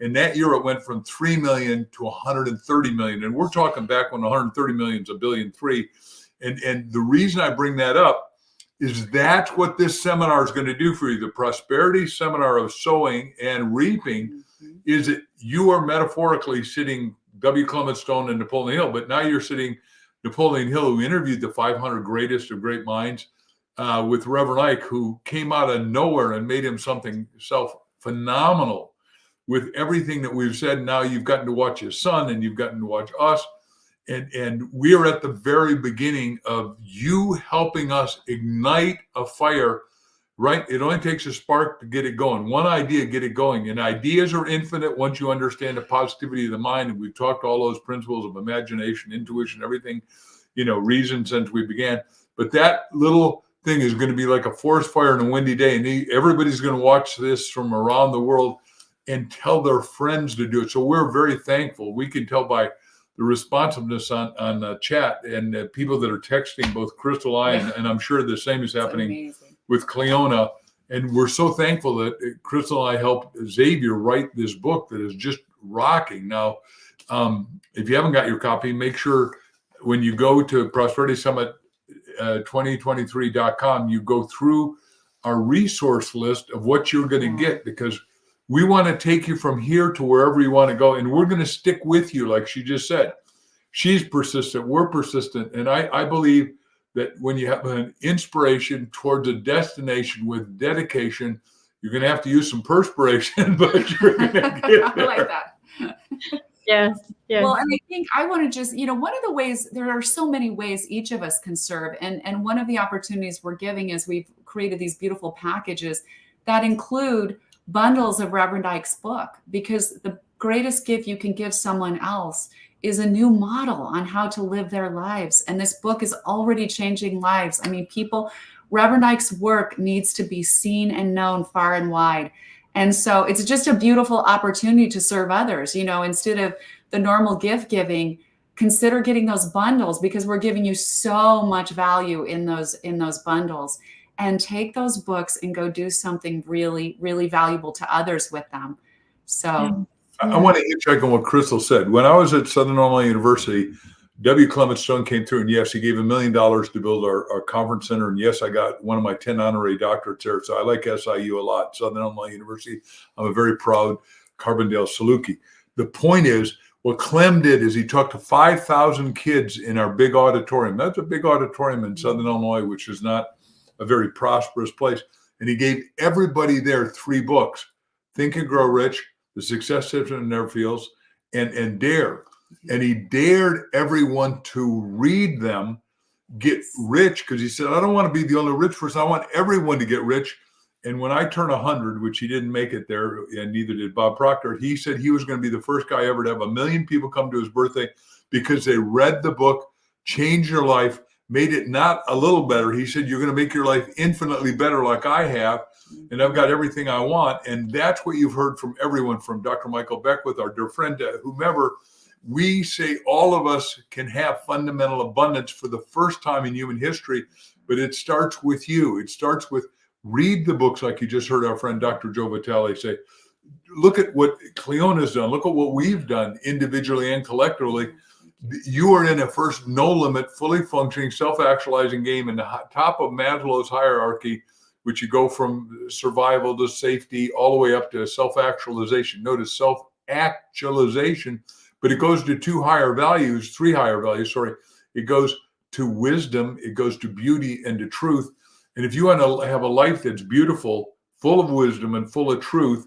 And that year it went from 3 million to 130 million. And we're talking back when 130 million is $1.3 billion. And the reason I bring that up is that's what this seminar is going to do for you. The prosperity seminar of sowing and reaping is that you are metaphorically sitting W. Clement Stone and Napoleon Hill, but now you're sitting Napoleon Hill, who interviewed the 500 greatest of great minds, with Reverend Ike, who came out of nowhere and made him something phenomenal with everything that we've said. Now you've gotten to watch his son, and you've gotten to watch us. And we are at the very beginning of you helping us ignite a fire, right? It only takes a spark to get it going. One idea, get it going. And ideas are infinite once you understand the positivity of the mind. And we've talked all those principles of imagination, intuition, everything, reason since we began. But that little thing is going to be like a forest fire on a windy day. And everybody's going to watch this from around the world and tell their friends to do it. So we're very thankful. We can tell by the responsiveness on chat and people that are texting, both Crystal I and I'm sure the same is happening with Cliona. And we're so thankful that Crystal and I helped Xavier write this book that is just rocking. Now, if you haven't got your copy, make sure when you go to Prosperity Summit 2023.com, you go through our resource list of what you're going to get, because we want to take you from here to wherever you want to go. And we're going to stick with you, like she just said. She's persistent. We're persistent. And I believe that when you have an inspiration towards a destination with dedication, you're going to have to use some perspiration, but you're going to get there. I like that. Yes. Well, and I think I want to just, one of the ways, there are so many ways each of us can serve. And one of the opportunities we're giving is we've created these beautiful packages that include bundles of Reverend Ike's book, because the greatest gift you can give someone else is a new model on how to live their lives. And this book is already changing lives. I mean, Reverend Ike's work needs to be seen and known far and wide. And so it's just a beautiful opportunity to serve others. Instead of the normal gift giving, consider getting those bundles, because we're giving you so much value in those bundles. And take those books and go do something really, really valuable to others with them. So I want to hitchhike on what Crystal said. When I was at Southern Illinois University, W. Clement Stone came through, and yes, he gave $1 million to build our conference center. And yes, I got one of my 10 honorary doctorates there. So I like SIU a lot, Southern Illinois University. I'm a very proud Carbondale Saluki. The point is, what Clem did is he talked to 5,000 kids in our big auditorium. That's a big auditorium in Southern Illinois, which is not a very prosperous place. And he gave everybody there 3 books: Think and Grow Rich, The Success Tips and Never Fails, and Dare. And he dared everyone to read them, get rich, because he said, I don't want to be the only rich person. I want everyone to get rich. And when I turned 100, which he didn't make it there, and neither did Bob Proctor, he said he was going to be the first guy ever to have 1 million people come to his birthday because they read the book, changed their life, made it not a little better. He said, you're going to make your life infinitely better like I have, and I've got everything I want. And that's what you've heard from everyone, from Dr. Michael Beckwith, our dear friend, whomever. We say all of us can have fundamental abundance for the first time in human history, but it starts with you. It starts with read the books, like you just heard our friend Dr. Joe Vitale say. Look at what Cleona's done. Look at what we've done individually and collectively. You are in a first no limit, fully functioning, self-actualizing game in the top of Maslow's hierarchy, which you go from survival to safety all the way up to self-actualization. Notice self-actualization, but it goes to 3 higher values, It goes to wisdom, it goes to beauty and to truth. And if you want to have a life that's beautiful, full of wisdom and full of truth,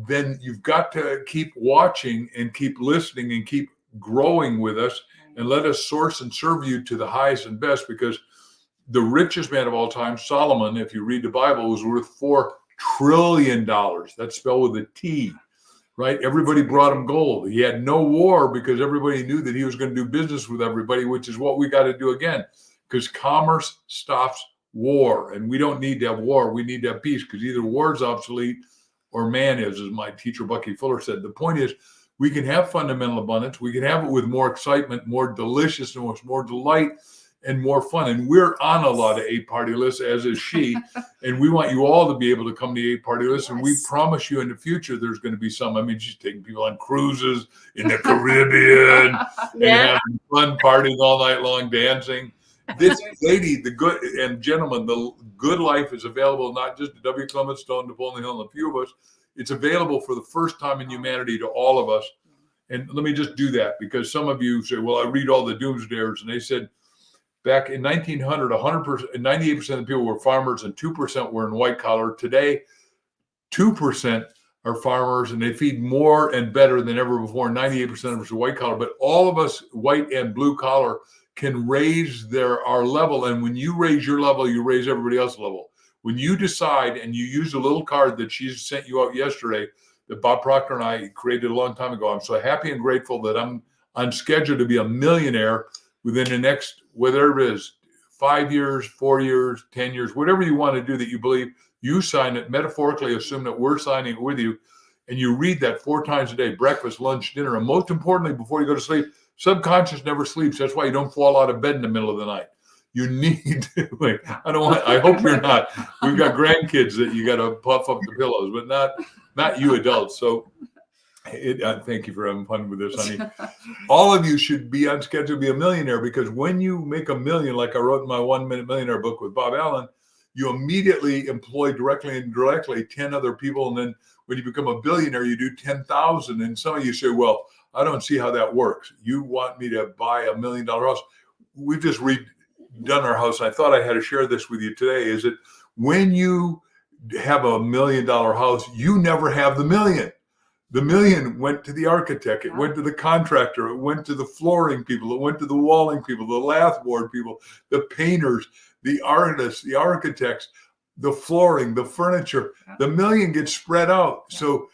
then you've got to keep watching and keep listening and keep growing with us, and let us source and serve you to the highest and best, because the richest man of all time, Solomon, if you read the Bible, was worth $4 trillion. That's spelled with a T, right? Everybody brought him gold. He had no war because everybody knew that he was going to do business with everybody, which is what we got to do again, because commerce stops war, and we don't need to have war. We need to have peace, because either war is obsolete or man is, as my teacher Bucky Fuller said. The point is, we can have fundamental abundance. We can have it with more excitement, more deliciousness, more delight, and more fun. And we're on a lot of 8-party lists, as is she. And we want you all to be able to come to the 8-party list. And we promise you in the future, there's going to be some. I mean, she's taking people on cruises in the Caribbean and having fun partying all night long, dancing. This lady, the good and gentlemen, the good life is available not just to W. Clement Stone, Napoleon Hill, and a few of us. It's available for the first time in humanity to all of us. And let me just do that, because some of you say, well, I read all the doomsdayers. And they said back in 1900, 100%, 98% of the people were farmers and 2% were in white collar. Today, 2% are farmers, and they feed more and better than ever before. 98% of us are white collar, but all of us, white and blue collar, can raise our level. And when you raise your level, you raise everybody else's level. When you decide and you use a little card that she sent you out yesterday, that Bob Proctor and I created a long time ago. I'm so happy and grateful that I'm on schedule to be a millionaire within the next, whatever it is, 5 years, 4 years, 10 years, whatever you want to do that you believe. You sign it, metaphorically assume that we're signing it with you, and you read that 4 times a day, breakfast, lunch, dinner, and most importantly, before you go to sleep. Subconscious never sleeps. That's why you don't fall out of bed in the middle of the night. You need to, I hope you're not. We've got grandkids that you got to puff up the pillows, but not you adults. So thank you for having fun with this, honey. All of you should be on schedule to be a millionaire, because when you make $1 million, like I wrote in my 1 Minute Millionaire book with Bob Allen, you immediately employ directly and indirectly 10 other people. And then when you become a billionaire, you do 10,000. And some of you say, well, I don't see how that works. You want me to buy $1 million house? We've just redone our house. I thought I had to share this with you today, is that when you have $1 million house, you never have the million. The million went to the architect, it went to the contractor, it went to the flooring people, it went to the walling people, the lath board people, the painters, the artists, the architects, the flooring, the furniture. The million gets spread out. So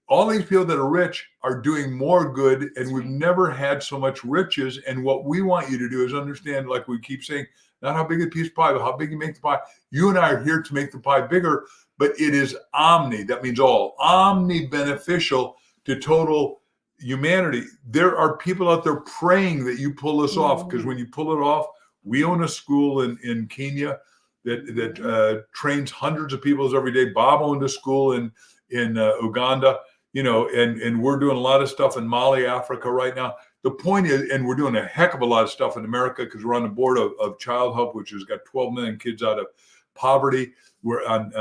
all these people that are rich are doing more good, and we've never had so much riches. And what we want you to do is understand, like we keep saying, not how big a piece of pie, but how big you make the pie. You and I are here to make the pie bigger, but it is omni. That means all. Omni beneficial to total humanity. There are people out there praying that you pull this off, because when you pull it off, we own a school in Kenya that trains hundreds of people every day. Bob owned a school in Uganda, and we're doing a lot of stuff in Mali, Africa right now. The point is, and we're doing a heck of a lot of stuff in America, because we're on the board of Child Help, which has got 12 million kids out of poverty. We're at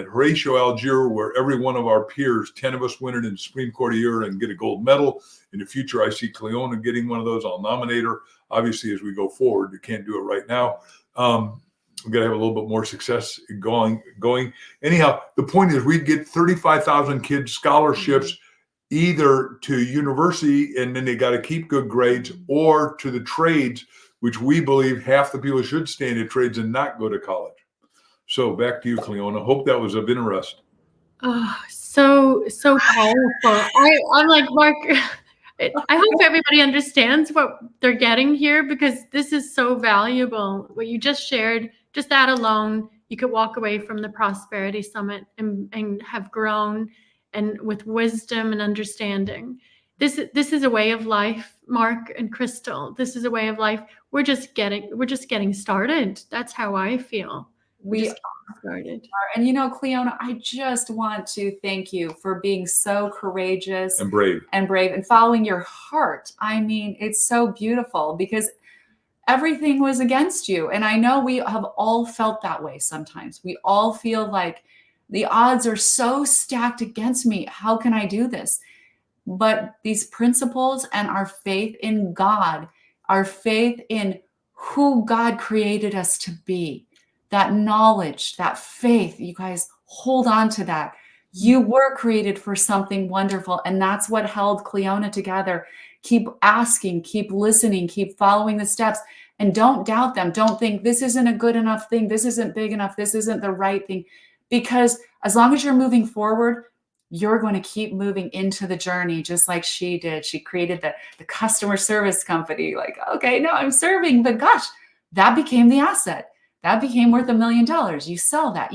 Horatio Algier, where every one of our peers, 10 of us win it in the Supreme Court a year and get a gold medal. In the future, I see Cliona getting one of those. I'll nominate her. Obviously, as we go forward, you can't do it right now. We've got to have a little bit more success going. Anyhow, the point is, we get 35,000 kids scholarships, either to university, and then they got to keep good grades, or to the trades, which we believe half the people should stay in the trades and not go to college. So back to you, Cliona. Hope that was of interest. Oh, so powerful. I'm like, Mark, I hope everybody understands what they're getting here, because this is so valuable. What you just shared, just that alone, you could walk away from the Prosperity Summit and have grown, and with wisdom and understanding. This is a way of life, Mark and Crystal. This is a way of life. We're just getting started. That's how I feel. We started. And Cliona, I just want to thank you for being so courageous and brave and following your heart. I mean, it's so beautiful, because everything was against you. And I know we have all felt that way sometimes. We all feel like the odds are so stacked against me. How can I do this? But these principles and our faith in God, our faith in who God created us to be, that knowledge, that faith, you guys hold on to that. You were created for something wonderful. And that's what held Cliona together. Keep asking, keep listening, keep following the steps, and don't doubt them. Don't think this isn't a good enough thing. This isn't big enough. This isn't the right thing. Because as long as you're moving forward, you're going to keep moving into the journey, just like she did. She created the customer service company. Like, okay, no, I'm serving, but gosh, that became the asset. That became worth $1 million. You sell that.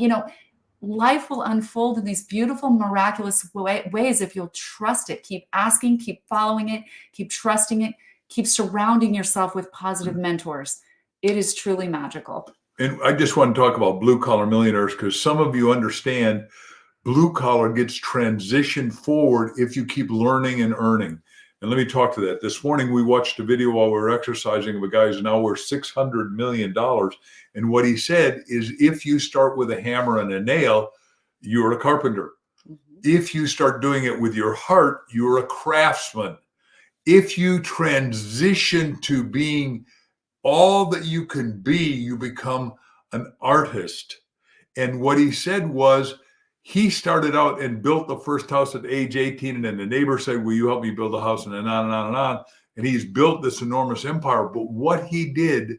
Life will unfold in these beautiful, miraculous ways if you'll trust it. Keep asking, keep following it, keep trusting it, keep surrounding yourself with positive mentors. It is truly magical. And I just want to talk about blue collar millionaires, because some of you understand blue collar gets transitioned forward if you keep learning and earning. And let me talk to that. This morning, we watched a video while we were exercising of a guy who's now worth $600 million. And what he said is, if you start with a hammer and a nail, you're a carpenter. If you start doing it with your heart, you're a craftsman. If you transition to being all that you can be, you become an artist. And what he said was, He started out and built the first house at age 18. And then the neighbor said, will you help me build a house? And then on and on and on. And he's built this enormous empire. But what he did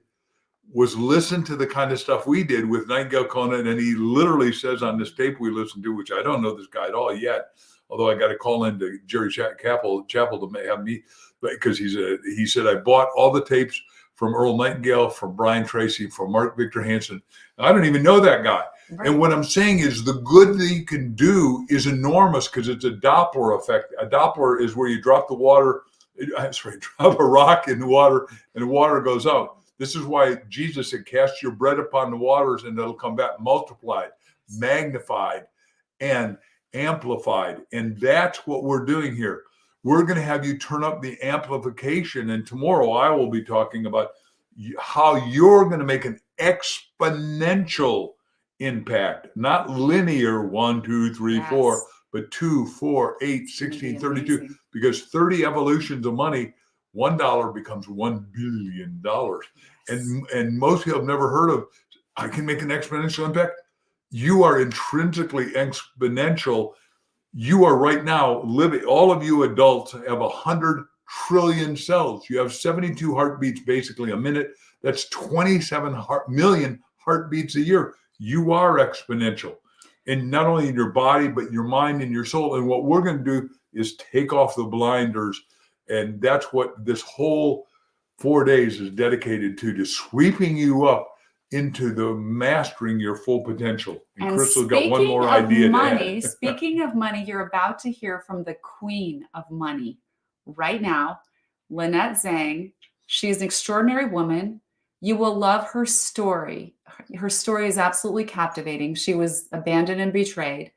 was listen to the kind of stuff we did with Nightingale Conan. And he literally says on this tape we listened to, which I don't know this guy at all yet, although I got to call into Jerry Chapel to have me, because he said, I bought all the tapes from Earl Nightingale, from Brian Tracy, from Mark Victor Hansen. I don't even know that guy. Right. And what I'm saying is the good that you can do is enormous, because it's a Doppler effect. A Doppler is where you drop drop a rock in the water and the water goes out. This is why Jesus said, cast your bread upon the waters and it'll come back multiplied, magnified, and amplified. And that's what we're doing here. We're going to have you turn up the amplification. And tomorrow I will be talking about how you're going to make an exponential impact, not linear 1, 2, 3, 4, but 2, 4, 8, 16, 32, amazing. Because 30 evolutions of money, $1 becomes $1 billion. And most people have never heard of, I can make an exponential impact. You are intrinsically exponential. You are right now living, all of you adults have 100 trillion cells. You have 72 heartbeats basically a minute. That's 27 million heartbeats a year. You are exponential. And not only in your body, but your mind and your soul. And what we're going to do is take off the blinders. And that's what this whole 4 days is dedicated to sweeping you up into the mastering your full potential. And Crystal got one more idea to add. Speaking of money, you're about to hear from the queen of money right now, Lynette Zang. She's an extraordinary woman. You will love her story. Her story is absolutely captivating. She was abandoned and betrayed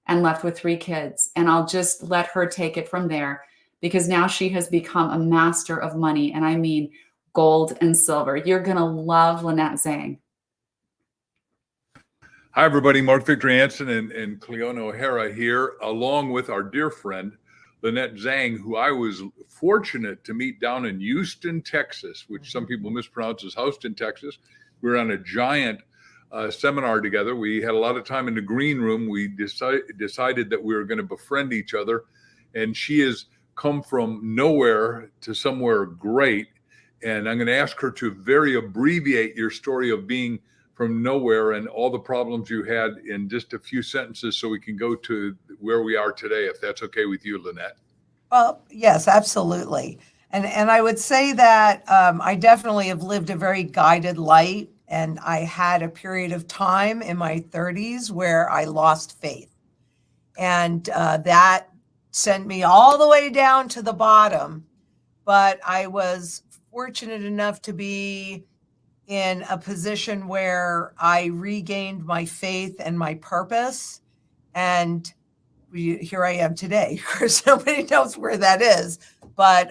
and left with 3 kids. And I'll just let her take it from there, because now she has become a master of money. And I mean gold and silver. You're going to love Lynette Zang. Hi, everybody. Mark Victor Hansen and Cliona O'Hara here, along with our dear friend, Lynette Zang, who I was fortunate to meet down in Houston, Texas, which some people mispronounce as Houston, Texas. We were on a giant seminar together. We had a lot of time in the green room. We decided that we were going to befriend each other. And she has come from nowhere to somewhere great. And I'm going to ask her to very abbreviate your story of being from nowhere and all the problems you had in just a few sentences, so we can go to where we are today, if that's okay with you, Lynette. Well, yes, absolutely. And I would say that I definitely have lived a very guided life, and I had a period of time in my 30s where I lost faith. And that sent me all the way down to the bottom. But I was fortunate enough to be in a position where I regained my faith and my purpose. And here I am today. Of course, nobody knows where that is. But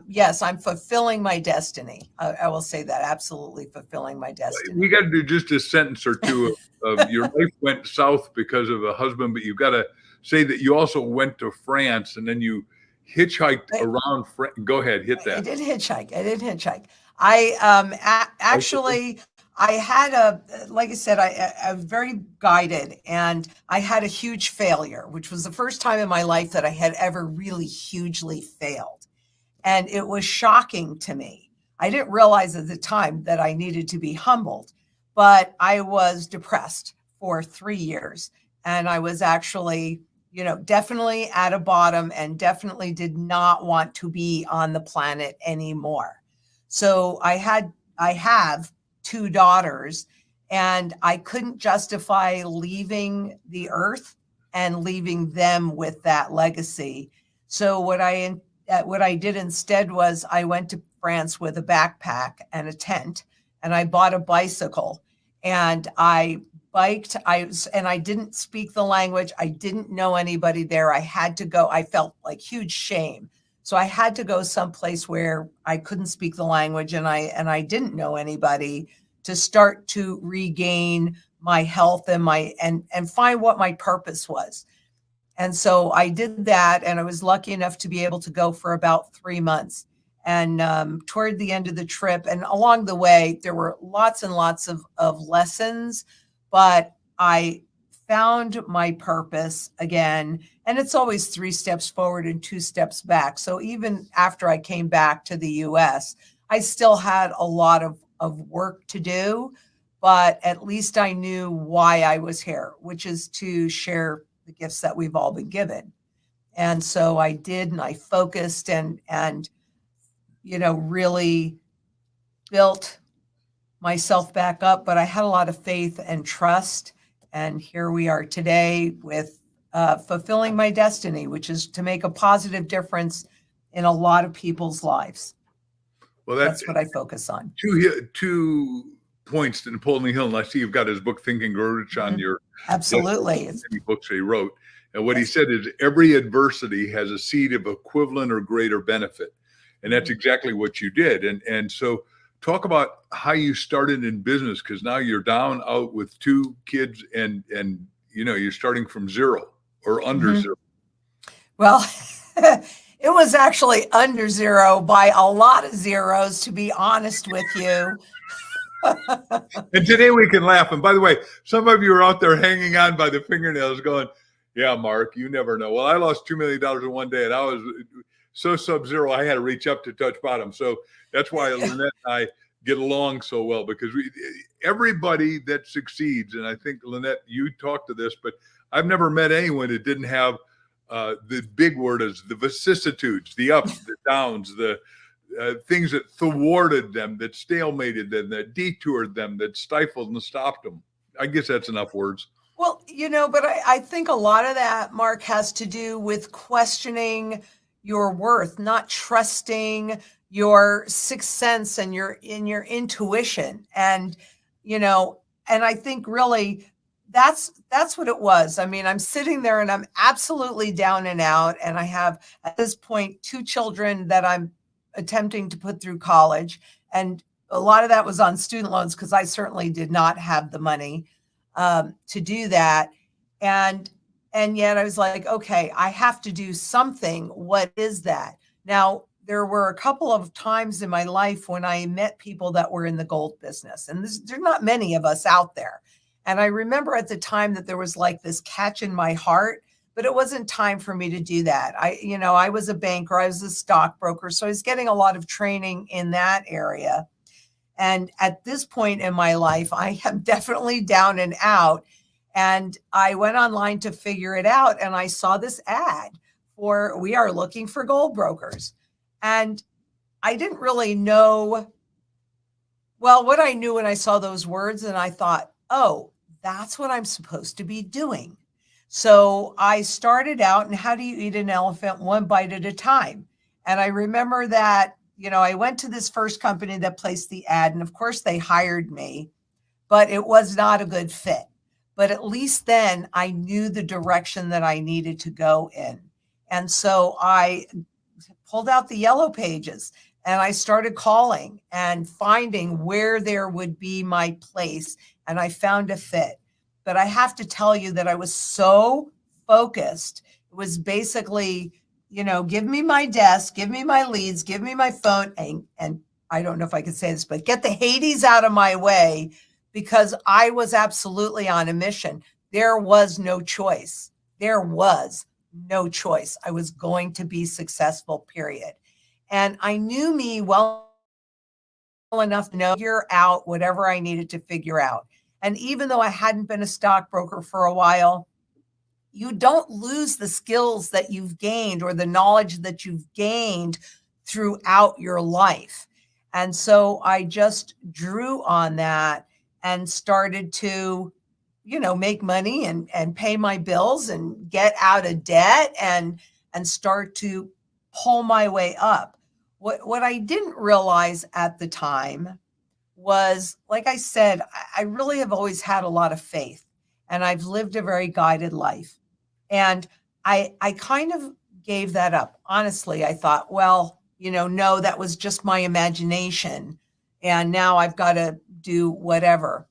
yes, I'm fulfilling my destiny. I will say that, absolutely fulfilling my destiny. We got to do just a sentence or two of your life went south because of a husband, but you've got to say that you also went to France and then you hitchhiked around. Go ahead, hit that. I did hitchhike. I actually, I had like I said, I was very guided, and I had a huge failure, which was the first time in my life that I had ever really hugely failed. And it was shocking to me. I didn't realize at the time that I needed to be humbled, but I was depressed for 3 years. And I was actually, definitely at a bottom, and definitely did not want to be on the planet anymore. So I have 2 daughters, and I couldn't justify leaving the earth and leaving them with that legacy. So what I did instead was I went to France with a backpack and a tent, and I bought a bicycle, and I biked. I didn't speak the language. I didn't know anybody there. I had to go. I felt like huge shame. So I had to go someplace where I couldn't speak the language, and I didn't know anybody, to start to regain my health and find what my purpose was. And so I did that, and I was lucky enough to be able to go for about 3 months. And toward the end of the trip and along the way, there were lots and lots of lessons, but I found my purpose again. And it's always 3 steps forward and 2 steps back. So even after I came back to the US, I still had a lot of work to do, but at least I knew why I was here, which is to share the gifts that we've all been given. And so I did, and I focused and really built myself back up, but I had a lot of faith and trust. And here we are today with fulfilling my destiny, which is to make a positive difference in a lot of people's lives. Well, that's what I focus on. Two points to Napoleon Hill, and I see you've got his book Think and Grow Rich on your absolutely many books he wrote. And what he said is every adversity has a seed of equivalent or greater benefit. And that's exactly what you did. And so talk about how you started in business, because now you're down out with 2 kids and you're starting from zero or under zero. Well, it was actually under zero by a lot of zeros, to be honest with you. And today we can laugh. And by the way, some of you are out there hanging on by the fingernails going, yeah, Mark, you never know. Well, I lost $2 million in one day, and I was so sub-zero, I had to reach up to touch bottom. So that's why Lynette and I get along so well, because everybody that succeeds, and I think, Lynette, you talked to this, but I've never met anyone that didn't have the big word is the vicissitudes, the ups, the downs, the things that thwarted them, that stalemated them, that detoured them, that stifled and stopped them. I guess that's enough words. Well, but I think a lot of that, Mark, has to do with questioning your worth, not trusting your sixth sense and your intuition. And, and I think really that's what it was. I mean, I'm sitting there and I'm absolutely down and out. And I have at this point 2 children that I'm attempting to put through college. And a lot of that was on student loans, because I certainly did not have the money to do that. And yet I was like, okay, I have to do something. What is that? Now, there were a couple of times in my life when I met people that were in the gold business, and there are not many of us out there. And I remember at the time that there was like this catch in my heart, but it wasn't time for me to do that. I was a banker, I was a stockbroker, so I was getting a lot of training in that area. And at this point in my life, I am definitely down and out. And I went online to figure it out. And I saw this ad for, we are looking for gold brokers. And I didn't really know, well, what I knew when I saw those words, and I thought, oh, that's what I'm supposed to be doing. So I started out, and how do you eat an elephant? One bite at a time. And I remember that, I went to this first company that placed the ad, and of course they hired me, but it was not a good fit. But at least then I knew the direction that I needed to go in. And so I pulled out the yellow pages and I started calling and finding where there would be my place. And I found a fit. But I have to tell you that I was so focused. It was basically, give me my desk, give me my leads, give me my phone. And I don't know if I can say this, but get the Hades out of my way, because I was absolutely on a mission. There was no choice. There was no choice. I was going to be successful, period. And I knew me well enough to figure out whatever I needed to figure out. And even though I hadn't been a stockbroker for a while, you don't lose the skills that you've gained or the knowledge that you've gained throughout your life. And so I just drew on that and started to, make money and pay my bills and get out of debt and start to pull my way up. What I didn't realize at the time was, like I said, I really have always had a lot of faith, and I've lived a very guided life. And I kind of gave that up. Honestly, I thought, well, no, that was just my imagination. And now I've got to do whatever.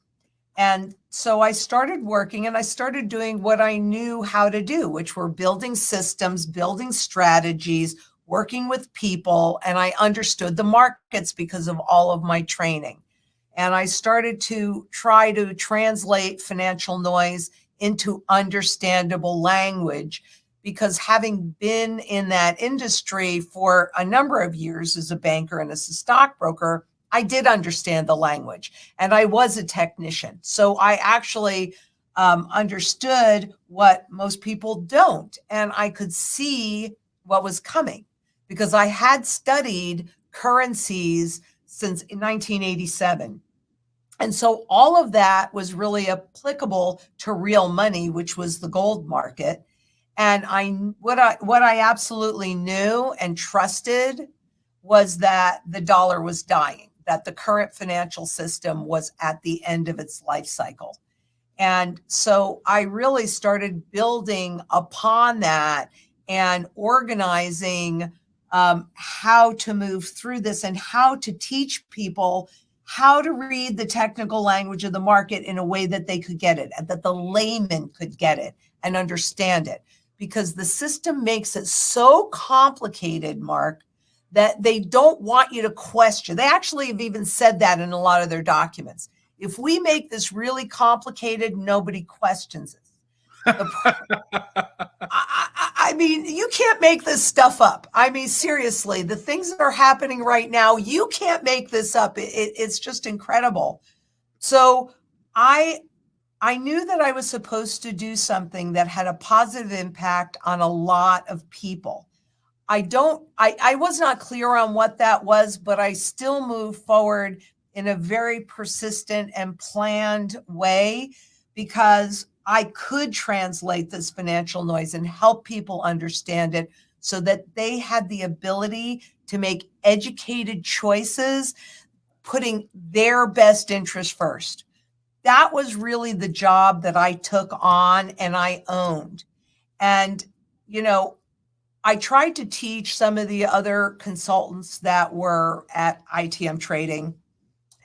And so I started working, and I started doing what I knew how to do, which were building systems, building strategies, working with people. And I understood the markets because of all of my training. And I started to try to translate financial noise into understandable language, because having been in that industry for a number of years as a banker and as a stockbroker, I did understand the language, and I was a technician. So I actually understood what most people don't, and I could see what was coming because I had studied currencies since 1987. And so all of that was really applicable to real money, which was the gold market. And what I absolutely knew and trusted was that the dollar was dying, that the current financial system was at the end of its life cycle. And so I really started building upon that and organizing how to move through this and how to teach people how to read the technical language of the market in a way that they could get it, and that the layman could get it and understand it. Because the system makes it so complicated, Mark, that they don't want you to question. They actually have even said that in a lot of their documents. If we make this really complicated, nobody questions it. I mean, you can't make this stuff up. I mean, seriously, the things that are happening right now, you can't make this up. It's just incredible. So I knew that I was supposed to do something that had a positive impact on a lot of people. I was not clear on what that was, but I still moved forward in a very persistent and planned way because I could translate this financial noise and help people understand it so that they had the ability to make educated choices, putting their best interest first. That was really the job that I took on and I owned. And, you know, I tried to teach some of the other consultants that were at ITM Trading,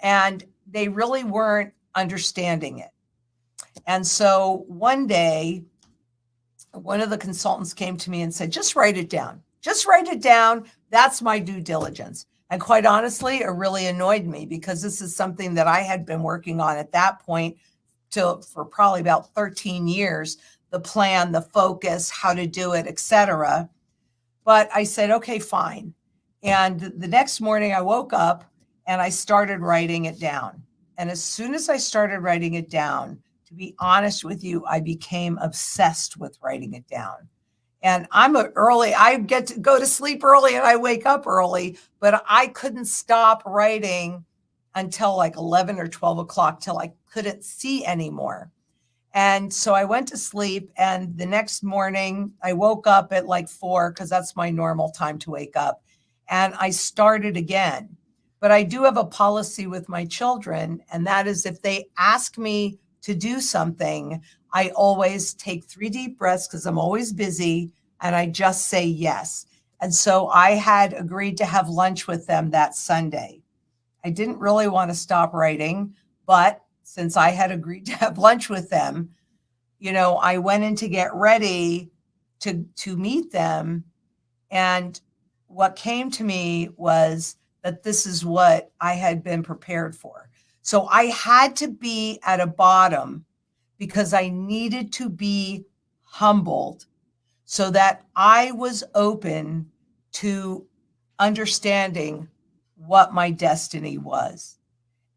and they really weren't understanding it. And so one day, one of the consultants came to me and said, just write it down. Just write it down. That's my due diligence. And quite honestly, it really annoyed me because this is something that I had been working on at that point for probably about 13 years, the plan, the focus, how to do it, etc. But I said, okay, fine. And the next morning I woke up and I started writing it down. And as soon as I started writing it down, to be honest with you, I became obsessed with writing it down. And I get to go to sleep early and I wake up early, but I couldn't stop writing until like 11 or 12 o'clock till I couldn't see anymore. And so I went to sleep, and the next morning I woke up at like 4 because that's my normal time to wake up. And I started again. But I do have a policy with my children, and that is if they ask me to do something, I always take 3 deep breaths because I'm always busy, and I just say yes. And so I had agreed to have lunch with them that Sunday. I didn't really want to stop writing, but since I had agreed to have lunch with them, you know, I went in to get ready to meet them. And what came to me was that this is what I had been prepared for. So I had to be at a bottom because I needed to be humbled so that I was open to understanding what my destiny was.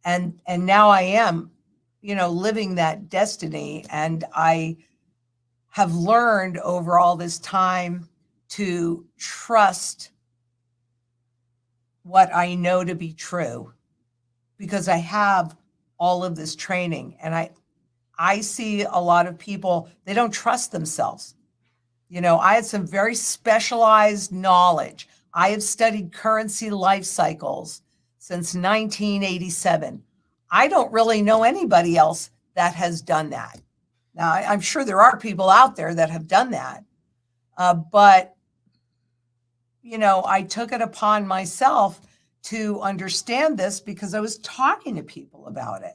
And now I am, you know, living that destiny. And I have learned over all this time to trust what I know to be true because I have all of this training. And I see a lot of people, they don't trust themselves. You know, I had some very specialized knowledge. I have studied currency life cycles since 1987. I don't really know anybody else that has done that. Now, I'm sure there are people out there that have done that. But, you know, I took it upon myself to understand this because I was talking to people about it.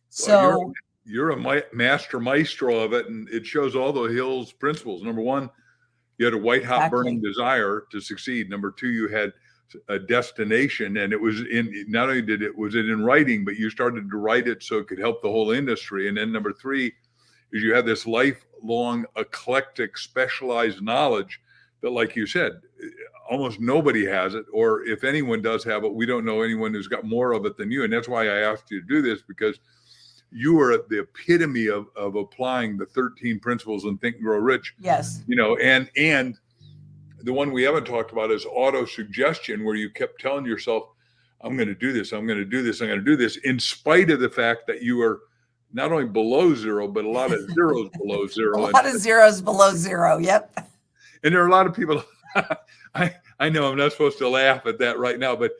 So you're a master maestro of it, and it shows all the Hill's principles. Number one, you had a white hot burning desire to succeed. Number two, you had a destination, and it was not only was it in writing, but you started to write it so it could help the whole industry. And then number three, is you have this lifelong, eclectic, specialized knowledge that, like you said, almost nobody has it, or if anyone does have it, we don't know anyone who's got more of it than you. And that's why I asked you to do this, because you are the epitome of applying the 13 principles in Think and Grow Rich. Yes. You know, and the one we haven't talked about is auto-suggestion, where you kept telling yourself, I'm going to do this, I'm going to do this, I'm going to do this, in spite of the fact that you are not only below zero, but a lot of zeros below zero. A lot of zeros below zero. Yep. And there are a lot of people, I know I'm not supposed to laugh at that right now, but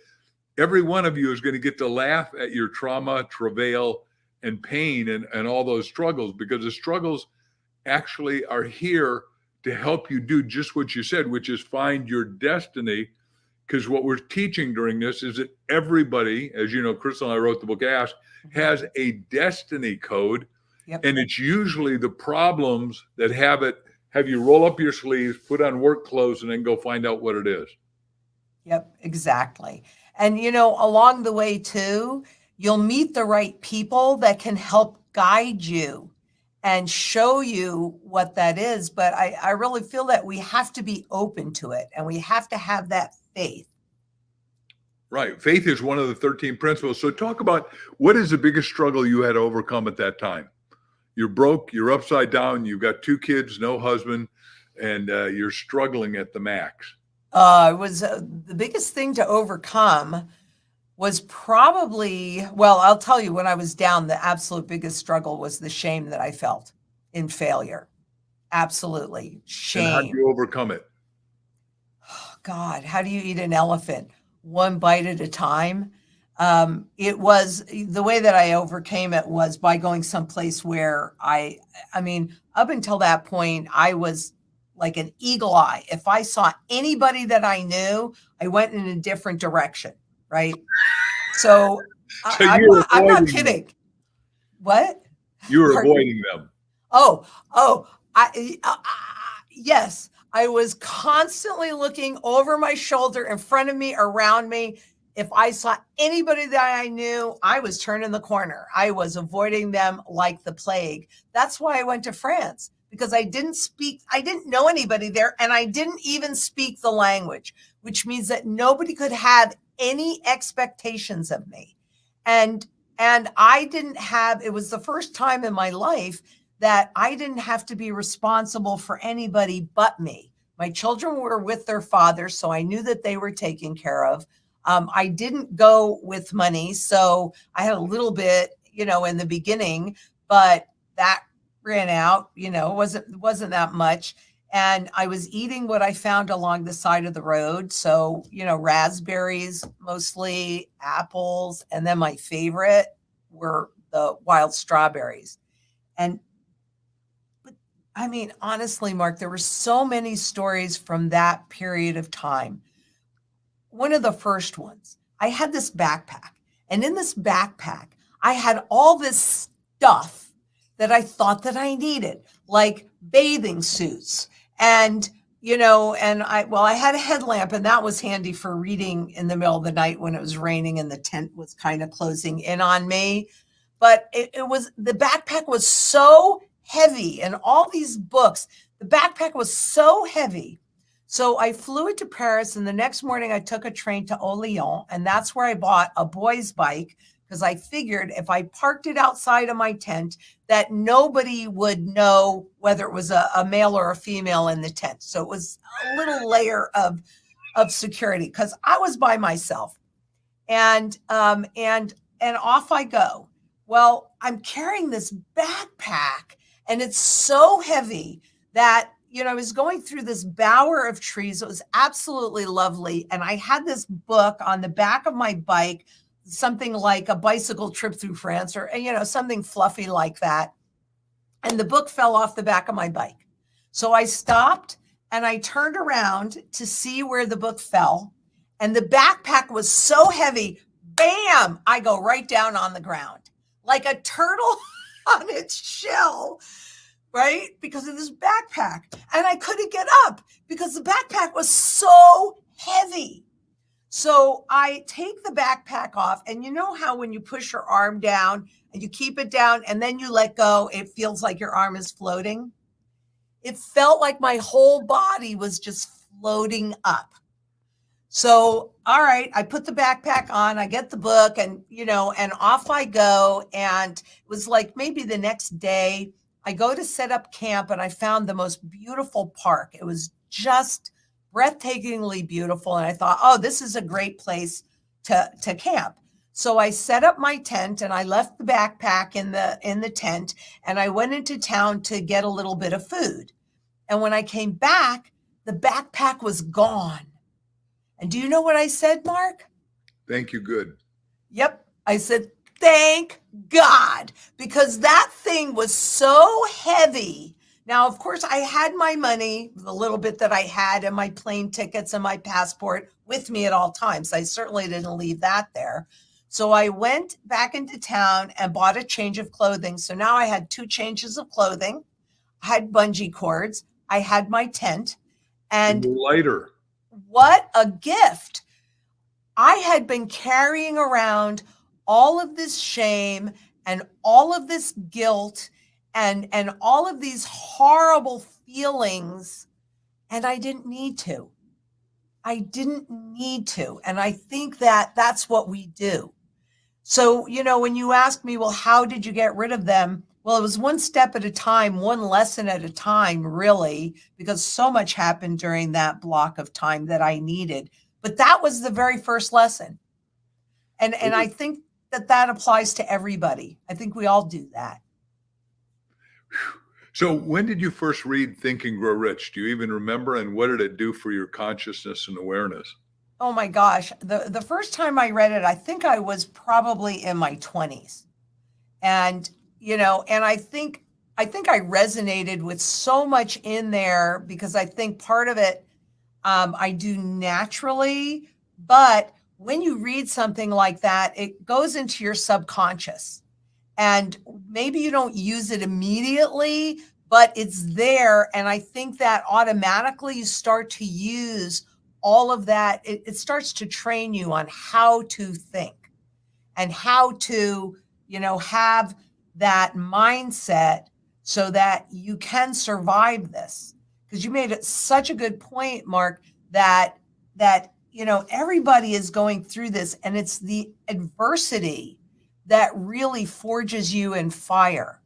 every one of you is going to get to laugh at your trauma, travail, and pain and all those struggles, because the struggles actually are here to help you do just what you said, which is find your destiny. Because what we're teaching during this is that everybody, as you know, Crystal and I wrote the book Ask, has a destiny code. Yep. And it's usually the problems that have you roll up your sleeves, put on work clothes, and then go find out what it is. Yep, exactly. And, you know, along the way too, you'll meet the right people that can help guide you and show you what that is. But I really feel that we have to be open to it, and we have to have that faith. Right. Faith is one of the 13 principles. So talk about, what is the biggest struggle you had to overcome at that time? You're broke, you're upside down, you've got 2 kids, no husband, and you're struggling at the max. It was the biggest thing to overcome was probably, well, I'll tell you, when I was down, the absolute biggest struggle was the shame that I felt in failure. Absolutely. Shame. And how do you overcome it? God, how do you eat an elephant? One bite at a time. It was, the way that I overcame it was by going someplace where I mean, up until that point, I was like an eagle eye. If I saw anybody that I knew, I went in a different direction, right? So I'm not kidding. Them. What? You were avoiding them. Yes. I was constantly looking over my shoulder, in front of me, around me. If I saw anybody that I knew, I was turning the corner. I was avoiding them like the plague. That's why I went to France, because I didn't know anybody there, and I didn't even speak the language, which means that nobody could have any expectations of me. And I didn't have, it was the first time in my life that I didn't have to be responsible for anybody but me. My children were with their father, so I knew that they were taken care of. I didn't go with money, so I had a little bit, in the beginning, but that ran out, wasn't that much. And I was eating what I found along the side of the road. So, raspberries, mostly apples. And then my favorite were the wild strawberries. But I mean, honestly, Mark, there were so many stories from that period of time. One of the first ones, I had this backpack. And in this backpack, I had all this stuff that I thought that I needed, like bathing suits. And, I had a headlamp, and that was handy for reading in the middle of the night when it was raining and the tent was kind of closing in on me. But the backpack was so heavy, and all these books, the backpack was so heavy. So I flew it to Paris, and the next morning I took a train to Lyon, and that's where I bought a boy's bike, because I figured if I parked it outside of my tent, that nobody would know whether it was a male or a female in the tent. So it was a little layer of security, because I was by myself. And off I go. Well, I'm carrying this backpack, and it's so heavy that, I was going through this bower of trees. It was absolutely lovely. And I had this book on the back of my bike, something like A Bicycle Trip Through France, or, something fluffy like that. And the book fell off the back of my bike. So I stopped and I turned around to see where the book fell. And the backpack was so heavy, bam, I go right down on the ground like a turtle on its shell, right? Because of this backpack. And I couldn't get up because the backpack was so heavy. So I take the backpack off, and you know how when you push your arm down and you keep it down and then you let go, it feels like your arm is floating. It felt like my whole body was just floating up. So, all right, I put the backpack on, I get the book, and, and off I go. And it was like maybe the next day, I go to set up camp, and I found the most beautiful park. It was just breathtakingly beautiful. And I thought, oh, this is a great place to camp. So I set up my tent, and I left the backpack in the tent, and I went into town to get a little bit of food. And when I came back, the backpack was gone. And do you know what I said, Mark? Thank you, good. Yep. I said, thank God, because that thing was so heavy. Now, of course, I had my money, the little bit that I had, and my plane tickets and my passport with me at all times. I certainly didn't leave that there. So I went back into town and bought a change of clothing. So now I had 2 changes of clothing. I had bungee cords. I had my tent. And lighter. What a gift. I had been carrying around all of this shame and all of this guilt and all of these horrible feelings, and I didn't need to. I didn't need to. And I think that that's what we do. So, when you ask me, well, how did you get rid of them? Well, it was one step at a time, one lesson at a time, really, because so much happened during that block of time that I needed. But that was the very first lesson. And I think that applies to everybody. I think we all do that. So when did you first read Think and Grow Rich? Do you even remember? And what did it do for your consciousness and awareness? Oh my gosh. The first time I read it, I think I was probably in my 20s. And and I think I resonated with so much in there because I think part of it I do naturally, but when you read something like that, it goes into your subconscious, and maybe you don't use it immediately, but it's there. And I think that automatically you start to use all of that. It starts to train you on how to think and how to, have that mindset so that you can survive this. Because you made it such a good point, Mark, that everybody is going through this, and it's the adversity that really forges you in fire.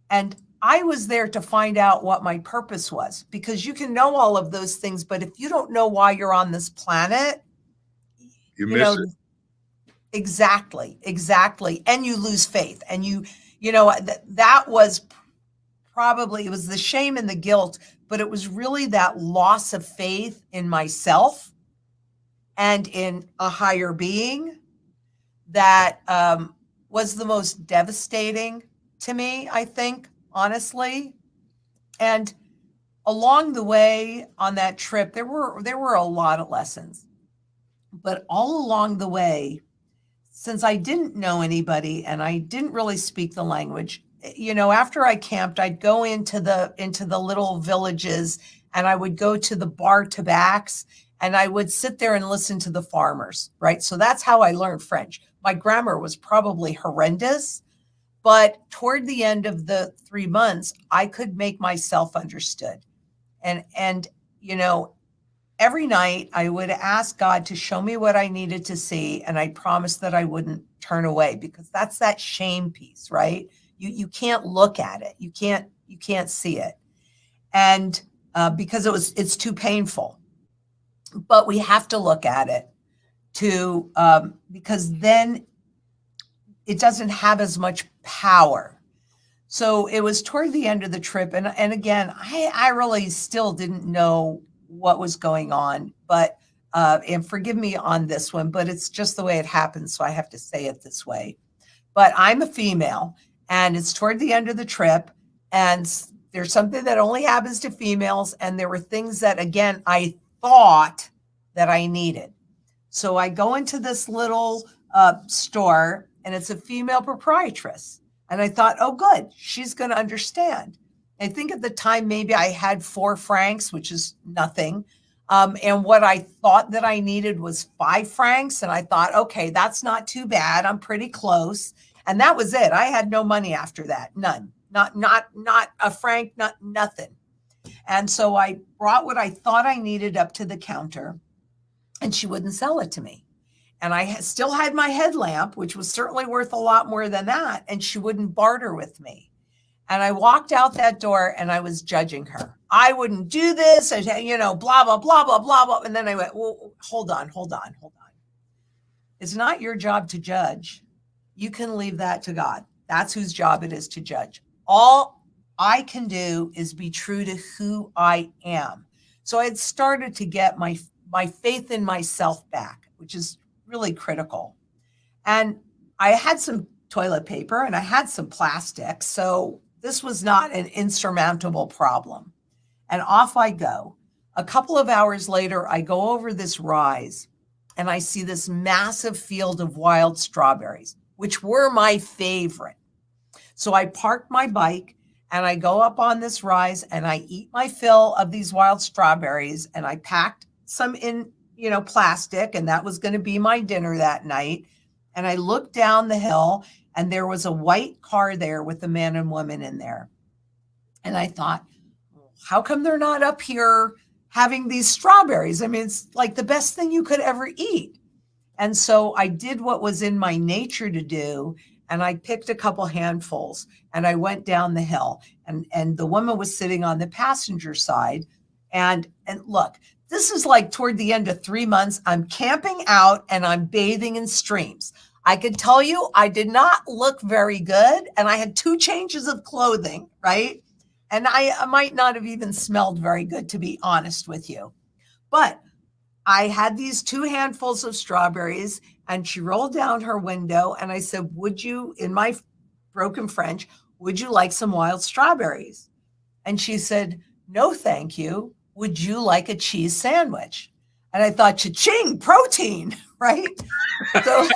And I was there to find out what my purpose was, because you can know all of those things, but if you don't know why you're on this planet, you miss it. Exactly. And you lose faith. And that was probably, it was the shame and the guilt, but it was really that loss of faith in myself and in a higher being that was the most devastating to me, I think, honestly. And along the way on that trip, there were a lot of lessons. But all along the way, since I didn't know anybody and I didn't really speak the language, after I camped, I'd go into the little villages, and I would go to the bar tobaccs, and I would sit there and listen to the farmers, right? So that's how I learned French. My grammar was probably horrendous, but toward the end of the 3 months, I could make myself understood. And every night I would ask God to show me what I needed to see, and I promised that I wouldn't turn away, because that's that shame piece, right? You can't look at it. You can't see it. And because it's too painful. But we have to look at it because then it doesn't have as much power. So it was toward the end of the trip. And again, I really still didn't know what was going on, but and forgive me on this one, but it's just the way it happens. So I have to say it this way. But I'm a female, and it's toward the end of the trip, and there's something that only happens to females. And there were things that, again, I thought that I needed. So I go into this little store, and it's a female proprietress. And I thought, oh, good, she's going to understand. I think at the time, maybe I had 4 francs, which is nothing. And what I thought that I needed was 5 francs. And I thought, okay, that's not too bad. I'm pretty close. And that was it. I had no money after that. None. Not a franc, nothing. And so I brought what I thought I needed up to the counter, and she wouldn't sell it to me. And I still had my headlamp, which was certainly worth a lot more than that. And she wouldn't barter with me. And I walked out that door and I was judging her. I wouldn't do this, and, blah, blah, blah, blah, blah, blah. And then I went, well, hold on. It's not your job to judge. You can leave that to God. That's whose job it is to judge. All I can do is be true to who I am. So I had started to get my faith in myself back, which is really critical. And I had some toilet paper and I had some plastic. So this was not an insurmountable problem. And off I go. A couple of hours later, I go over this rise and I see this massive field of wild strawberries, which were my favorite. So I parked my bike and I go up on this rise and I eat my fill of these wild strawberries, and I packed some in, plastic, and that was going to be my dinner that night. And I looked down the hill and there was a white car there with a man and woman in there. And I thought, how come they're not up here having these strawberries? I mean, it's like the best thing you could ever eat. And so I did what was in my nature to do. And I picked a couple handfuls and I went down the hill, and the woman was sitting on the passenger side. And look, this is like toward the end of 3 months. I'm camping out and I'm bathing in streams. I could tell you I did not look very good. And I had 2 changes of clothing, right? And I might not have even smelled very good, to be honest with you. But I had these 2 handfuls of strawberries, and she rolled down her window and I said, would you, in my broken French, would you like some wild strawberries? And she said, no, thank you. Would you like a cheese sandwich? And I thought, cha-ching, protein, right? So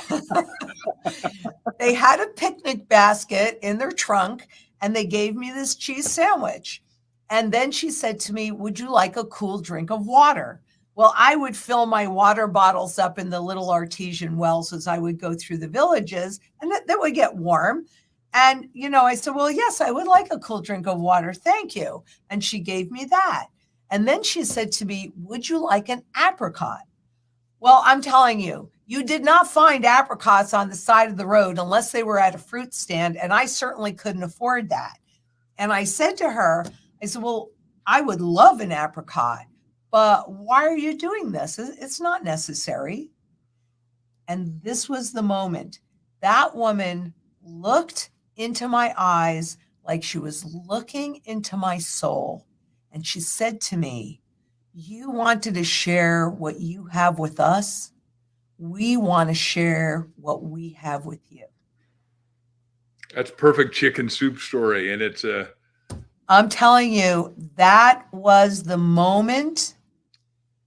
they had a picnic basket in their trunk and they gave me this cheese sandwich. And then she said to me, would you like a cool drink of water? Well, I would fill my water bottles up in the little artesian wells as I would go through the villages, and that would get warm. And, I said, well, yes, I would like a cool drink of water. Thank you. And she gave me that. And then she said to me, would you like an apricot? Well, I'm telling you, you did not find apricots on the side of the road unless they were at a fruit stand. And I certainly couldn't afford that. And I said to her, I said, well, I would love an apricot, but why are you doing this? It's not necessary. And this was the moment. That woman looked into my eyes like she was looking into my soul. And she said to me, you wanted to share what you have with us. We want to share what we have with you. That's perfect chicken soup story. And it's I'm telling you, that was the moment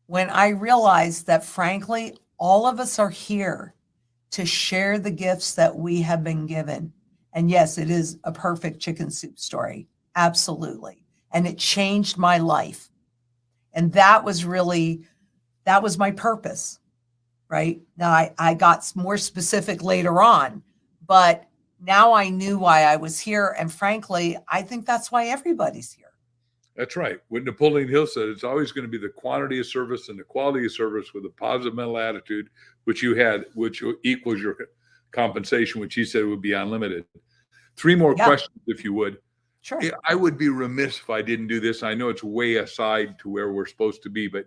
when I realized that, frankly, all of us are here to share the gifts that we have been given. And yes, it is a perfect chicken soup story. Absolutely. And it changed my life. And that was my purpose, right? Now I got more specific later on, but now I knew why I was here. And frankly, I think that's why everybody's here. That's right. What Napoleon Hill said, it's always going to be the quantity of service and the quality of service with a positive mental attitude, which you had, which equals your compensation, which he said would be unlimited. 3 more questions, if you would. Sure. I would be remiss if I didn't do this. I know it's way aside to where we're supposed to be, but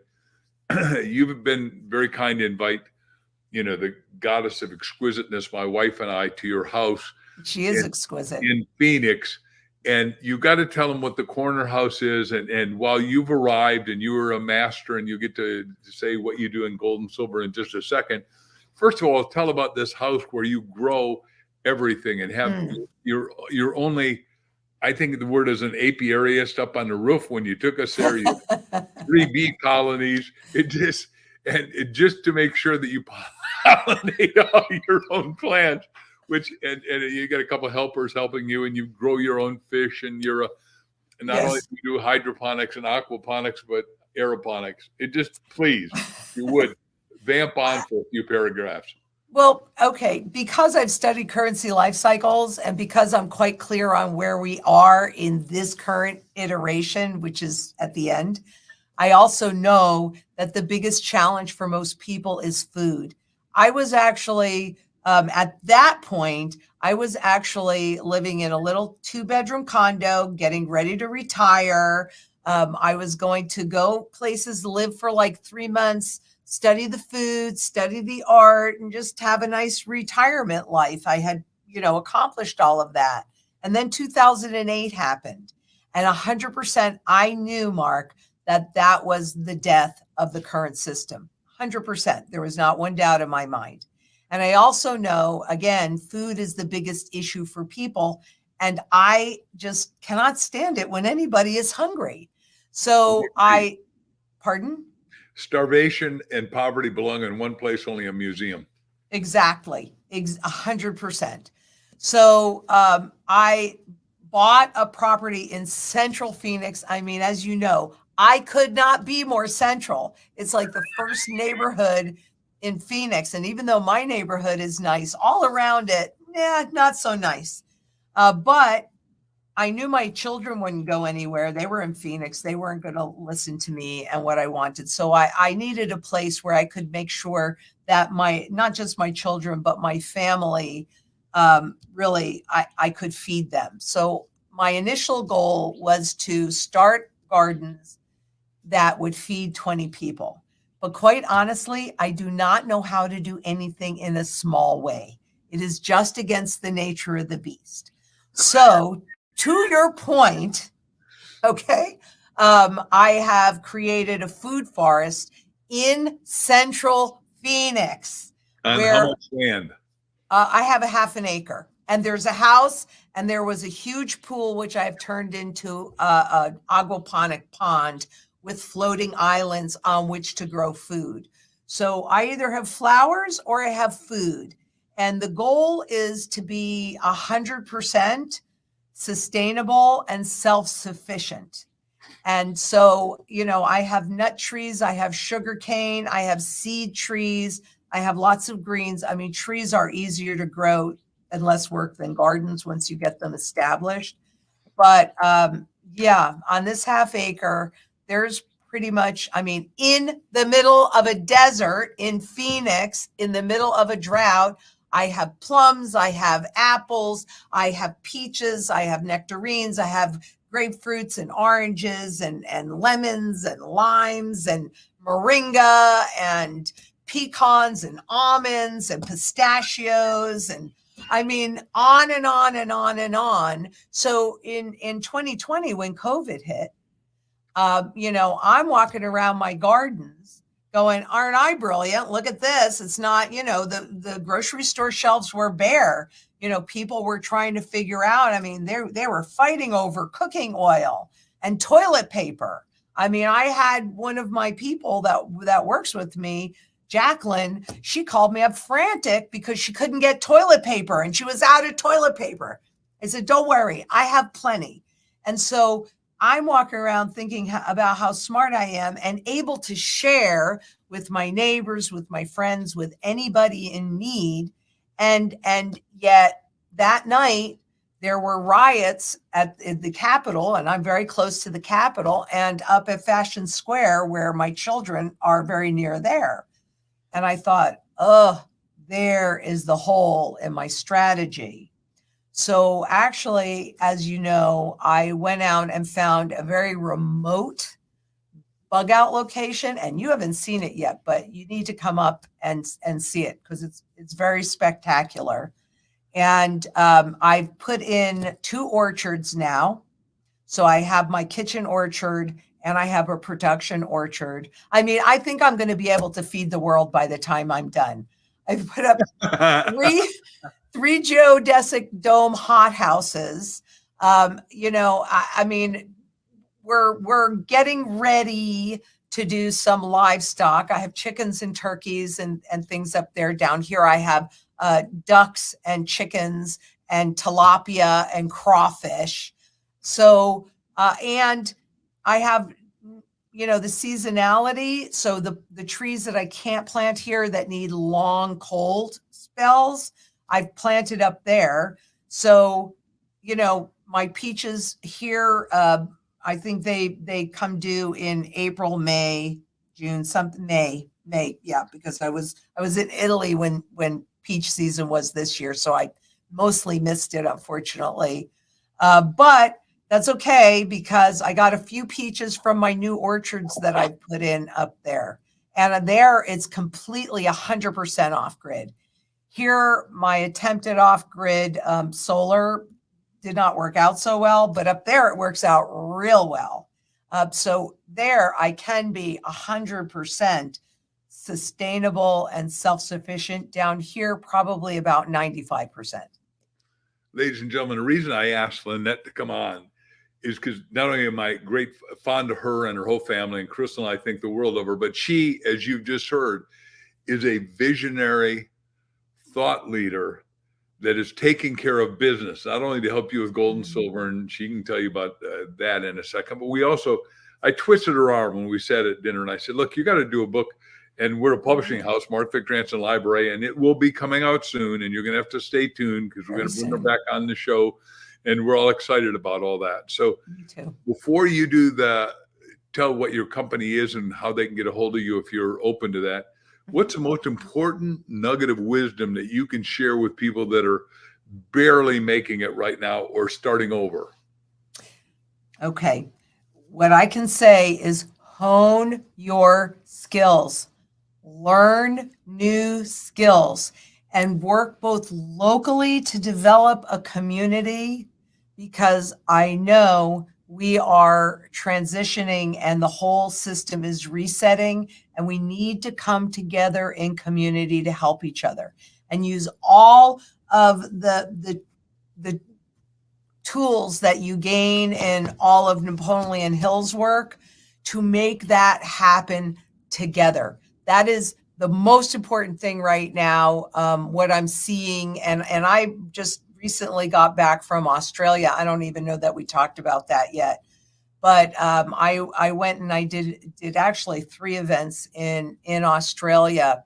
you've been very kind to invite, the goddess of exquisiteness, my wife and I, to your house. She is exquisite. In Phoenix. And you got to tell them what the corner house is. And while you've arrived and you are a master, and you get to say what you do in gold and silver in just a second. First of all, tell about this house where you grow everything and have your only, I think the word is an apiariist up on the roof when you took us there. You 3 bee colonies. It just to make sure that you pollinate all your own plants. And you get a couple of helpers helping you, and you grow your own fish, and not only do you do hydroponics and aquaponics, but aeroponics. It just, please, if you would, vamp on for a few paragraphs. Well, okay, because I've studied currency life cycles and because I'm quite clear on where we are in this current iteration, which is at the end, I also know that the biggest challenge for most people is food. I was actually, at that point, I was actually living in a little 2-bedroom condo, getting ready to retire. I was going to go places, live for like 3 months, study the food, study the art, and just have a nice retirement life. I had, accomplished all of that. And then 2008 happened. And 100% I knew, Mark, that was the death of the current system. 100%. There was not one doubt in my mind. And I also know, again, food is the biggest issue for people. And I just cannot stand it when anybody is hungry. So pardon? Starvation and poverty belong in one place, only a museum. Exactly. 100%. So I bought a property in central Phoenix. I mean, as you know, I could not be more central. It's like the first neighborhood in Phoenix. And even though my neighborhood is nice, all around it, not so nice. But I knew my children wouldn't go anywhere. They were in Phoenix. They weren't going to listen to me and what I wanted. So I needed a place where I could make sure that not just my children, but my family, really, I could feed them. So my initial goal was to start gardens that would feed 20 people. But quite honestly, I do not know how to do anything in a small way. It is just against the nature of the beast. So to your point, okay, I have created a food forest in central Phoenix. On how much land? I have a half an acre. And there's a house, and there was a huge pool, which I've turned into an aquaponic pond with floating islands on which to grow food. So I either have flowers or I have food. And the goal is to be 100% sustainable and self-sufficient. And so, I have nut trees, I have sugar cane, I have seed trees, I have lots of greens. I mean, trees are easier to grow and less work than gardens once you get them established. But on this half acre, there's pretty much, in the middle of a desert in Phoenix, in the middle of a drought, I have plums, I have apples, I have peaches, I have nectarines, I have grapefruits and oranges and lemons and limes and moringa and pecans and almonds and pistachios and on and on and on and on. So in 2020, when COVID hit, I'm walking around my gardens going, aren't I brilliant? Look at this. It's not, the grocery store shelves were bare. People were trying to figure out, they were fighting over cooking oil and toilet paper. I had one of my people that works with me, Jacqueline, she called me up frantic because she couldn't get toilet paper and she was out of toilet paper. I said, don't worry, I have plenty. And so I'm walking around thinking about how smart I am and able to share with my neighbors, with my friends, with anybody in need. And yet that night there were riots at the Capitol, and I'm very close to the Capitol, and up at Fashion Square where my children are very near there. And I thought, there is the hole in my strategy. So actually, as you know, I went out and found a very remote bug out location, and you haven't seen it yet, but you need to come up and see it because it's very spectacular. And I've put in 2 orchards now. So I have my kitchen orchard and I have a production orchard. I think I'm going to be able to feed the world by the time I'm done. I've put up 3 geodesic dome hothouses. We're getting ready to do some livestock. I have chickens and turkeys and things up there. Down here, I have ducks and chickens and tilapia and crawfish. So, and I have, the seasonality. So the trees that I can't plant here that need long cold spells, I've planted up there. So, my peaches here, I think they come due in April, May, June, May. Yeah, because I was in Italy when peach season was this year, so I mostly missed it, unfortunately. But that's okay because I got a few peaches from my new orchards that I put in up there. And there it's completely 100% off grid. Here, my attempt at off grid solar did not work out so well, but up there it works out real well. So there I can be 100% sustainable and self-sufficient. Down here, probably about 95%. Ladies and gentlemen, the reason I asked Lynette to come on is because not only am I great fond of her and her whole family, and Crystal and I think the world of her, but she, as you've just heard, is a visionary thought leader that is taking care of business, not only to help you with gold and silver, and she can tell you about that in a second, but I twisted her arm when we sat at dinner and I said, look, you got to do a book, and we're a publishing house, Mark Victor Hansen Library, and it will be coming out soon, and you're going to have to stay tuned because we're going to bring her back on the show, and we're all excited about all that. So before you tell what your company is and how they can get a hold of you if you're open to that, what's the most important nugget of wisdom that you can share with people that are barely making it right now or starting over? Okay. What I can say is hone your skills, learn new skills, and work both locally to develop a community, because I know we are transitioning and the whole system is resetting, and we need to come together in community to help each other and use all of the tools that you gain in all of Napoleon Hill's work to make that happen together. That is the most important thing right now, what I'm seeing. And I just recently got back from Australia. I don't even know that we talked about that yet. But I went and I did actually 3 events in Australia.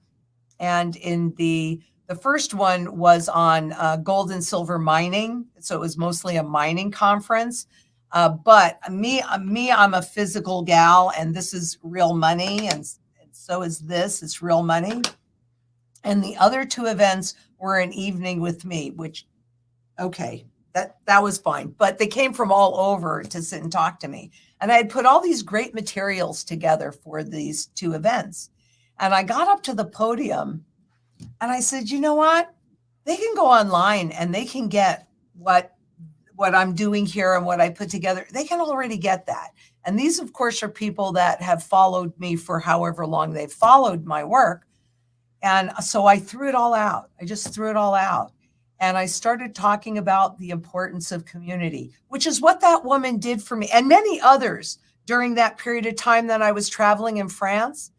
And in the first one was on gold and silver mining. So it was mostly a mining conference. But me, I'm a physical gal, and this is real money. And so is this, it's real money. And the other 2 events were an evening with me, which, okay, that was fine. But they came from all over to sit and talk to me. And I had put all these great materials together for these 2 events. And I got up to the podium and I said, you know what? They can go online and they can get what I'm doing here and what I put together. They can already get that. And these, of course, are people that have followed me for however long they've followed my work. And so I threw it all out. I just threw it all out. And I started talking about the importance of community, which is what that woman did for me and many others during that period of time that I was traveling in France.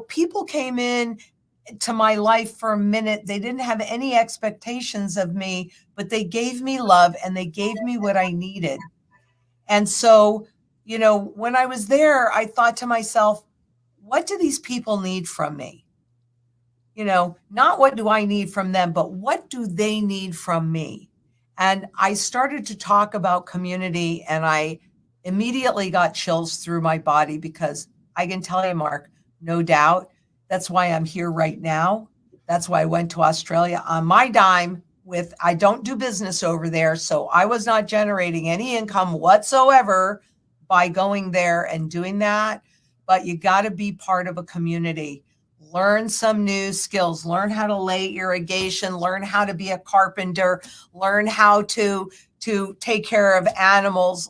People came in to my life for a minute. They didn't have any expectations of me, but they gave me love and they gave me what I needed. And so, when I was there, I thought to myself, what do these people need from me? Not what do I need from them, but what do they need from me? And I started to talk about community, and I immediately got chills through my body, because I can tell you, Mark, no doubt, that's why I'm here right now. That's why I went to Australia on my dime. I don't do business over there, so I was not generating any income whatsoever by going there and doing that. But you got to be part of a community. Learn some new skills, learn how to lay irrigation, learn how to be a carpenter, learn how to take care of animals,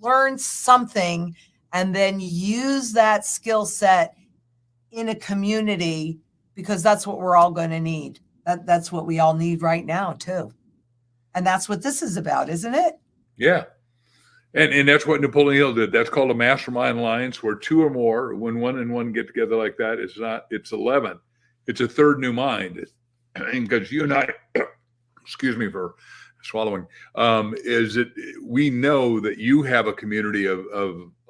learn something, and then use that skill set in a community, because that's what we're all going to need. That's what we all need right now too. And that's what this is about, isn't it? Yeah. And that's what Napoleon Hill did. That's called a mastermind alliance, where 2 or more, when 1 and 1 get together like that, it's 11. It's a third new mind. Because you and I, excuse me for swallowing, we know that you have a community of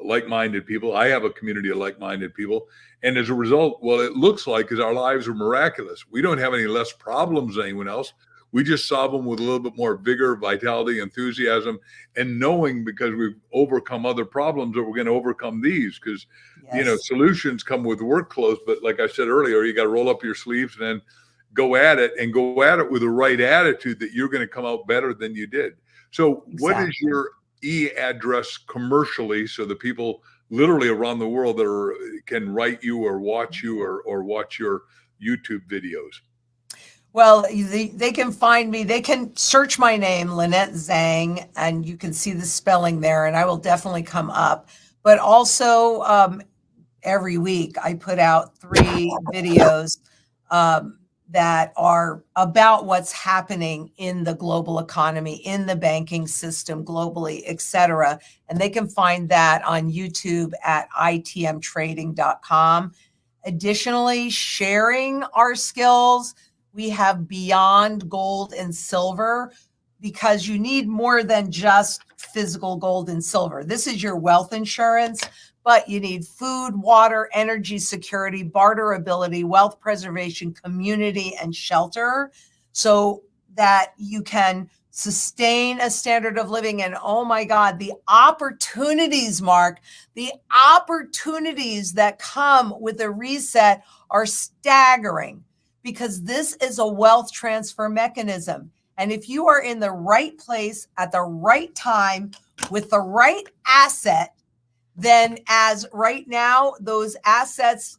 like-minded people. I have a community of like-minded people. And as a result, well, it looks like is our lives are miraculous. We don't have any less problems than anyone else. We just solve them with a little bit more vigor, vitality, enthusiasm, and knowing because we've overcome other problems that we're going to overcome these. Because, solutions come with work clothes. But like I said earlier, you got to roll up your sleeves and then go at it with the right attitude that you're going to come out better than you did. So what is your address commercially so the people literally around the world that can write you or watch you or watch your YouTube videos? Well, they can find me. They can search my name, Lynette Zang, and you can see the spelling there, and I will definitely come up. But also, every week I put out 3 videos that are about what's happening in the global economy, in the banking system globally, et cetera. And they can find that on YouTube at itmtrading.com. Additionally, sharing our skills. We have beyond gold and silver because you need more than just physical gold and silver. This is your wealth insurance, but you need food, water, energy security, barterability, wealth preservation, community, and shelter so that you can sustain a standard of living. And oh my God, the opportunities, Mark, the opportunities that come with a reset are staggering, because this is a wealth transfer mechanism. And if you are in the right place at the right time with the right asset, then as right now, those assets,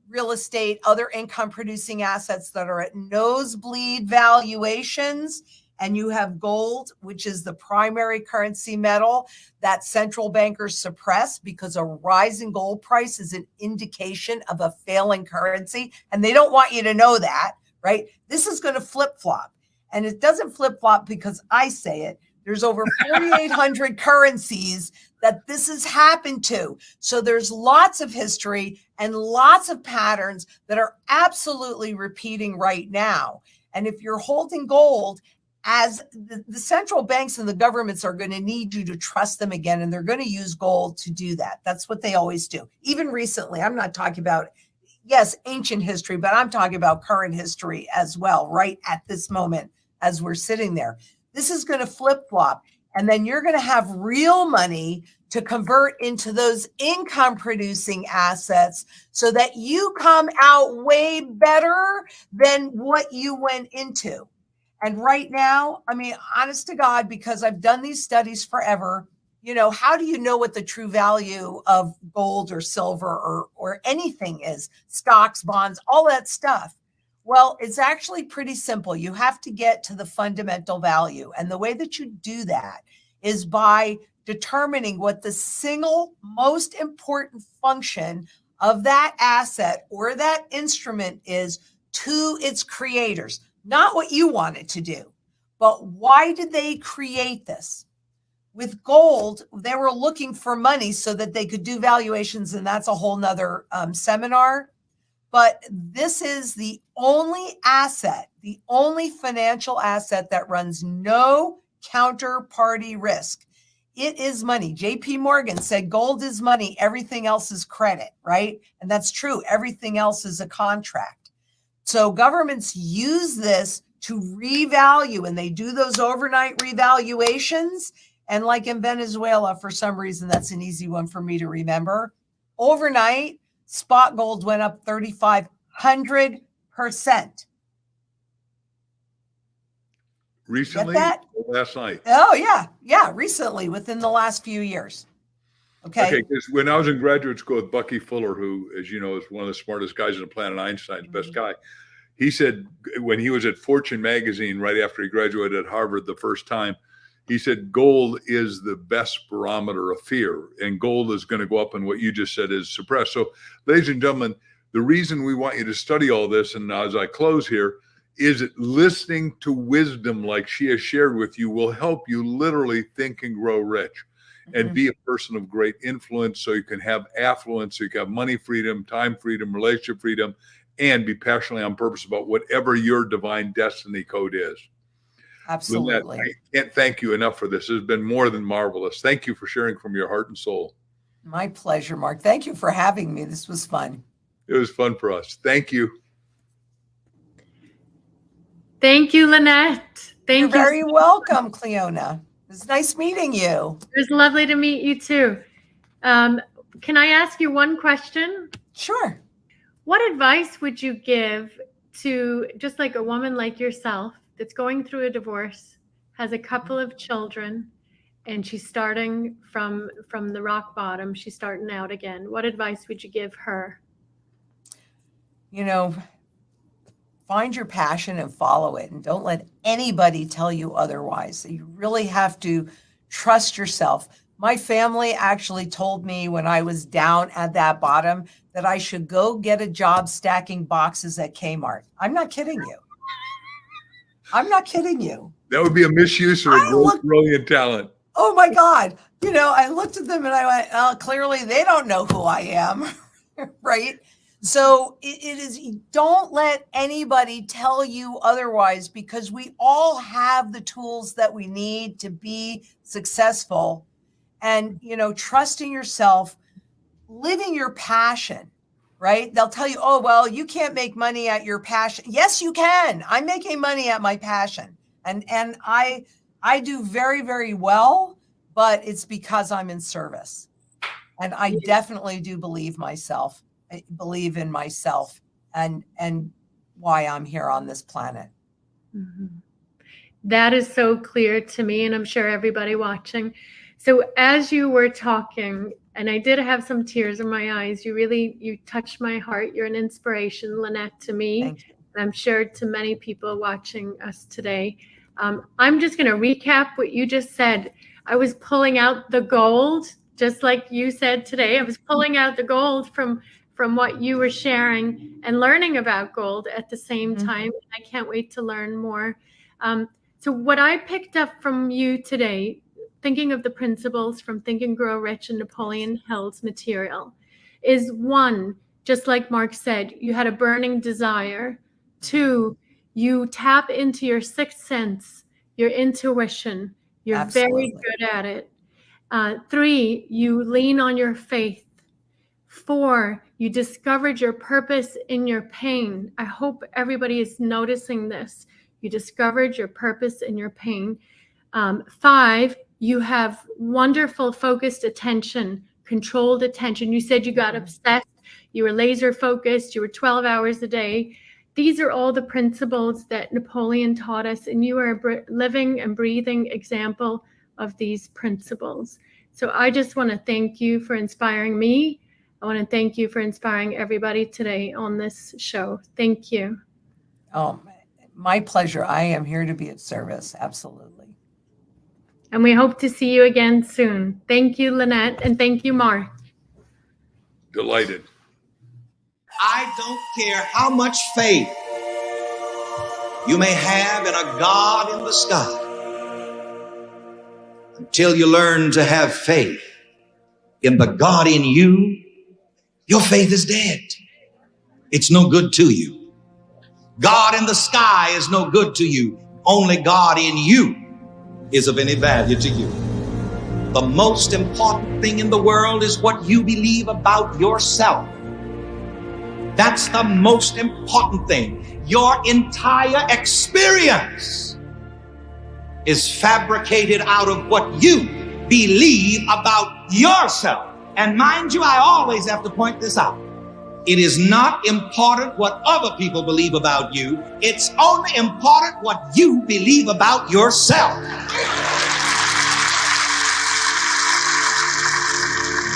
real estate, other income producing assets that are at nosebleed valuations, and you have gold, which is the primary currency metal that central bankers suppress because a rising gold price is an indication of a failing currency. And they don't want you to know that, right? This is going to flip-flop. And it doesn't flip-flop because I say it. There's over 4,800 currencies that this has happened to. So there's lots of history and lots of patterns that are absolutely repeating right now. And if you're holding gold, as the central banks and the governments are going to need you to trust them again, and they're going to use gold to do that. That's what they always do. Even recently, I'm not talking about, yes, ancient history, but I'm talking about current history as well, right at this moment as we're sitting there. This is going to flip-flop, and then you're going to have real money to convert into those income-producing assets so that you come out way better than what you went into. And right now, I mean, honest to God, because I've done these studies forever, how do you know what the true value of gold or silver or anything is? Stocks, bonds, all that stuff. Well, it's actually pretty simple. You have to get to the fundamental value. And the way that you do that is by determining what the single most important function of that asset or that instrument is to its creators. Not what you want it to do, but why did they create this? With gold, they were looking for money so that they could do valuations, and that's a whole nother seminar. But this is the only asset, the only financial asset that runs no counterparty risk. It is money. JP Morgan said gold is money, everything else is credit, right? And that's true. Everything else is a contract. So governments use this to revalue, and they do those overnight revaluations. And like in Venezuela, for some reason, that's an easy one for me to remember. Overnight, spot gold went up 3,500%. Recently? Last night? Oh, yeah. Yeah, recently, within the last few years. Okay, because when I was in graduate school with Bucky Fuller, who, as you know, is one of the smartest guys on the planet, Einstein's best guy, he said when he was at Fortune magazine right after he graduated at Harvard the first time, he said gold is the best barometer of fear, and gold is going to go up, and what you just said is suppressed. So, ladies and gentlemen, the reason we want you to study all this, and as I close here, is that listening to wisdom like she has shared with you will help you literally think and grow rich. And be a person of great influence so you can have affluence, so you can have money freedom, time freedom, relationship freedom, and be passionately on purpose about whatever your divine destiny code is. Absolutely. Lynette, I can't thank you enough for this. It's been more than marvelous. Thank you for sharing from your heart and soul. My pleasure, Mark. Thank you for having me. This was fun. It was fun for us. Thank you. Thank you, Lynette. You're very welcome, Cliona. It was nice meeting you. It was lovely to meet you too. Can I ask you one question? Sure. What advice would you give to just like a woman like yourself that's going through a divorce, has a couple of children, and she's starting from the rock bottom, she's starting out again? What advice would you give her? You know, find your passion and follow it, and don't let anybody tell you otherwise. You really have to trust yourself. My family actually told me when I was down at that bottom that I should go get a job stacking boxes at Kmart. I'm not kidding you. I'm not kidding you. That would be a misuse of a brilliant talent. Oh my God. You know, I looked at them and I went, oh, clearly they don't know who I am. Right? So it is, don't let anybody tell you otherwise, because we all have the tools that we need to be successful. And, you know, trusting yourself, living your passion, right? They'll tell you, oh, well, you can't make money at your passion. Yes, you can. I'm making money at my passion. And I do very, very well, but it's because I'm in service. And I definitely do believe in myself and why I'm here on this planet. Mm-hmm. That is so clear to me, and I'm sure everybody watching. So as you were talking, and I did have some tears in my eyes, you touched my heart. You're an inspiration, Lynette, to me. Thank you. And I'm sure to many people watching us today. I'm just going to recap what you just said. I was pulling out the gold, just like you said today. I was pulling out the gold from what you were sharing and learning about gold at the same time. I can't wait to learn more. So what I picked up from you today, thinking of the principles from Think and Grow Rich and Napoleon Hill's material, is one, just like Mark said, you had a burning desire. Two, you tap into your sixth sense, your intuition. You're Absolutely. very good at it. Three, you lean on your faith. Four, you discovered your purpose in your pain. I hope everybody is noticing this. You discovered your purpose in your pain. Five, you have wonderful focused attention, controlled attention. You said you got obsessed. You were laser focused. You were 12 hours a day. These are all the principles that Napoleon taught us, and you are a living and breathing example of these principles. So I just want to thank you for inspiring me. I want to thank you for inspiring everybody today on this show. Thank you. Oh, my pleasure. I am here to be of service. Absolutely. And we hope to see you again soon. Thank you, Lynette, and thank you, Mark. Delighted. I don't care how much faith you may have in a God in the sky. Until you learn to have faith in the God in you, your faith is dead. It's no good to you. God in the sky is no good to you. Only God in you is of any value to you. The most important thing in the world is what you believe about yourself. That's the most important thing. Your entire experience is fabricated out of what you believe about yourself. And mind you, I always have to point this out. It is not important what other people believe about you. It's only important what you believe about yourself.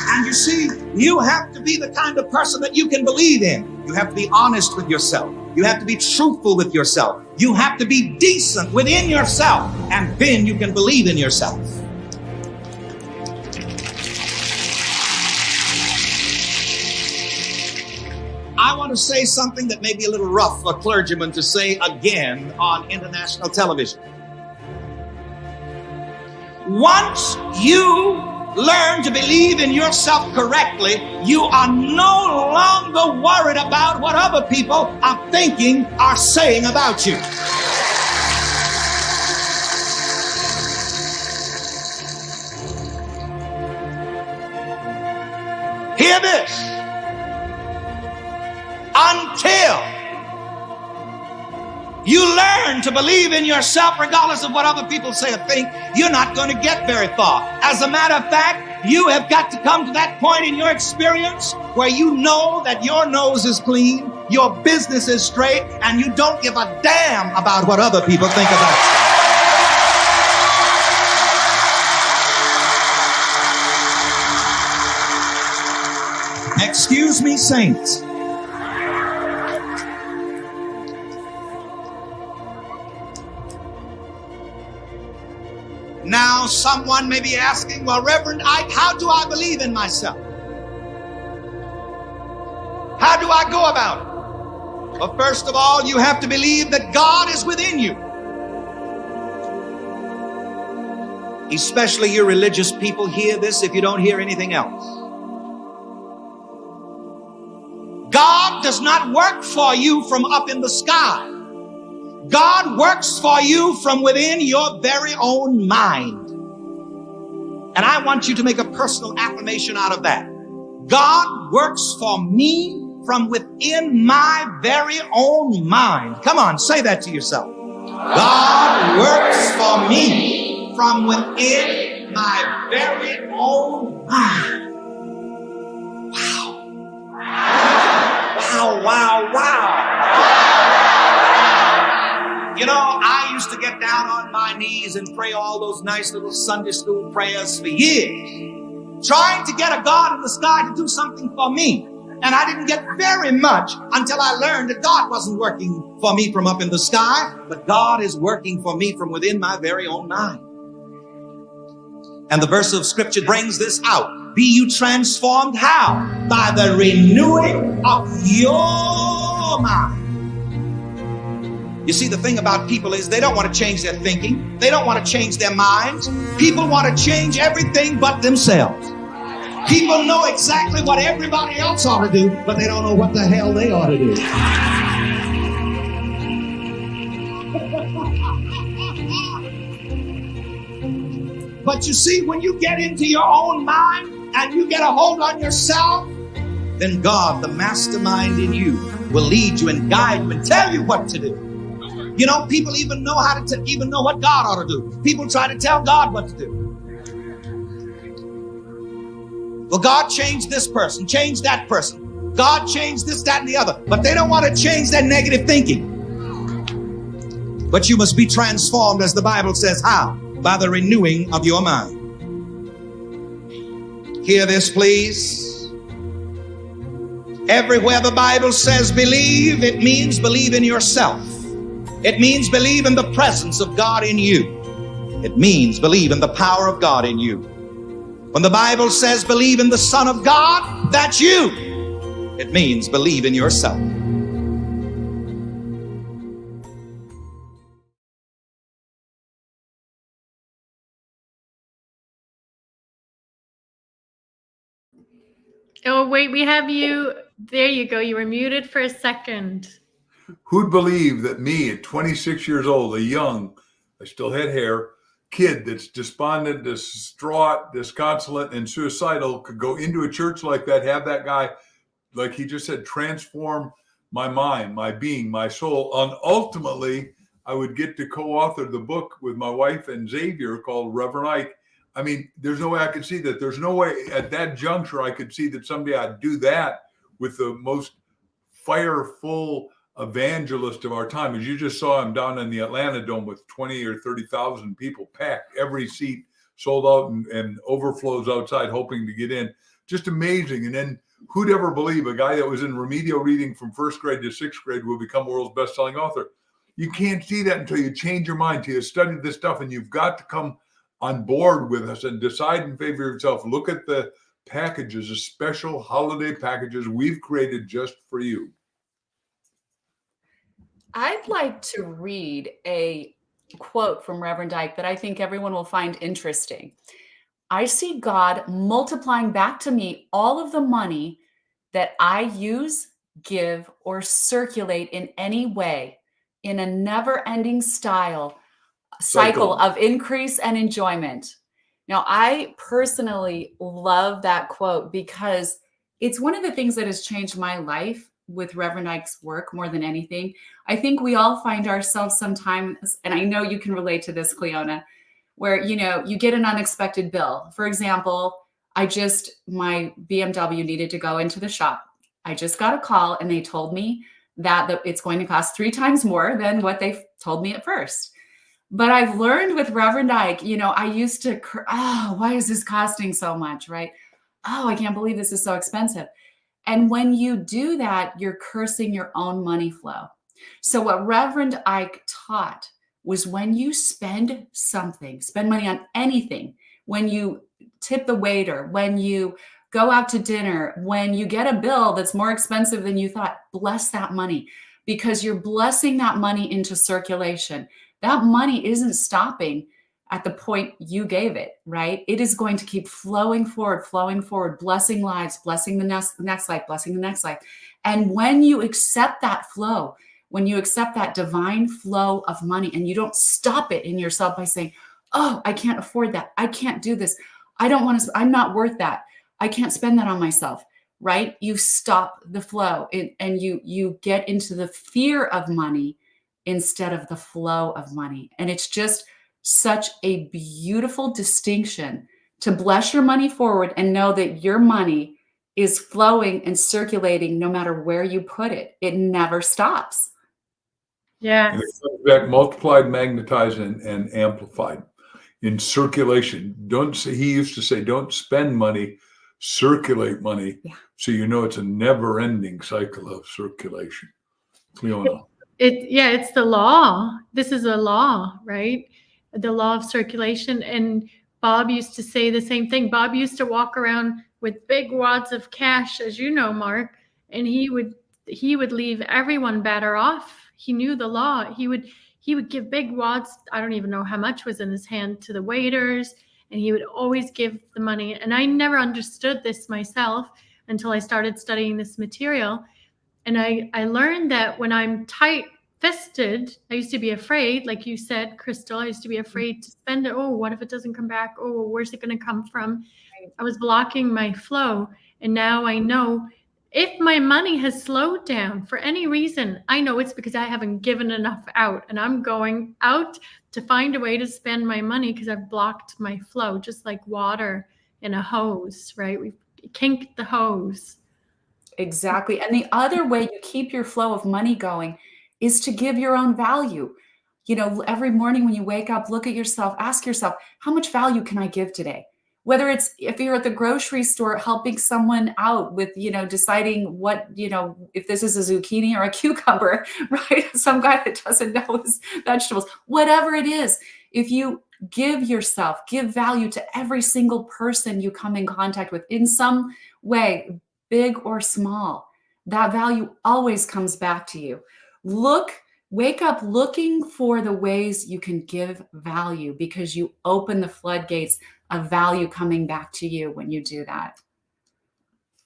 And you see, you have to be the kind of person that you can believe in. You have to be honest with yourself. You have to be truthful with yourself. You have to be decent within yourself. And then you can believe in yourself. I want to say something that may be a little rough for clergymen to say again on international television. Once you learn to believe in yourself correctly, you are no longer worried about what other people are thinking, are saying about you. you learn to believe in yourself regardless of what other people say or think, you're not going to get very far. As a matter of fact, you have got to come to that point in your experience where you know that your nose is clean, your business is straight, and you don't give a damn about what other people think about you. Excuse me, saints. Now, someone may be asking, well, Reverend Ike, how do I believe in myself? How do I go about it? Well, first of all, you have to believe that God is within you. Especially you religious people, hear this if you don't hear anything else. God does not work for you from up in the sky. God works for you from within your very own mind. And I want you to make a personal affirmation out of that. God works for me from within my very own mind. Come on, say that to yourself. God works for me from within my very own mind. Wow. Wow, wow, wow. You know, I used to get down on my knees and pray all those nice little Sunday school prayers for years, trying to get a God in the sky to do something for me. And I didn't get very much until I learned that God wasn't working for me from up in the sky, but God is working for me from within my very own mind. And the verse of scripture brings this out. Be you transformed how? By the renewing of your mind. You see, the thing about people is they don't want to change their thinking. They don't want to change their minds. People want to change everything but themselves. People know exactly what everybody else ought to do, but they don't know what the hell they ought to do. But you see, when you get into your own mind and you get a hold on yourself, then God, the mastermind in you, will lead you and guide you and tell you what to do. You know, people even know how to even know what God ought to do. People try to tell God what to do. Well, God changed this person, changed that person. God changed this, that, and the other. But they don't want to change their negative thinking. But you must be transformed, as the Bible says. How? By the renewing of your mind. Hear this, please. Everywhere the Bible says believe, it means believe in yourself. It means believe in the presence of God in you. It means believe in the power of God in you. When the Bible says believe in the Son of God, that's you. It means believe in yourself. Oh, wait, we have you. There you go. You were muted for a second. Who'd believe that me at 26 years old, a young, I still had hair, kid that's despondent, distraught, disconsolate, and suicidal could go into a church like that, have that guy, like he just said, transform my mind, my being, my soul. And ultimately, I would get to co-author the book with my wife and Xavier called Reverend Ike. I mean, there's no way I could see that. There's no way at that juncture I could see that someday I'd do that with the most fireful evangelist of our time. As you just saw him down in the Atlanta Dome with 20 or 30,000 people packed, every seat sold out and overflows outside hoping to get in. Just amazing. And then who'd ever believe a guy that was in remedial reading from first grade to sixth grade will become world's best-selling author? You can't see that until you change your mind, until you study this stuff, and you've got to come on board with us and decide in favor of yourself. Look at the packages, the special holiday packages we've created just for you. I'd like to read a quote from Reverend Ike that I think everyone will find interesting. I see God multiplying back to me all of the money that I use, give, or circulate in any way in a never-ending cycle of increase and enjoyment. Now, I personally love that quote because it's one of the things that has changed my life with Reverend Ike's work more than anything. I think we all find ourselves sometimes, and I know you can relate to this, Cliona, where, you know, you get an unexpected bill. For example, my BMW needed to go into the shop. I just got a call and they told me that it's going to cost 3 times more than what they told me at first. But I've learned with Reverend Ike, you know, I used to, why is this costing so much, right? Oh, I can't believe this is so expensive. And when you do that, you're cursing your own money flow. So what Reverend Ike taught was when you spend money on anything, when you tip the waiter, when you go out to dinner, when you get a bill that's more expensive than you thought, bless that money, because you're blessing that money into circulation. That money isn't stopping at the point you gave it, right? It is going to keep flowing forward, blessing lives, blessing the next life, blessing the next life. And when you accept that flow, when you accept that divine flow of money and you don't stop it in yourself by saying, oh, I can't afford that. I can't do this. I don't want to, I'm not worth that. I can't spend that on myself, right? You stop the flow and you get into the fear of money instead of the flow of money. And it's just such a beautiful distinction to bless your money forward and know that your money is flowing and circulating no matter where you put it. It never stops. Yeah. And it comes back multiplied, magnetized, and amplified in circulation. He used to say, don't spend money, circulate money. Yeah. So you know it's a never-ending cycle of circulation. Cliona. It's the law. This is a law, right? The law of circulation. And Bob used to say the same thing. Bob used to walk around with big wads of cash, as you know, Mark, and he would leave everyone better off. He knew the law. He would give big wads. I don't even know how much was in his hand to the waiters, and he would always give the money. And I never understood this myself until I started studying this material. And I learned that when I'm tight-fisted, I used to be afraid, like you said, Crystal, I used to be afraid to spend it. Oh, what if it doesn't come back? Oh, where's it going to come from? I was blocking my flow. And now I know if my money has slowed down for any reason, I know it's because I haven't given enough out. And I'm going out to find a way to spend my money because I've blocked my flow, just like water in a hose, right? We've kinked the hose. Exactly. And the other way you keep your flow of money going is to give your own value. You know, every morning when you wake up, look at yourself, ask yourself, how much value can I give today? Whether it's if you're at the grocery store helping someone out with, you know, deciding what, you know, if this is a zucchini or a cucumber, right? Some guy that doesn't know his vegetables, whatever it is, if you give value to every single person you come in contact with in some way, big or small, that value always comes back to you. Wake up looking for the ways you can give value because you open the floodgates of value coming back to you when you do that.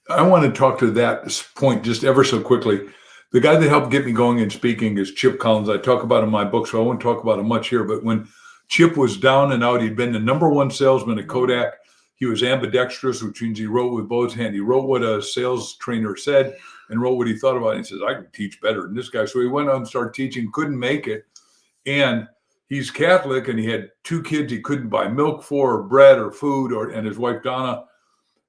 I want to talk to that point just ever so quickly. The guy that helped get me going in speaking is Chip Collins. I talk about him in my book, so I won't talk about him much here. But when Chip was down and out, he'd been the #1 salesman at Kodak. He was ambidextrous, which means he wrote with both hands. He wrote what a sales trainer said and wrote what he thought about it. He says, I can teach better than this guy. So he went on and started teaching, couldn't make it. And he's Catholic, and he had 2 kids he couldn't buy milk for, or bread, or food, and his wife, Donna.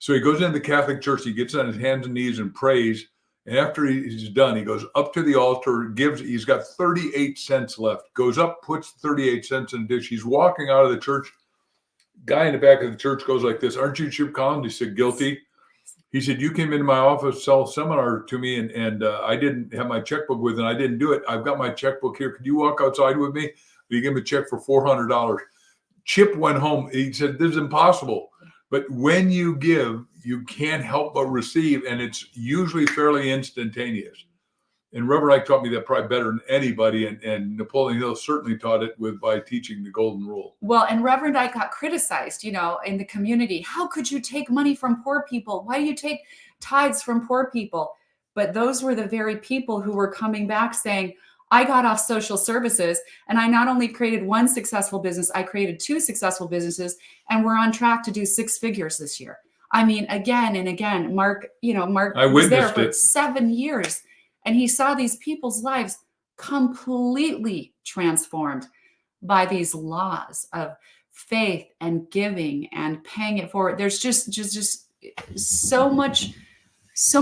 So he goes into the Catholic church. He gets on his hands and knees and prays. And after he's done, he goes up to the altar, he's got 38 cents left, goes up, puts 38 cents in a dish. He's walking out of the church. Guy in the back of the church goes like this, aren't you Chip Collins? He said, guilty. He said, you came into my office, sell a seminar to me, and I didn't have my checkbook with, and I didn't do it. I've got my checkbook here. Could you walk outside with me? He gave him a check for $400. Chip went home. He said, this is impossible. But when you give, you can't help but receive, and it's usually fairly instantaneous. And Reverend Ike taught me that probably better than anybody, and Napoleon Hill certainly taught it by teaching the golden rule. Well, and Reverend Ike got criticized, you know, in the community. How could you take money from poor people? Why do you take tithes from poor people? But those were the very people who were coming back saying, I got off social services, and I not only created 1 successful business, I created 2 successful businesses, and we're on track to do 6 figures this year. I mean, again and again, Mark was there for 7 years. And he saw these people's lives completely transformed by these laws of faith and giving and paying it forward. There's just so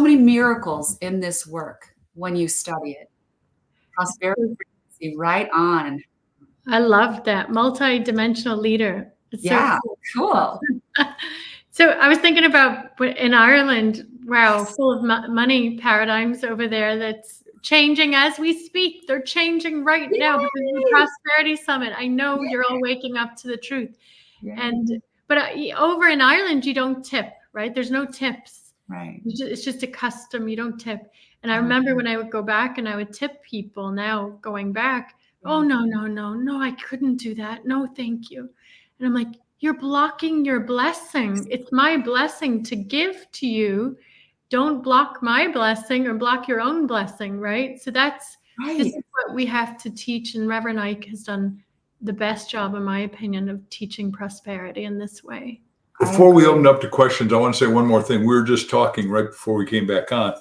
many miracles in this work when you study it. Prosperity frequency, right on. I love that. Multi-dimensional leader. It's Yeah, so cool. So I was thinking about in Ireland, wow, full of money paradigms over there that's changing as we speak. They're changing right now because of the Prosperity Summit. I know you're all waking up to the truth. But over in Ireland, you don't tip, right? There's no tips. Right. It's just a custom. You don't tip. And I remember when I would go back and I would tip people now going back, oh, no, I couldn't do that. No, thank you. And I'm like, you're blocking your blessing. It's my blessing to give to you. Don't block my blessing or block your own blessing, right? So this is what we have to teach. And Reverend Ike has done the best job, in my opinion, of teaching prosperity in this way. Before we open up to questions, I want to say one more thing. We were just talking right before we came back on.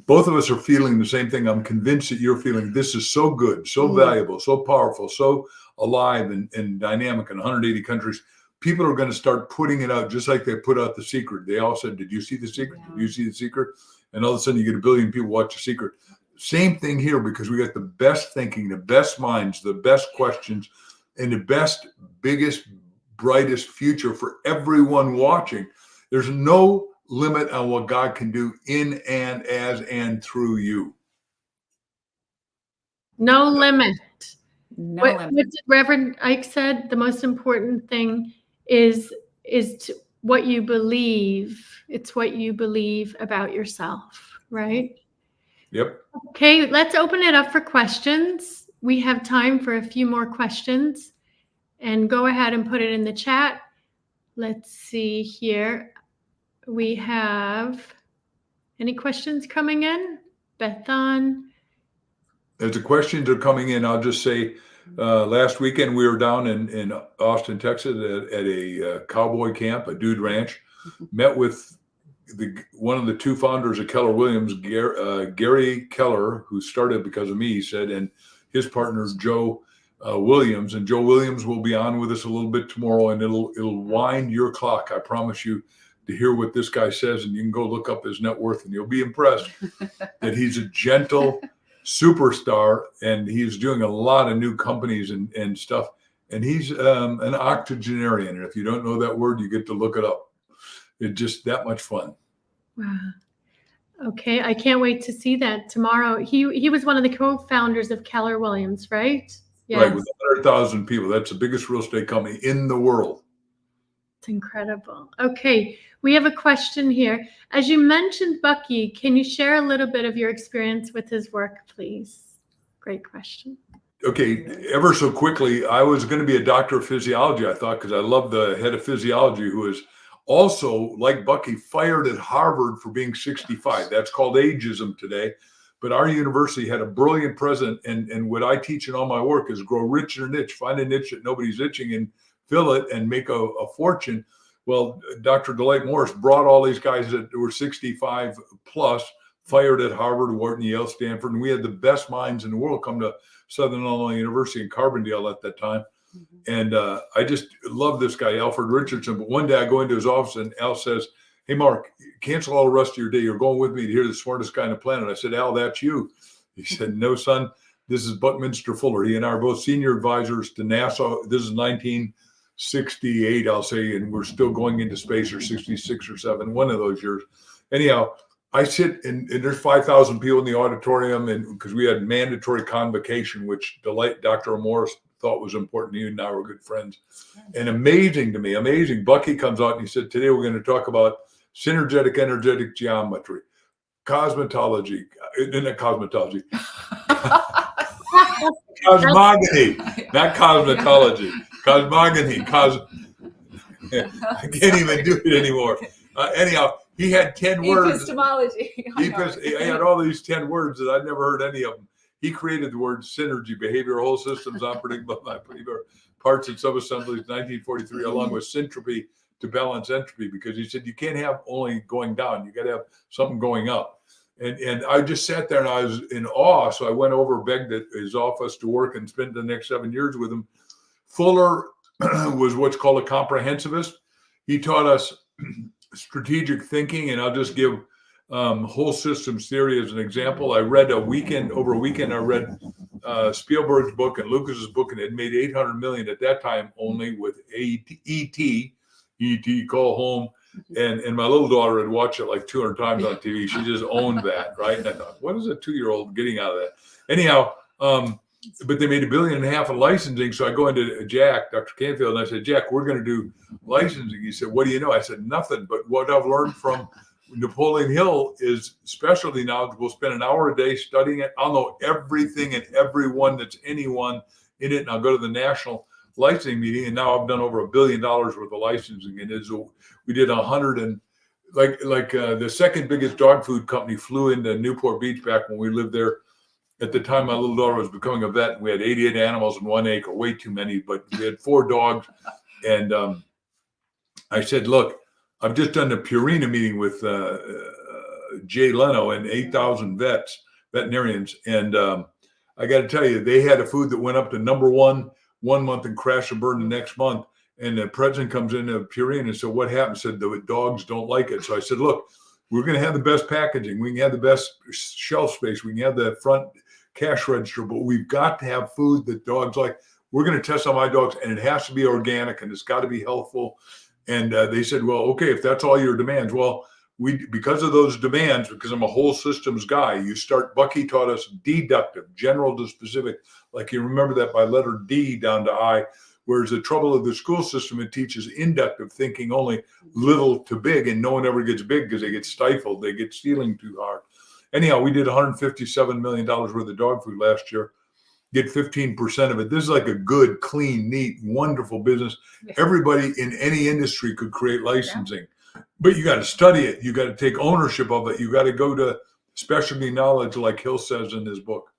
Both of us are feeling the same thing. I'm convinced that you're feeling this is so good, so valuable, so powerful, so alive and dynamic in 180 countries. People are going to start putting it out just like they put out The Secret. They all said, did you see The Secret? Did you see The Secret? And all of a sudden you get 1 billion people watch The Secret. Same thing here, because we got the best thinking, the best minds, the best questions, and the best, biggest, brightest future for everyone watching. There's no limit on what God can do in and as and through you. No limit. No what limit. Reverend Ike said, the most important thing is what you believe. It's what you believe about yourself, right? Yep. Okay, let's open it up for questions. We have time for a few more questions. And go ahead and put it in the chat. Let's see here. We have any questions coming in? Bethan? As the questions are coming in, I'll just say, last weekend we were down in Austin, Texas at a cowboy camp, a dude ranch. Met with one of the two founders of Keller Williams, Gary Keller, who started because of me, he said, and his partner, Joe Williams. And Joe Williams will be on with us a little bit tomorrow, and it'll wind your clock. I promise you, to hear what this guy says, and you can go look up his net worth and you'll be impressed that he's a gentle superstar, and he's doing a lot of new companies and stuff. And he's an octogenarian. And if you don't know that word, you get to look it up. It's just that much fun. Wow. Okay, I can't wait to see that tomorrow. He was one of the co-founders of Keller Williams, right? Yes. Right, with 100,000 people. That's the biggest real estate company in the world. It's incredible. Okay, we have a question here. As you mentioned Bucky, can you share a little bit of your experience with his work, please? Great question. Okay, ever so quickly, I was going to be a doctor of physiology, I thought, because I love the head of physiology, who is also, like Bucky, fired at Harvard for being 65. That's called ageism today. But our university had a brilliant president, and what I teach in all my work is grow rich in a niche, find a niche that nobody's itching and fill it and make a fortune. Well, Dr. Delight Morris brought all these guys that were 65 plus, fired at Harvard, Wharton, Yale, Stanford, and we had the best minds in the world come to Southern Illinois University in Carbondale at that time. And I just love this guy, Alfred Richardson. But one day I go into his office and Al says, hey, Mark, cancel all the rest of your day. You're going with me to hear the smartest guy on the planet. I said, Al, that's you. He said, no, son, this is Buckminster Fuller. He and I are both senior advisors to NASA. This is 1968, I'll say, and we're still going into space, or 66 or 7, one of those years. Anyhow, I sit and there's 5,000 people in the auditorium, and because we had mandatory convocation, which Dr. Morris thought was important to you, and now we're good friends. And amazing to me, amazing. Bucky comes out and he said, today we're going to talk about synergetic energetic geometry, cosmetology, not cosmetology, cosmogony, not cosmetology, cosmogony, I can't even do it anymore. Anyhow, he had 10 words. Epistemology. He had all these 10 words that I'd never heard any of them. He created the word synergy, behavioral whole systems, unpredictable parts and subassemblies, 1943, along with syntropy to balance entropy, because he said you can't have only going down, you got to have something going up. And I just sat there and I was in awe. So I went over, begged at his office to work and spent the next 7 years with him. Fuller was what's called a comprehensivist. He taught us strategic thinking, and I'll just give whole systems theory as an example. I read over a weekend, I read Spielberg's book and Lucas's book, and it made 800 million at that time only with E.T., Call Home. And my little daughter had watched it like 200 times on TV. She just owned that, right? And I thought, what is a 2-year-old getting out of that? Anyhow, but they made $1.5 billion in licensing. So I go into Jack, Dr. Canfield, and I said, Jack, we're going to do licensing. He said, what do you know? I said, nothing. But what I've learned from Napoleon Hill is specialty knowledge. We'll spend an hour a day studying it. I'll know everything and everyone that's anyone in it. And I'll go to the national licensing meeting. And now I've done over $1 billion worth of licensing. And we did 100 and the second biggest dog food company flew into Newport Beach back when we lived there. At the time, my little daughter was becoming a vet, and we had 88 animals in 1 acre, way too many, but we had 4 dogs. And I said, look, I've just done a Purina meeting with Jay Leno and 8,000 veterinarians. And I got to tell you, they had a food that went up to number 1 month and crashed and burned the next month. And the president comes into Purina and said, what happened? Said, the dogs don't like it. So I said, look, we're going to have the best packaging. We can have the best shelf space. We can have the front cash register, but we've got to have food that dogs like. We're going to test on my dogs, and it has to be organic, and it's got to be healthful. And they said, well, okay, if that's all your demands. Well, because of those demands, because I'm a whole systems guy, Bucky taught us deductive, general to specific. Like you remember that by letter D down to I. Whereas the trouble of the school system, it teaches inductive thinking only little to big, and no one ever gets big because they get stifled. They get stealing too hard. Anyhow, we did $157 million worth of dog food last year. Get 15% of it. This is like a good, clean, neat, wonderful business. Everybody in any industry could create licensing, but you got to study it. You got to take ownership of it. You got to go to specialty knowledge, like Hill says in his book.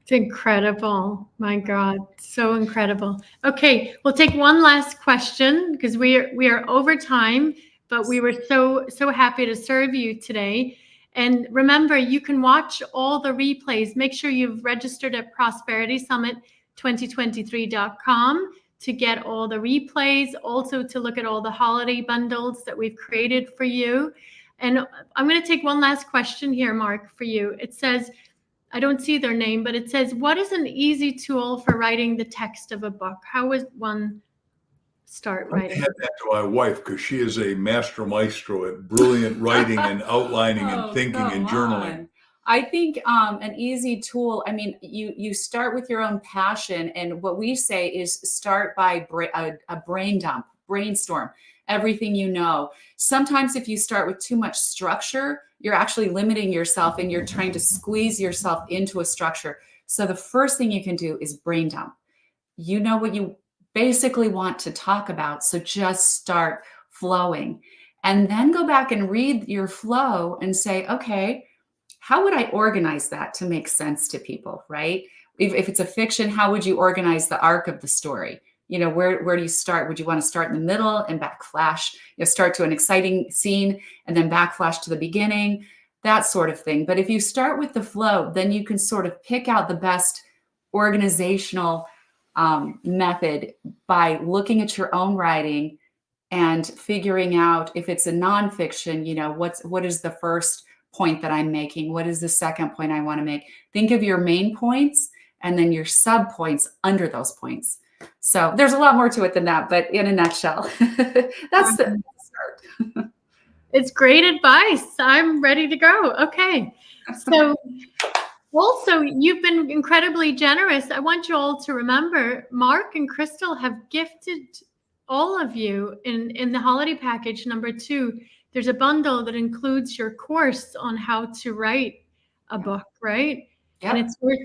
It's incredible. My God, so incredible. Okay, we'll take one last question because we are over time, but we were so happy to serve you today. And remember, you can watch all the replays. Make sure you've registered at prosperitysummit2023.com to get all the replays, also to look at all the holiday bundles that we've created for you. And I'm going to take one last question here, Mark, for you. It says, I don't see their name, but it says, what is an easy tool for writing the text of a book? How would one start writing? I had that to my wife because she is a maestro at brilliant writing and outlining and thinking and journaling. I think an easy tool, I mean, you start with your own passion. And what we say is start by a brain dump, brainstorm everything you know. Sometimes if you start with too much structure, you're actually limiting yourself and you're trying to squeeze yourself into a structure. So the first thing you can do is brain dump. You know what you basically want to talk about. So just start flowing and then go back and read your flow and say, okay, how would I organize that to make sense to people, right? If it's a fiction, how would you organize the arc of the story? You know, where do you start? Would you want to start in the middle and backflash, start to an exciting scene and then backflash to the beginning, that sort of thing. But if you start with the flow, then you can sort of pick out the best organizational method by looking at your own writing and figuring out if it's a nonfiction, what is the first point that I'm making? What is the second point I want to make? Think of your main points and then your sub points under those points. So there's a lot more to it than that, but in a nutshell, that's the start. It's great advice. I'm ready to go. Okay. So also, you've been incredibly generous. I want you all to remember, Mark and Crystal have gifted all of you in the holiday package number 2. There's a bundle that includes your course on how to write a book, right? Yep. And it's worth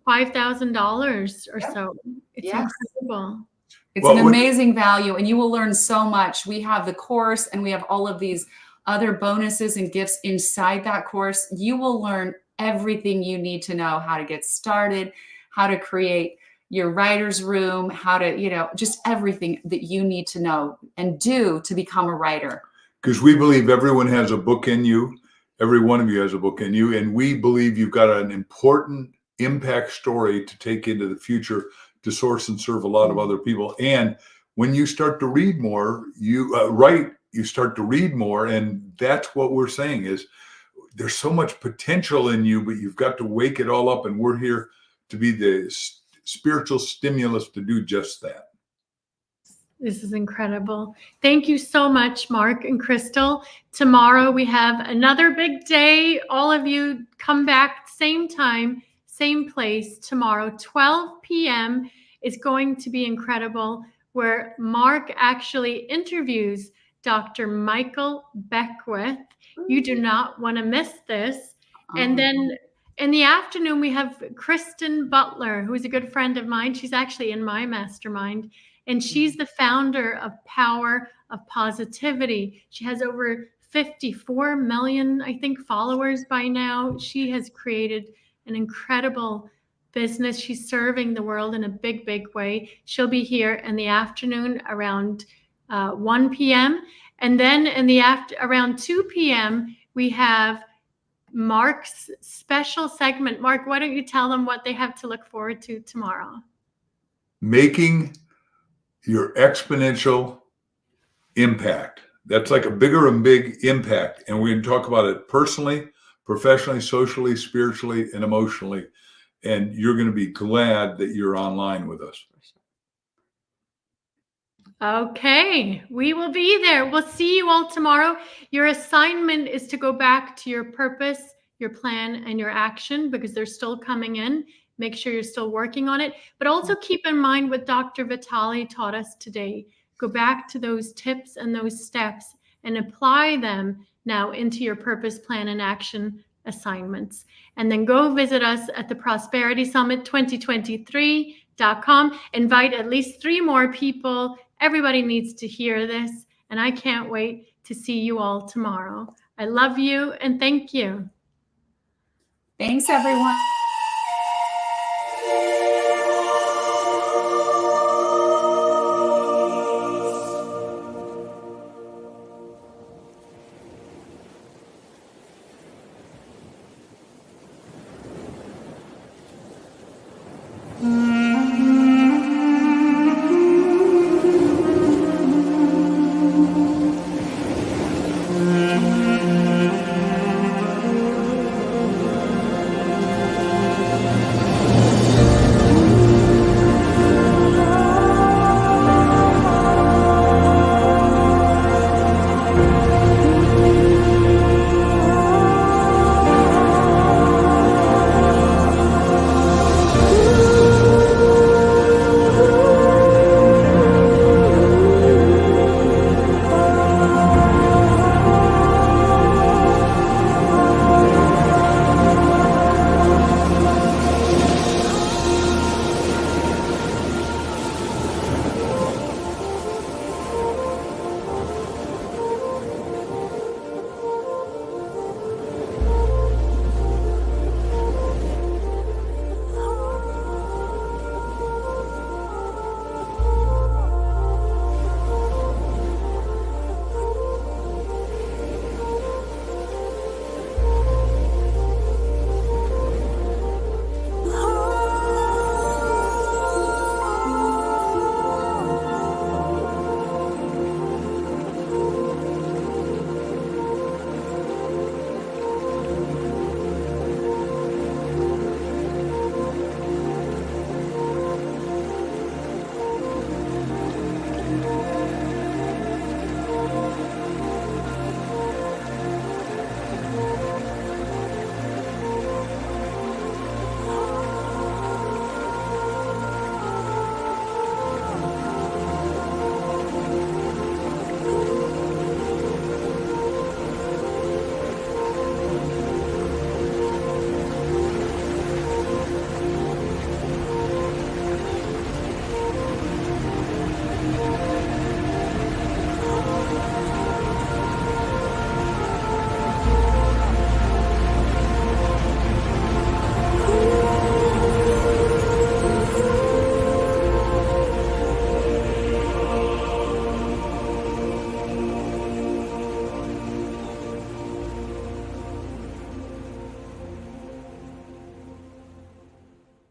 $5,000 or so. It's incredible. It's an amazing value, and you will learn so much. We have the course, and we have all of these other bonuses and gifts inside that course. You will learn everything you need to know, how to get started, how to create your writer's room, how to, just everything that you need to know and do to become a writer. Because we believe everyone has a book in you. Every one of you has a book in you, and we believe you've got an important impact story to take into the future to source and serve a lot of other people. And when you start to read more, you start to read more, and that's what we're saying is there's so much potential in you, but you've got to wake it all up, and we're here to be the spiritual stimulus to do just that. This is incredible. Thank you so much, Mark and Crystal. Tomorrow we have another big day. All of you come back same time, same place tomorrow, 12 p.m. is going to be incredible, where Mark actually interviews Dr. Michael Beckwith. You do not want to miss this. And then in the afternoon, we have Kristen Butler, who's a good friend of mine. She's actually in my mastermind. And she's the founder of Power of Positivity. She has over 54 million, I think, followers by now. She has created an incredible business. She's serving the world in a big, big way. She'll be here in the afternoon around 1 p.m. And then in the around 2 p.m., we have Mark's special segment. Mark, why don't you tell them what they have to look forward to tomorrow? Making your exponential impact. That's like a bigger and big impact. And we're going to talk about it personally, professionally, socially, spiritually, and emotionally. And you're going to be glad that you're online with us. Okay, we will be there. We'll see you all tomorrow. Your assignment is to go back to your purpose, your plan, and your action, because they're still coming in. Make sure you're still working on it, but also keep in mind what Dr. Vitale taught us today. Go back to those tips and those steps and apply them now into your purpose, plan, and action assignments. And then go visit us at the Prosperity Summit 2023.com. Invite at least 3 more people. Everybody needs to hear this, and I can't wait to see you all tomorrow. I love you and thank you. Thanks, everyone.